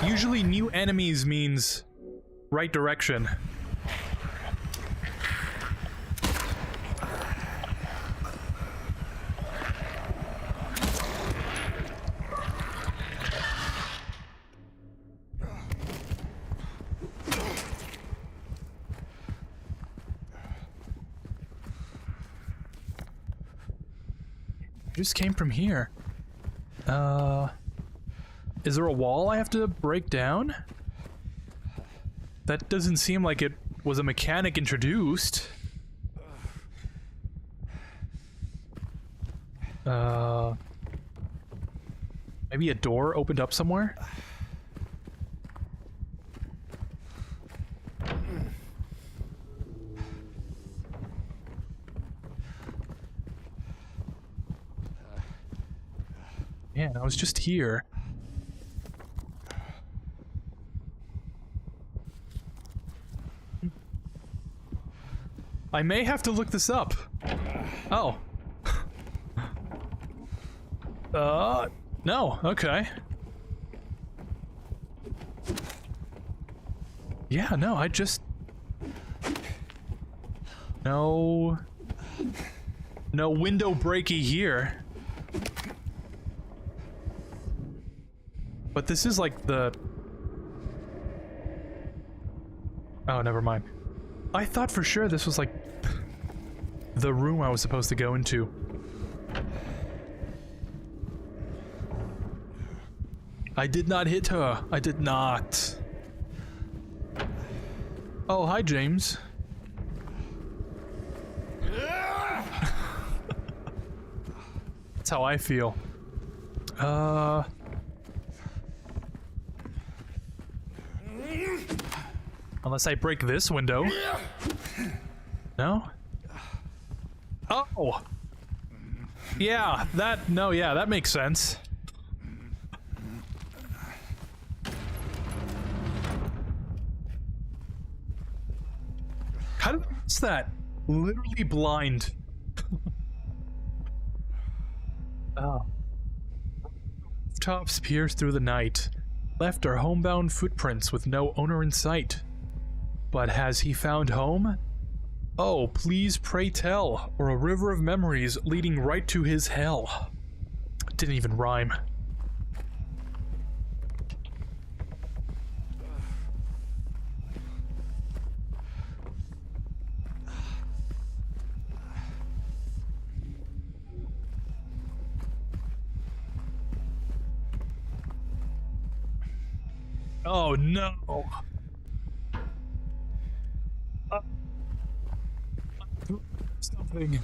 Usually new enemies means right direction. Just came from here. Is there a wall I have to break down? That doesn't seem like it was a mechanic introduced. Maybe a door opened up somewhere? Man, I was just here. I may have to look this up. Oh. No, okay. Yeah, no, I just... No window breaky here. But this is like the... Oh, never mind. I thought for sure this was like the room I was supposed to go into. I did not hit her. I did not. Oh, hi, James. That's how I feel. Unless I break this window. No? Oh! Yeah, that makes sense. How did I miss that? Literally blind. Oh. Rooftops pierce through the night. Left are homebound footprints with no owner in sight. But has he found home? Oh, please pray tell, or a river of memories leading right to his hell. Didn't even rhyme. Oh no! Something.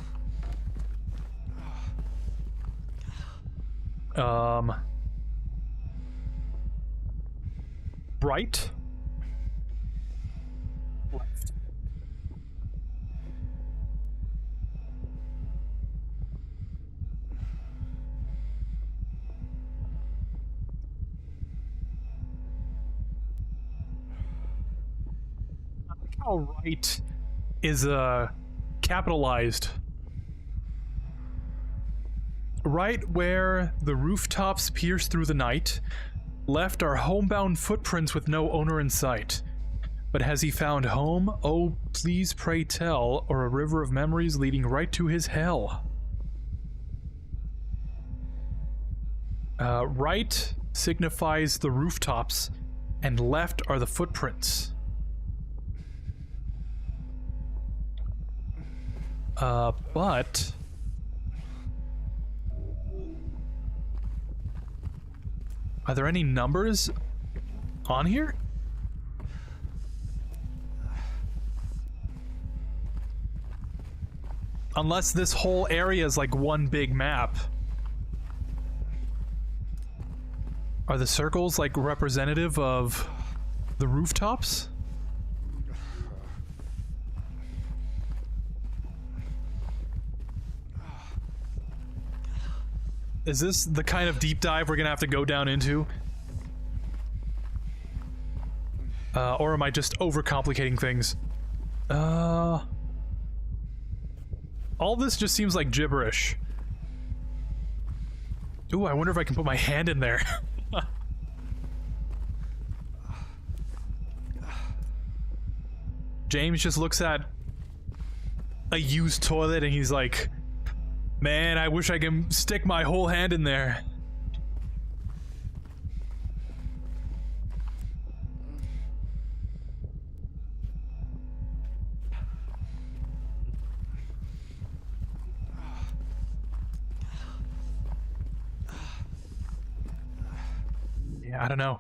Right? Left. How right is capitalized. Right where the rooftops pierce through the night, left are homebound footprints with no owner in sight. But has he found home? Oh, please pray tell, or a river of memories leading right to his hell. Right signifies the rooftops, and left are the footprints. But... Are there any numbers on here? Unless this whole area is like one big map. Are the circles like representative of the rooftops? Is this the kind of deep dive we're gonna have to go down into? Or am I just overcomplicating things? All this just seems like gibberish. Ooh, I wonder if I can put my hand in there. James just looks at a used toilet and he's like, man, I wish I can stick my whole hand in there. Yeah, I don't know.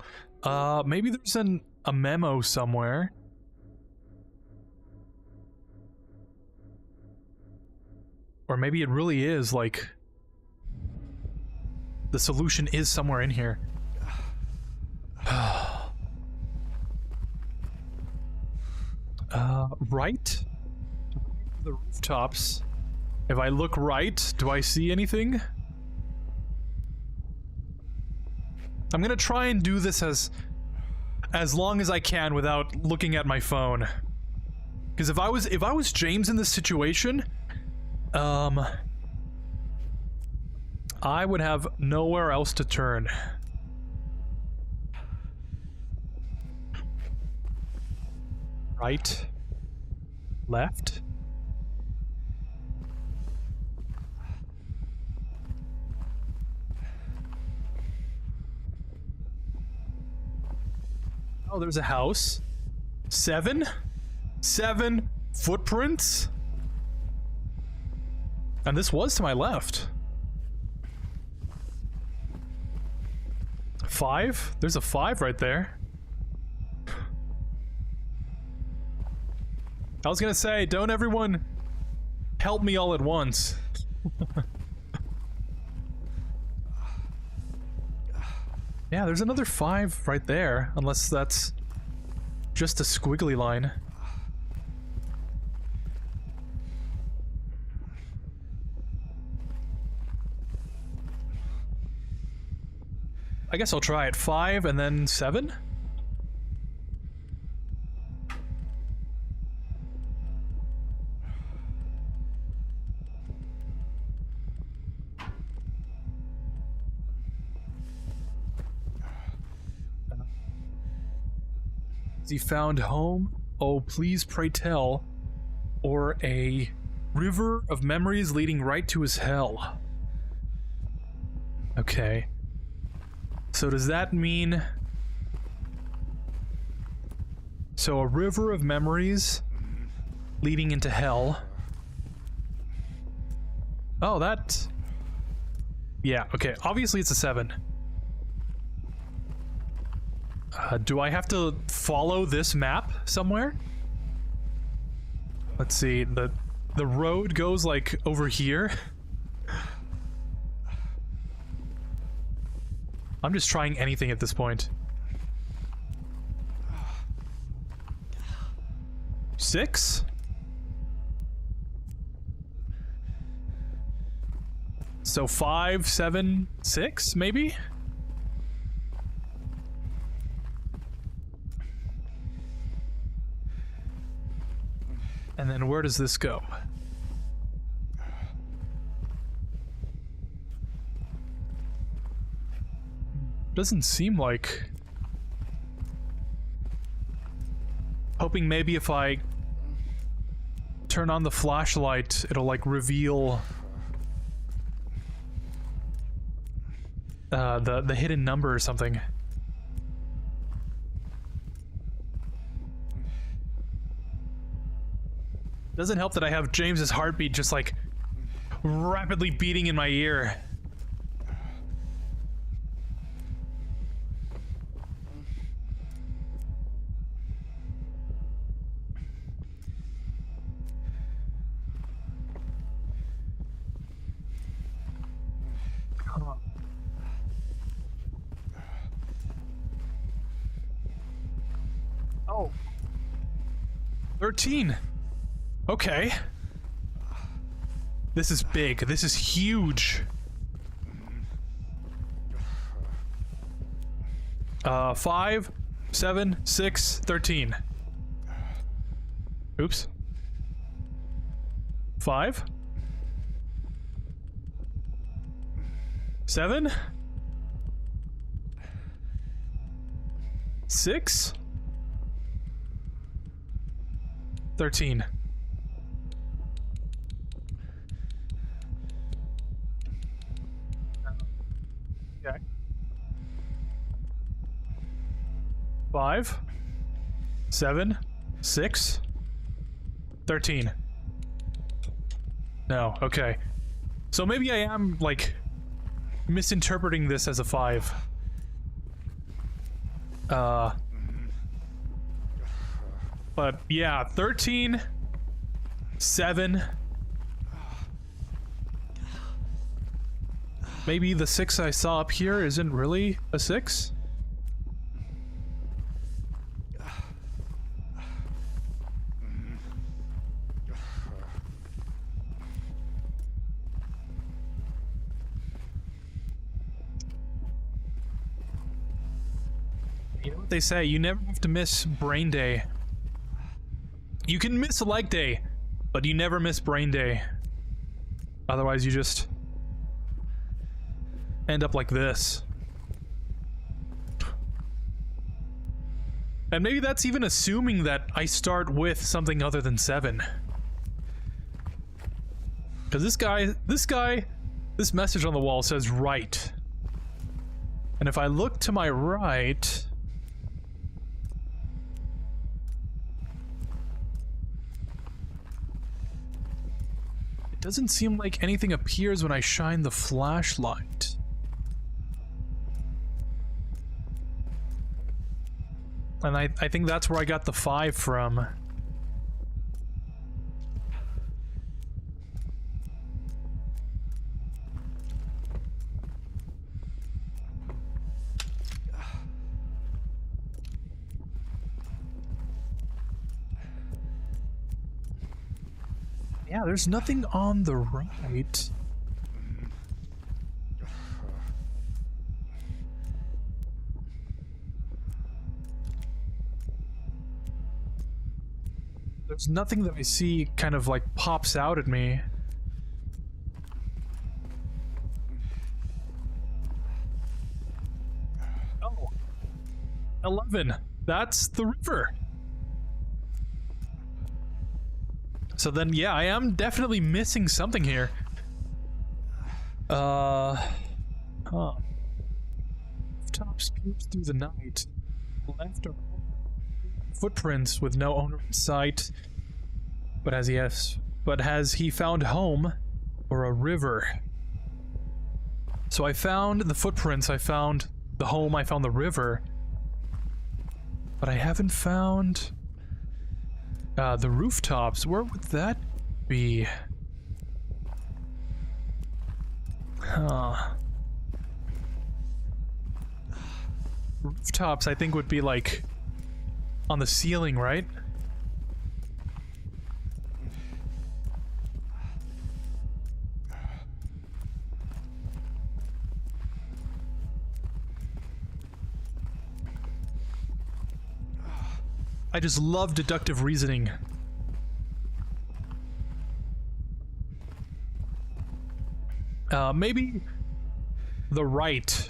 Maybe there's a memo somewhere. Or maybe it really is, like, the solution is somewhere in here. Right? The rooftops. If I look right, do I see anything? I'm gonna try and do this as long as I can without looking at my phone. Because if I was James in this situation, I would have nowhere else to turn. Right. Left. Oh, there's a house. 7 footprints? And this was to my left. 5? There's a 5 right there. I was gonna say, don't everyone help me all at once. Yeah, there's another 5 right there, unless that's just a squiggly line. I guess I'll try it. 5 and then 7? Has he found home? Oh, please pray tell. Or a river of memories leading right to his hell. Okay. So does that mean... So a river of memories leading into hell. Oh, that... Yeah, okay. Obviously it's a 7. Do I have to follow this map somewhere? Let's see. The road goes like over here. I'm just trying anything at this point. 6? So 5, 7, 6, maybe? And then where does this go? Doesn't seem like... Hoping maybe if I turn on the flashlight, it'll like reveal the hidden number or something. Doesn't help that I have James's heartbeat just like rapidly beating in my ear. Oh. 13. Okay. This is big. This is huge. 5, 7, 6, 13. Oops. 5. 7? 6? 13. Okay. 5, 7, 6, 13. No, okay. So maybe I am, like, misinterpreting this as a 5. But yeah, 13, 7. Maybe the 6 I saw up here isn't really a 6? You know what they say, you never have to miss brain day. You can miss leg day, but you never miss brain day. Otherwise you just end up like this. And maybe that's even assuming that I start with something other than 7. Because this message on the wall says right. And if I look to my right... it doesn't seem like anything appears when I shine the flashlight. And I think that's where I got the 5 from. Yeah, there's nothing on the right. There's nothing that I see kind of like pops out at me. Oh. 11. That's the river. So then, yeah, I am definitely missing something here. Huh. Tops peeps through the night. Left or footprints with no owner in sight. But has he found home or a river? So I found the footprints, I found the home, I found the river. But I haven't found the rooftops. Where would that be? Huh. Rooftops, I think, would be like on the ceiling, right? I just love deductive reasoning. Maybe the right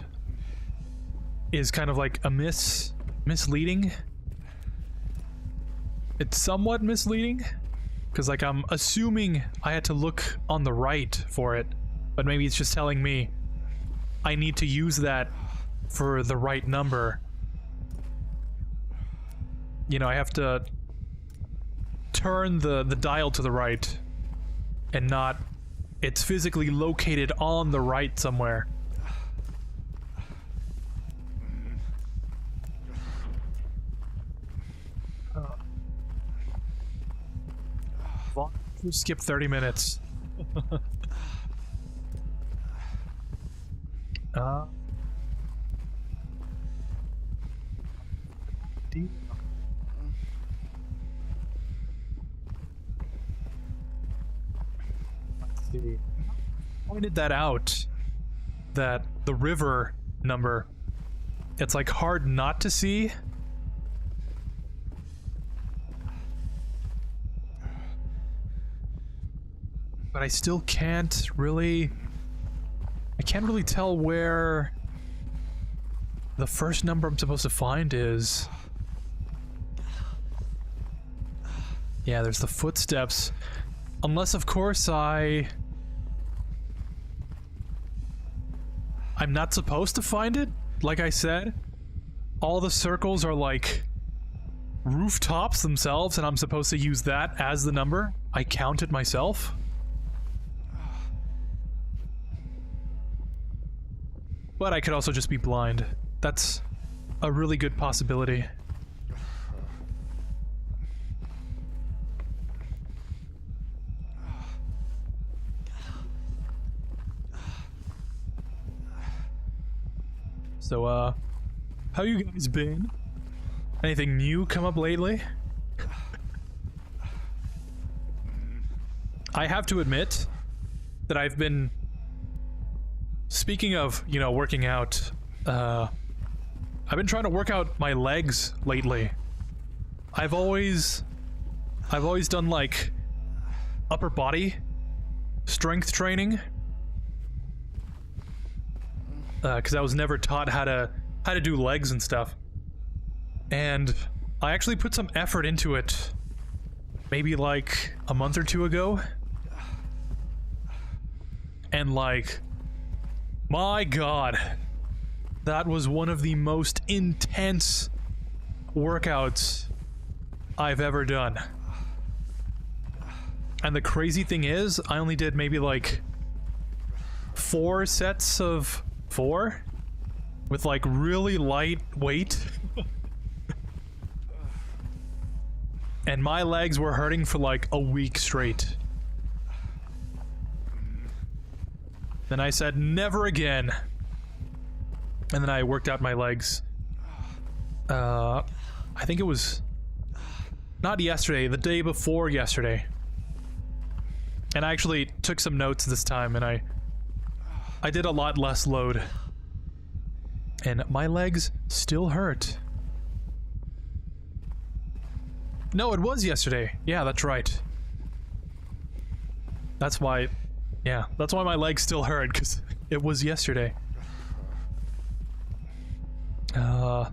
is kind of like a misleading. It's somewhat misleading, because like I'm assuming I had to look on the right for it, but maybe it's just telling me I need to use that for the right number. You know, I have to turn the dial to the right and not it's physically located on the right somewhere. Skip 30 minutes. Let's see. Pointed that out, that the river number, it's like hard not to see. But I still can't really, I can't really tell where the first number I'm supposed to find is. Yeah, there's the footsteps. Unless, of course, I'm not supposed to find it, like I said. All the circles are like rooftops themselves, and I'm supposed to use that as the number. I count it myself. But I could also just be blind. That's a really good possibility. So, how you guys been? Anything new come up lately? I have to admit that I've been, speaking of, you know, working out, I've been trying to work out my legs lately. I've always done like upper body strength training. Because I was never taught how to do legs and stuff. And I actually put some effort into it maybe like a month or two ago. And like, my god, that was one of the most intense workouts I've ever done. And the crazy thing is, I only did maybe like 4 sets of 4 with like really light weight. And my legs were hurting for like a week straight. Then I said never again. And then I worked out my legs. I think it was not yesterday, the day before yesterday. And I actually took some notes this time, and I did a lot less load. And my legs still hurt. No, it was yesterday. Yeah, that's right. That's why, yeah, that's why my legs still hurt, because it was yesterday. Let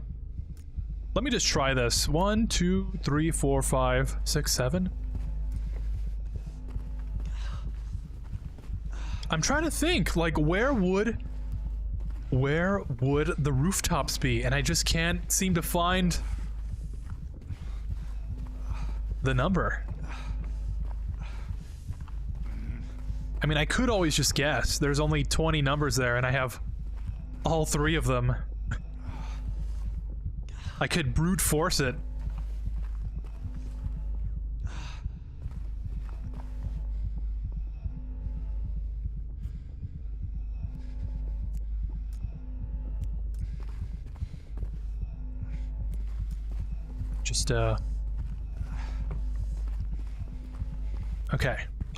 me just try this. 1, 2, 3, 4, 5, 6, 7. I'm trying to think, like, where would the rooftops be? And I just can't seem to find the number. I mean, I could always just guess. There's only 20 numbers there, and I have all 3 of them. I could brute force it. Just, okay.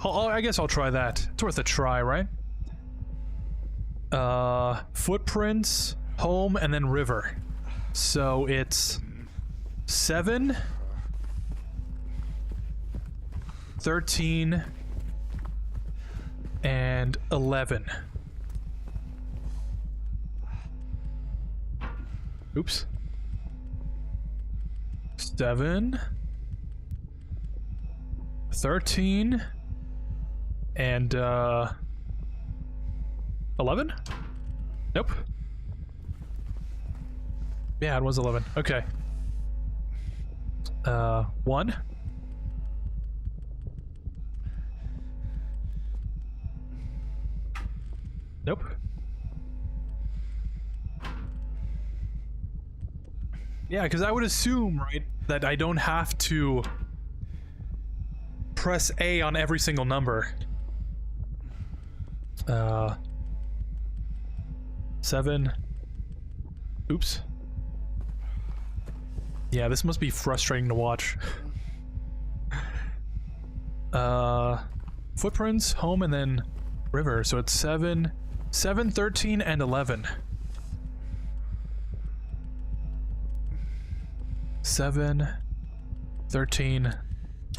I guess I'll try that. It's worth a try, right? Footprints, home, and then river. So it's 7, 13, and 11. Oops. 7, 13, and 11? Nope. Yeah, it was 11. Okay. 1. Nope. Yeah, because I would assume, right, that I don't have to press A on every single number. 7. Oops. Yeah, this must be frustrating to watch. Footprints, home, and then river. So it's 7, 13, and 11. 7, 13,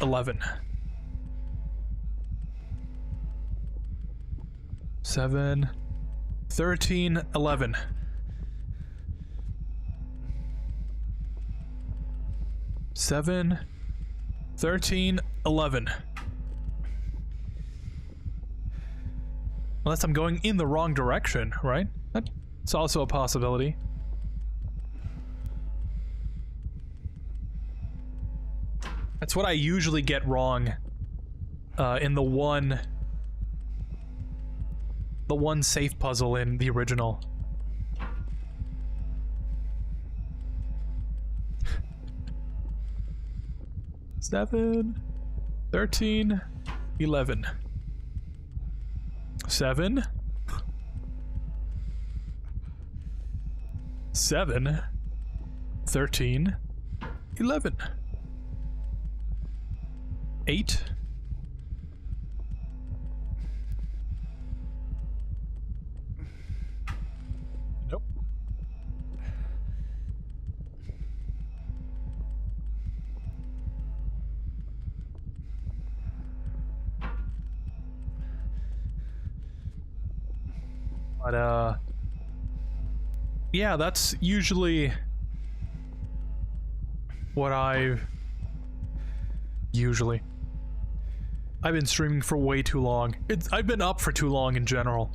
11. 7, 13, 11. Seven, 13, 11. Unless I'm going in the wrong direction, right? That's also a possibility. That's what I usually get wrong in the one safe puzzle in the original. Seven, 13, 11. 7, 7, 13, 11. 8. Nope. But, yeah, that's usually what I've been streaming for way too long. I've been up for too long in general.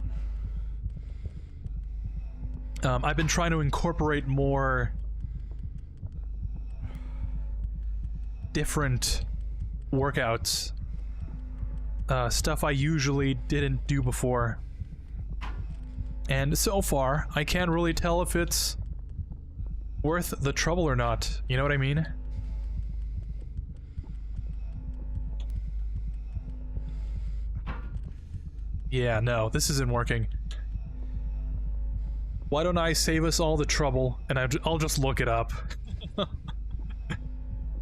I've been trying to incorporate more different workouts. Stuff I usually didn't do before. And so far, I can't really tell if it's worth the trouble or not. You know what I mean? Yeah, no, this isn't working. Why don't I save us all the trouble, and I'll just look it up.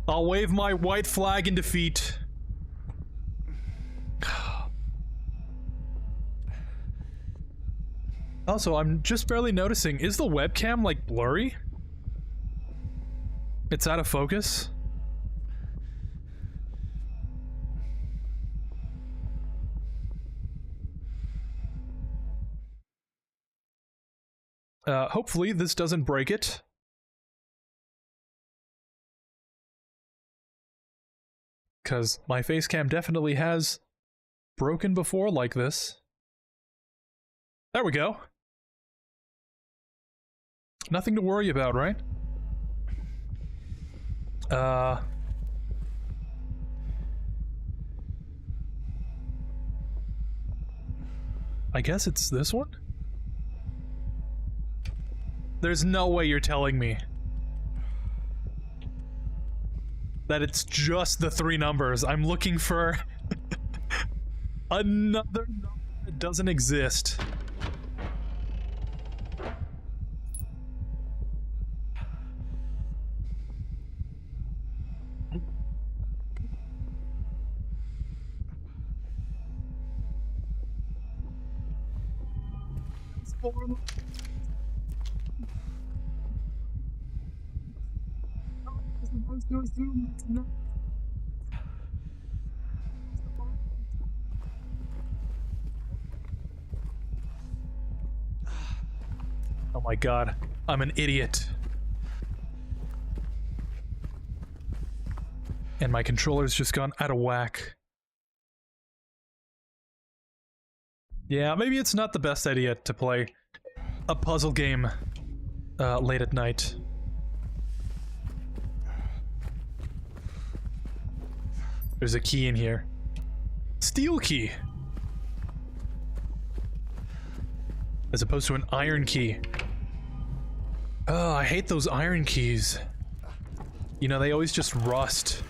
I'll wave my white flag in defeat. Also, I'm just barely noticing, is the webcam, like, blurry? It's out of focus? Hopefully this doesn't break it. Because my face cam definitely has broken before like this. There we go. Nothing to worry about, right? I guess it's this one? There's no way you're telling me that it's just the 3 numbers. I'm looking for another number that doesn't exist. Oh my god, I'm an idiot. And my controller's just gone out of whack. Yeah, maybe it's not the best idea to play a puzzle game late at night. There's a key in here. Steel key! As opposed to an iron key. Oh, I hate those iron keys. You know, they always just rust.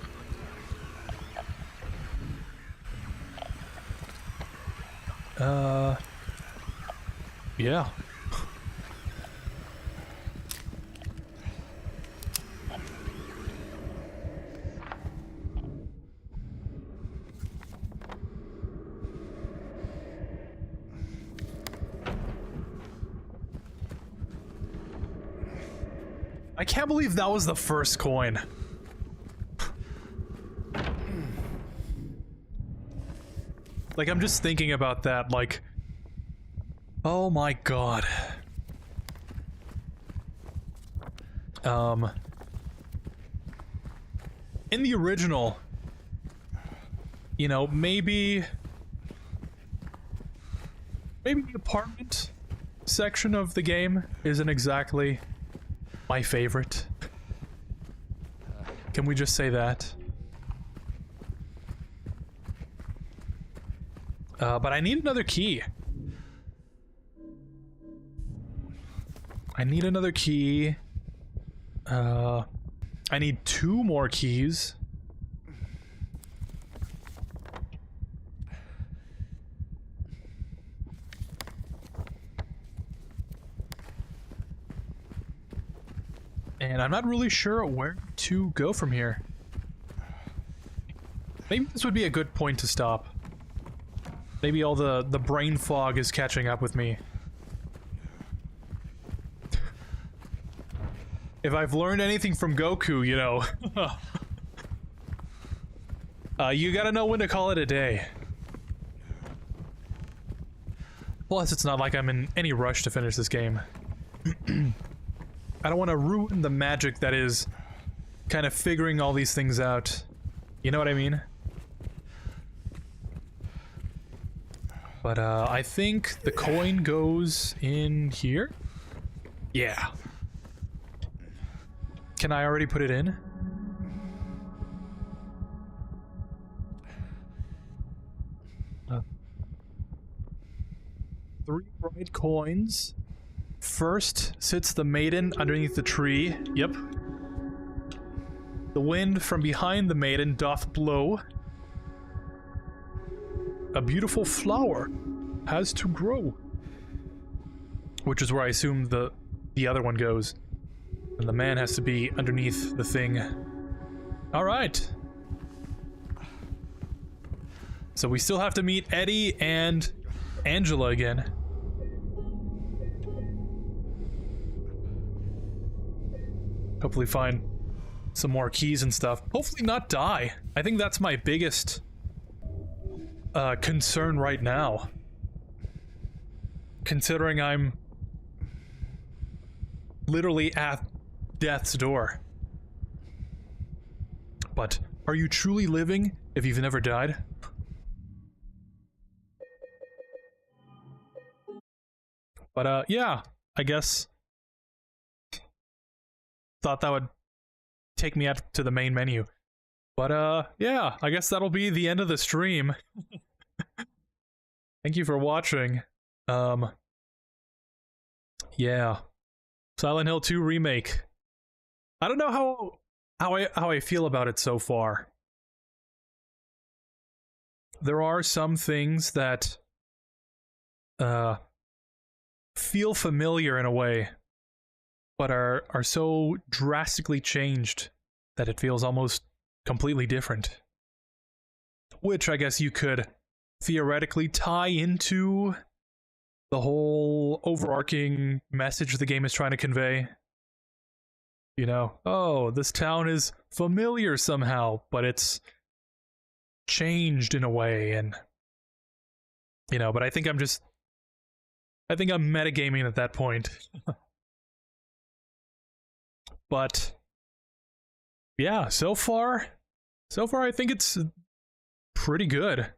Yeah. I can't believe that was the first coin. Like, I'm just thinking about that, like, Oh my god. In the original, you know, maybe the apartment section of the game isn't exactly my favorite. Can we just say that? But I need another key. I need another key. I need 2 more keys. And I'm not really sure where to go from here. Maybe this would be a good point to stop. Maybe all the brain fog is catching up with me. If I've learned anything from Goku, you know. You gotta know when to call it a day. Plus, it's not like I'm in any rush to finish this game. I don't want to ruin the magic that is kind of figuring all these things out. You know what I mean? But, I think the coin goes in here? Yeah. Can I already put it in? Three bright coins. First sits the maiden underneath the tree. Yep. The wind from behind the maiden doth blow. A beautiful flower has to grow. Which is where I assume the other one goes. And the man has to be underneath the thing. Alright. So we still have to meet Eddie and Angela again. Hopefully find some more keys and stuff. Hopefully not die. I think that's my biggest concern right now. Considering I'm literally at death's door. But are you truly living if you've never died? But yeah, I guess thought that would take me out to the main menu. But yeah, I guess that'll be the end of the stream. Thank you for watching. Yeah. Silent Hill 2 Remake. I don't know how I feel about it so far. There are some things that feel familiar in a way, but are so drastically changed that it feels almost completely different. Which I guess you could theoretically tie into the whole overarching message the game is trying to convey. You know, oh, this town is familiar somehow, but it's changed in a way, and you know, but I think I'm metagaming at that point. But yeah, so far I think it's pretty good.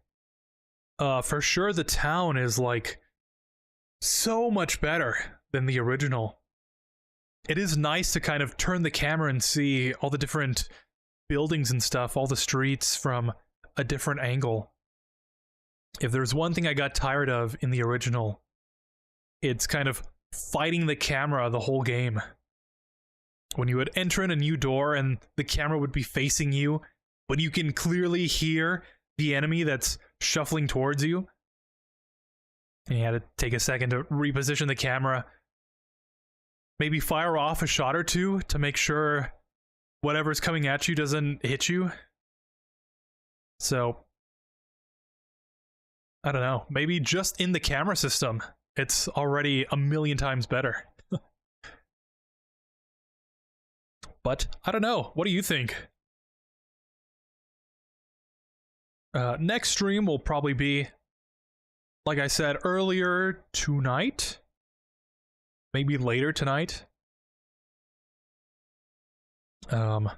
For sure the town is like so much better than the original. It is nice to kind of turn the camera and see all the different buildings and stuff, all the streets from a different angle. If there's one thing I got tired of in the original, it's kind of fighting the camera the whole game. When you would enter in a new door and the camera would be facing you, but you can clearly hear the enemy that's shuffling towards you. And you had to take a second to reposition the camera. Maybe fire off a shot or two to make sure whatever's coming at you doesn't hit you. So, I don't know. Maybe just in the camera system, it's already a million times better. But, I don't know. What do you think? Next stream will probably be like I said earlier, tonight. Maybe later tonight. And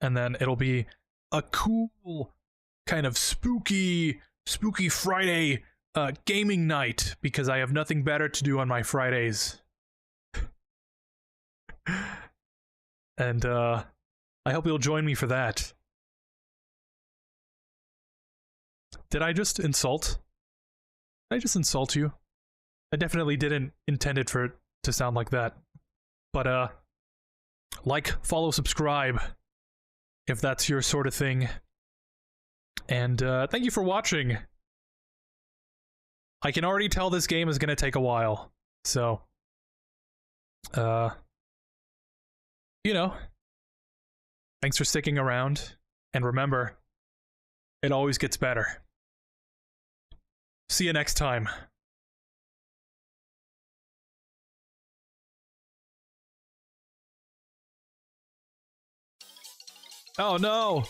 then it'll be a cool kind of spooky Friday gaming night, because I have nothing better to do on my Fridays. And I hope you'll join me for that. Did I just insult? Did I just insult you? I definitely didn't intend it for it to sound like that. But like, follow, subscribe if that's your sort of thing. And thank you for watching. I can already tell this game is gonna take a while. So you know, thanks for sticking around, and remember, it always gets better. See you next time. Oh no!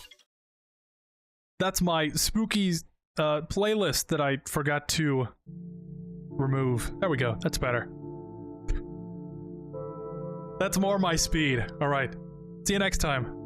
That's my spooky playlist that I forgot to remove. There we go, that's better. That's more my speed. Alright, see you next time.